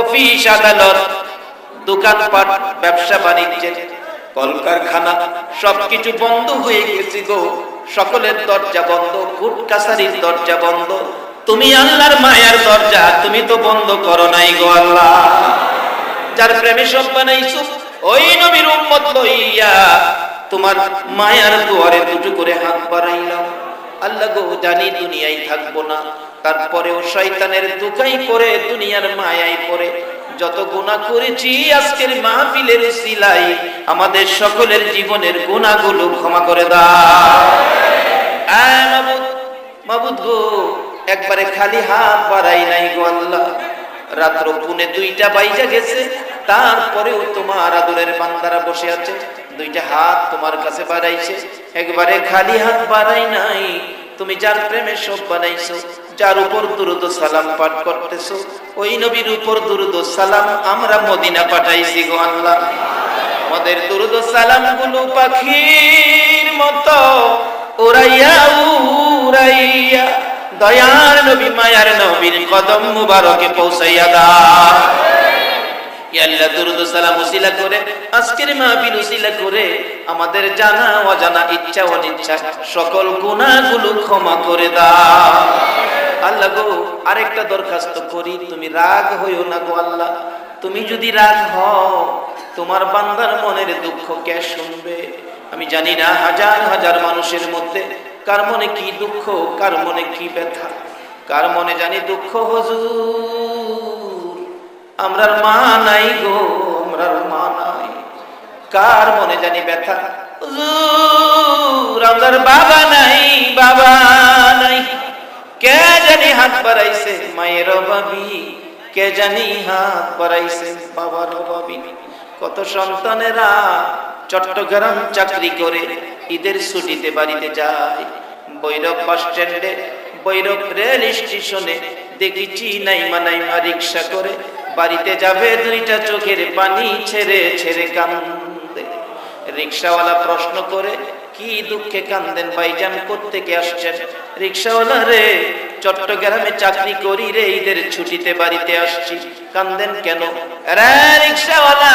অফিস আদালত দোকানপাট ব্যবসা বাণিজ্যের কলকারখানা সবকিছু বন্ধ হয়ে গেছে গো। সকলের দরজা বন্ধ, কোর্ট কাছারির দরজা বন্ধ, তুমি আল্লাহর মায়ার দরজা তুমি তো বন্ধ করো নাই গো আল্লাহ। যার প্রেমে সব বানাইছো ওই নবীর উম্মত লইয়া তোমার মায়ার দুয়ারে দুটো করে হাত বাড়াইলাম। আল্লাহ গো, জানি দুনিয়ায় থাকবো না, তারপরেও শয়তানের দুকাই পড়ে দুনিয়ার মায়ায় পড়ে যত গুনাহ করেছি আজকের মাহফিলের উসিলায় আমাদের সকলের জীবনের গুনাহগুলো ক্ষমা করে দাও। মাবুদ, মাবুদ গো, একবারে খালি হাত বাড়াই নাই গো আল্লাহ। রাত্র 2:30 বাইজা গেছে, তারপরেও তোমার আদরের বান্দারা বসে আছে, দুইটা হাত তোমার কাছে বাড়াইছে, একবারে খালি হাত বাড়াই নাই। তুমি যার প্রেমে সব বানাইছো, যার উপর দুরূদ ও সালাম পাঠ করতেছো, ওই নবীর উপর দুরূদ ও সালাম আমরা মদিনা পাঠাইছি গো আল্লাহ। আমাদের দুরূদ ও সালাম গুলো পাখির মতো উড়াইয়া উড়াইয়া দয়ার নবী মায়ার নবীর কদম মুবারকে পৌঁছাইয়া দাও। ইয়া আল্লাহ, দুরূদ ও সালাম উসিলা করে আজকের মাহফিল উসিলা করে আমাদের জানা অজানা ইচ্ছা অনিচ্ছা সকল গুনাহগুলো ক্ষমা করে দাও। আল্লাহ গো, আরেকটা দরখাস্ত করি, তুমি রাগ হইও না গো আল্লাহ। তুমি যদি রাগ হও তোমার বান্দার মনের দুঃখ কে শুনবে? আমি জানি না হাজার হাজার মানুষের মধ্যে কার মনে কি দুঃখ, কার মনে কি ব্যথা, কার মনে জানি দুঃখ। হুজুর আমরার মা নাই গো, আমরার মা নাই। কার মনে জানি ব্যথা, হুজুর আমরার বাবা নাই, বাবা নাই। কে জানি হাত বাড়াইছে মায়ের অভাবী, কে জানি হাত বাড়াইছে বাবার অভাবী। কত সন্তানেরা চট্টগ্রাম চাকরি করে ঈদের ছুটিতে বাড়িতে যায়, ভৈরব বাস স্ট্যান্ডে, ভৈরব রেল স্টেশনে দেখেছি নাইমা নাইমা রিক্সা করে বাড়িতে যাবে, দুইটা চোখের পানি ছেড়ে ছেড়ে কান্দে। রিক্সাওয়ালা প্রশ্ন করে, কি দুঃখে কান্দেন ভাইজান, কোত্থেকে আসছেন? রিক্সাওয়ালা রে, চট্টগ্রামে চাকরি করি রে, ঈদের ছুটিতে বাড়িতে আসছি। কান্দেন কেন? রে রিক্সাওয়ালা,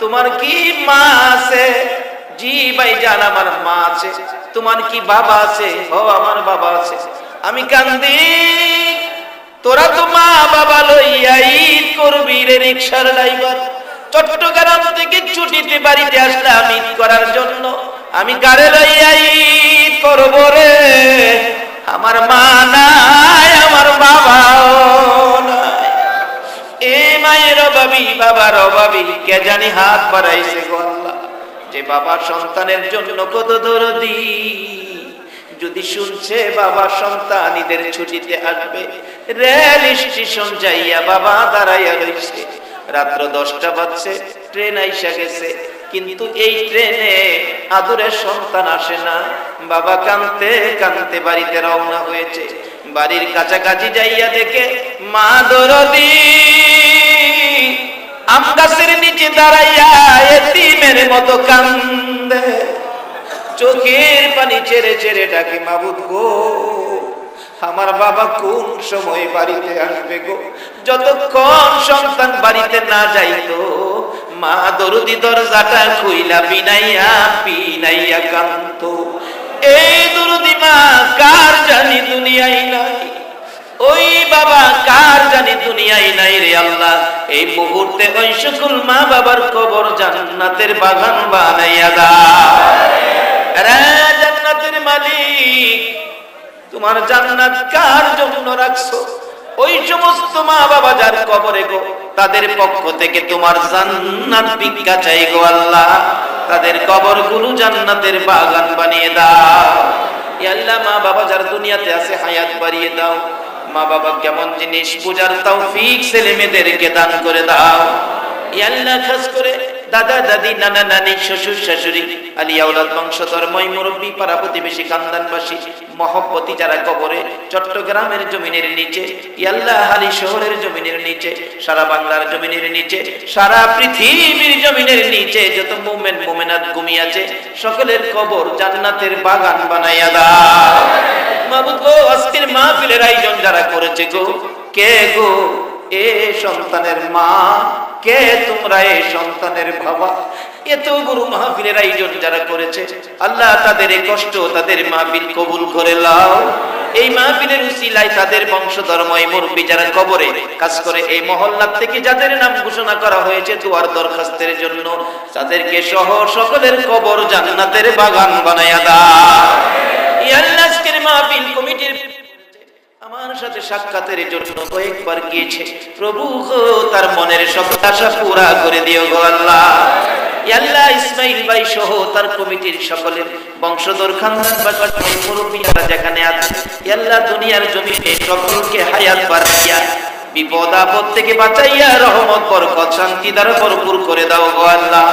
তোমার কি মা আছে? জি ভাইজান আমার মা আছে। তোমার কি বাবা আছে? ও আমার বাবা আছে। আমি কান্দি, তোরা তো মা বাবা লইয়া ঈদ করবি রে রিক্সার ড্রাইভার। চট্টগ্রাম থেকে ছুটিতে বাড়িতে আসলাম ঈদ করার জন্য, আমি কারে লইয়া ঈদ করব রে? আমার মা নাই, আমার বাবাও নাই। এ মায়ের অভাবী, বাবার অভাবী, কে জানি হাত বাড়াইছে গো আল্লাহ। যে বাবা সন্তানের জন্য কত দরদি, যদি শুনছে বাবা সন্তান ঈদের ছুটিতে আসবে, রেল স্টেশন যাইয়া বাবা দাঁড়াইয়া রইছে। রাত্র 10টা বাজছে, ট্রেন আইসা গেছে, কিন্তু এই ট্রেনে আদরের সন্তান আসে না। বাবা কাঁদতে কাঁদতে বাড়িতে রওনা হয়েছে। বাড়ির কাছাকাছি যাইয়া দেখে মা দরদি আম গাছের নিচে দাঁড়াইয়া এতিমের মতো কান্দে, চোখের পানি ছেড়ে ছেড়ে ডাকে, মাবুদ গো, আমার বাবা কোন সময় বাড়িতে আসবে গো? যতক্ষণ সন্তান বাড়িতে না যাইতো মা দরদি দরজাটা খুইলা বিনাইয়া বিনাইয়া কাঁদতো। এই দরদি মা কার জানি দুনিয়ায় নাই, ওই বাবা কার জানি দুনিয়ায় নাই রে আল্লাহ। এই মুহূর্তে ওই সকল মা বাবার কবর জান্নাতের বাগান বানাইয়া দাও। রে জান্নাতের মালিক, তোমার জান্নাত কার জন্য রাখছো? ওই সমস্ত মা বাবা যার কবরে গো, তাদের পক্ষ থেকে তোমার জান্নাত ভিক্ষা চাই গো আল্লাহ। তাদের কবরগুলো জান্নাতের বাগান বানিয়ে দাও। ইয়া আল্লাহ, মা বাবা যার দুনিয়াতে আছে হায়াত বাড়িয়ে দাও। মা বাবা কেমন জিনিস বুঝার তৌফিক ছেলে মেয়েদেরকে দান করে দাও। ইয়া আল্লাহ, খাস করে দাদা দাদি, নানা নানি, শ্বশুর শাশুড়ি, আলিয়া আওলাদ, বংশধর, মই মুরব্বী, পাড়া প্রতিবেশী, খানদানবাসী, মহব্বতী যারা কবরে, চট্টগ্রামের জমিনের নিচে, আল্লাহ হালি শহরের জমিনের নিচে, সারা বাংলার জমিনের নিচে, সারা পৃথিবীর জমিনের নিচে যত মুমিন মুমিনাত ঘুমিয়ে আছে সকলের কবর জান্নাতের বাগান বানাইয়া দাও। মাবুদ গো, আজকের মাহফিলের আয়োজন যারা করেছে গো, কে গো এ সন্তানের মা, কে তোমরা এ সন্তানের বাবা, এত বড় মাহফিলের আয়োজন যারা করেছে আল্লাহ তাদের এই কষ্ট, তাদের মাহফিল কবুল করে নাও। এই মাহফিলের উসিলায় তাদের বংশধর্ময় মুরব্বী যারা কবরে কাজ করে, এই মহল্লা থেকে যাদের নাম ঘোষণা করা হয়েছে দুয়ার দরখাস্তের জন্য, তাদেরকে সহ সকলের কবর জান্নাতের বাগান বানায়া দাও। এই আজকের মাহফিল কমিটির আমার সাথে সাক্ষাতের জন্য কয়েকবার গিয়েছে, প্রভু গো তার মনের সব আশা পুরা করে দিও গো আল্লাহ। আল্লাহ ইসমাইল ভাই সহ তার কমিটির সকলের বংশধর, খানদান, মুরব্বীরা যেখানে আছে আল্লাহ দুনিয়ার জমিনে সকলকে হায়াত বাড়াইয়া বিপদ আপদ থেকে বাঁচাইয়া রহমত বরকত শান্তি দ্বারা ভরপুর করে দাও গো আল্লাহ।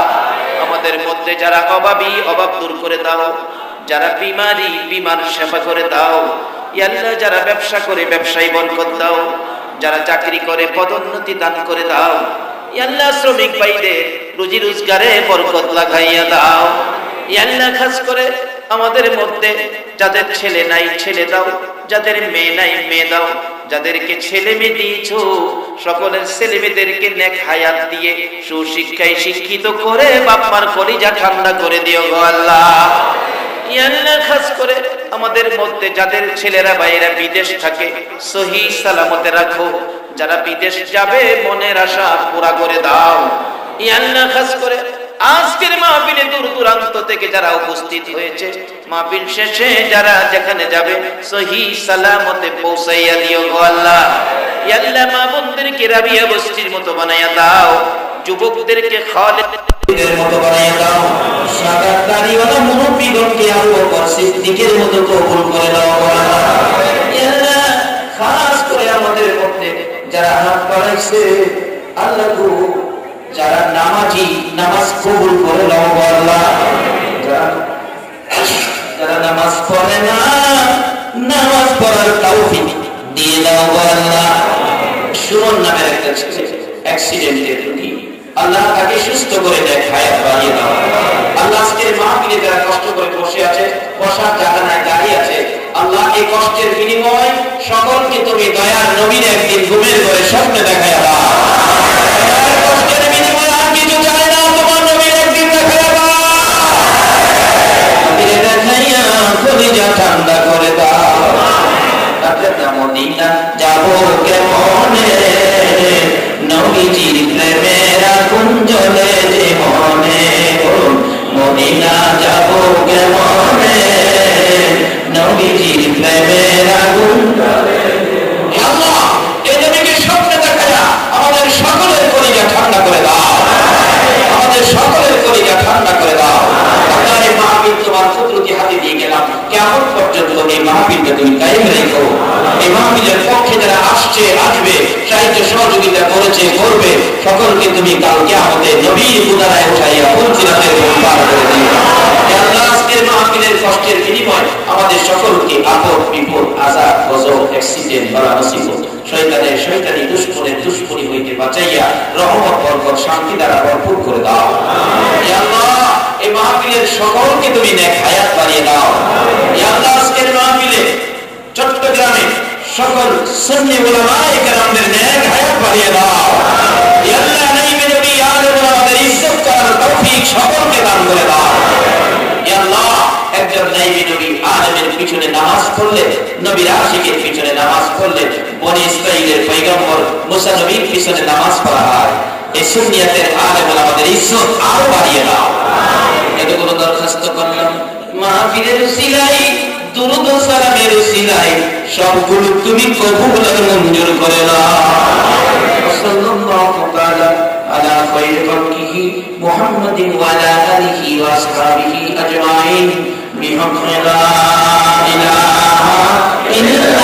আমাদের মধ্যে যারা অভাবী অভাব দূর করে দাও, যারা বিমারি বিমার সেবা করে দাও আল্লাহ, যারা ব্যবসা করে ব্যবসায় বরকত দাও, যারা চাকরি করে পদোন্নতি দান করে দাও আল্লাহ, শ্রমিক ভাইদের রুজি রোজগারে বরকত লাগাইয়া দাও আল্লাহ। খাস করে আমাদের মধ্যে যাদের ছেলে নাই ছেলে দাও, যাদের মেয়ে নাই মেয়ে দাও, যাদেরকে ছেলে মেয়ে দিয়েছো সকলের ছেলে মেয়েদেরকে নেক হায়াত দিয়ে সুশিক্ষায় শিক্ষিত করে বাপ মার কলিজা ঠান্ডা করে দিও গো আল্লাহ। আল্লাহ খাস করে আমাদের মধ্যে যাদের ছেলেরা বাইরা বিদেশ থাকে সহি সালামতে রাখো, যারা বিদেশ যাবে মনের আশা পুরা করে দাও আল্লাহ। খাস করে আজকের মাহফিলে দূর দূরান্ত থেকে যারা উপস্থিত হয়েছে, মাহফিল শেষে যারা যেখানে যাবে সহি সালামতে পৌঁছাইয়া দিও গো আল্লাহ। আল্লাহ মা বোনদেরকে রাবিয়া বস্তির মতো বানাইয়া দাও, যুবকদেরকে খালিদের মতো বানাইয়া দাও, সাদাত দাড়িওয়ালা মুরব্বিগণকে আবু বকর সিদ্দিকের মতো কবুল করে দাও গো আল্লাহ। আল্লাহ খাস করে আমাদের মধ্যে যারা হাত বাড়াইছে আল্লাহ গো, যারা নামাজি নামাজ কবুল করে দাও গো আল্লাহ। যারা নামাজ পড়ে না নামাজ পড়ার তৌফিক দিয়ে দাও গো আল্লাহ। সুমন নামের একটা ছেলে অ্যাক্সিডেন্টে রোগী, আল্লাহ তাকে সুস্থ করে দেয়, হায়াত বাড়িয়ে দাও আল্লাহ। আজকের মাহফিলে যারা কষ্ট করে বসে আছে, বসার জায়গা নাই দাঁড়িয়ে আছে আল্লাহ, এই কষ্টের বিনিময় সকলকে তুমি দয়ার নবীর একদিন ঘুমের ঘরে স্বপ্নে দেখাইয়া দাও। কষ্টের বিনিময় আর কিছু চাই না, তোমার নবীর একদিন দেখাইয়া দাও, দেখাইয়া কলিজা ঠান্ডা করে দাও। মদিনা যাবো কেমনে, নবীজির প্রেমের আগুন জ্বলে যে মনে, মদিনা যাবো কেমনে, নবীজির প্রেমের আগুন জ্বলে। আল্লাহ এই নবীকে স্বপ্নে দেখায়া আমাদের সকলের কলিজা ঠান্ডা করে দাও, আমাদের সকলের কলিজা ঠান্ডা করে দাও। আপনার এই মাহফিল তোমার কুদরতি হাতে দিয়ে গেলাম, কেমন পর্যন্ত এই মাহফিলকে তুমি কায়েম রেখো। এই মাহফিলের পক্ষে যারা আসছে আসবে, সাহিত্য সহযোগিতা করেছে করবে, সকলকে তুমি কালকে আমাদের নবীর উদারায় উঠাইয়া পঞ্চিরাতের পার করে দিও। আল্লাহ আজকের মাহফিলের কষ্টের বিনিময় আমাদের সকলকে আপদ বিপদ আযাব গজব অ্যাক্সিডেন্ট বালা মুসিবত শয়তানের শয়তানি দুশমনের দুশমনি হইতে বাঁচাইয়া রহমত বরকত শান্তি দ্বারা ভরপুর করে দাও। ইয়া আল্লাহ এই মাহফিলের সকলকে তুমি নেক হায়াত বাড়িয়ে দাও। ইয়া আল্লাহ আজকের মাহফিলে চট্টগ্রামে সকল সুন্নি উলামায়ে কেরামদের নেক হায়াত বাড়িয়ে দাও। ইয়া আল্লাহ নাইবে নবী আলেম ওলামাদের ইজ্জত করার তৌফিক সকলকে দান করে দাও। ইয়া আল্লাহ একজন নাইবে নবী আলেমের পিছনে নামাজ পড়লে, নবীর আশিকের পিছনে নামাজ পড়লে বনি ইসরাঈলের পয়গম্বর মুসা নবীর পিছনে নামাজ পড়া হয়। এই সুন্নিয়াতের আলেম ওলামাদের ইজ্জত আরো বাড়িয়ে দাও। এতগুলো দরখাস্ত করলাম মাহফিলের উসিলায়, দুরূদ ও সালামের উসিলায় সবগুলো তুমি কবুল আর মঞ্জুর করে নাও। সাল্লাল্লাহু তাআলা আলা খায়রি খালকিহি মুহাম্মাদিন ওয়া আলা আলিহি ওয়া আসহাবিহি আজমাইন বিহামদি লা ইলাহা ইল্লা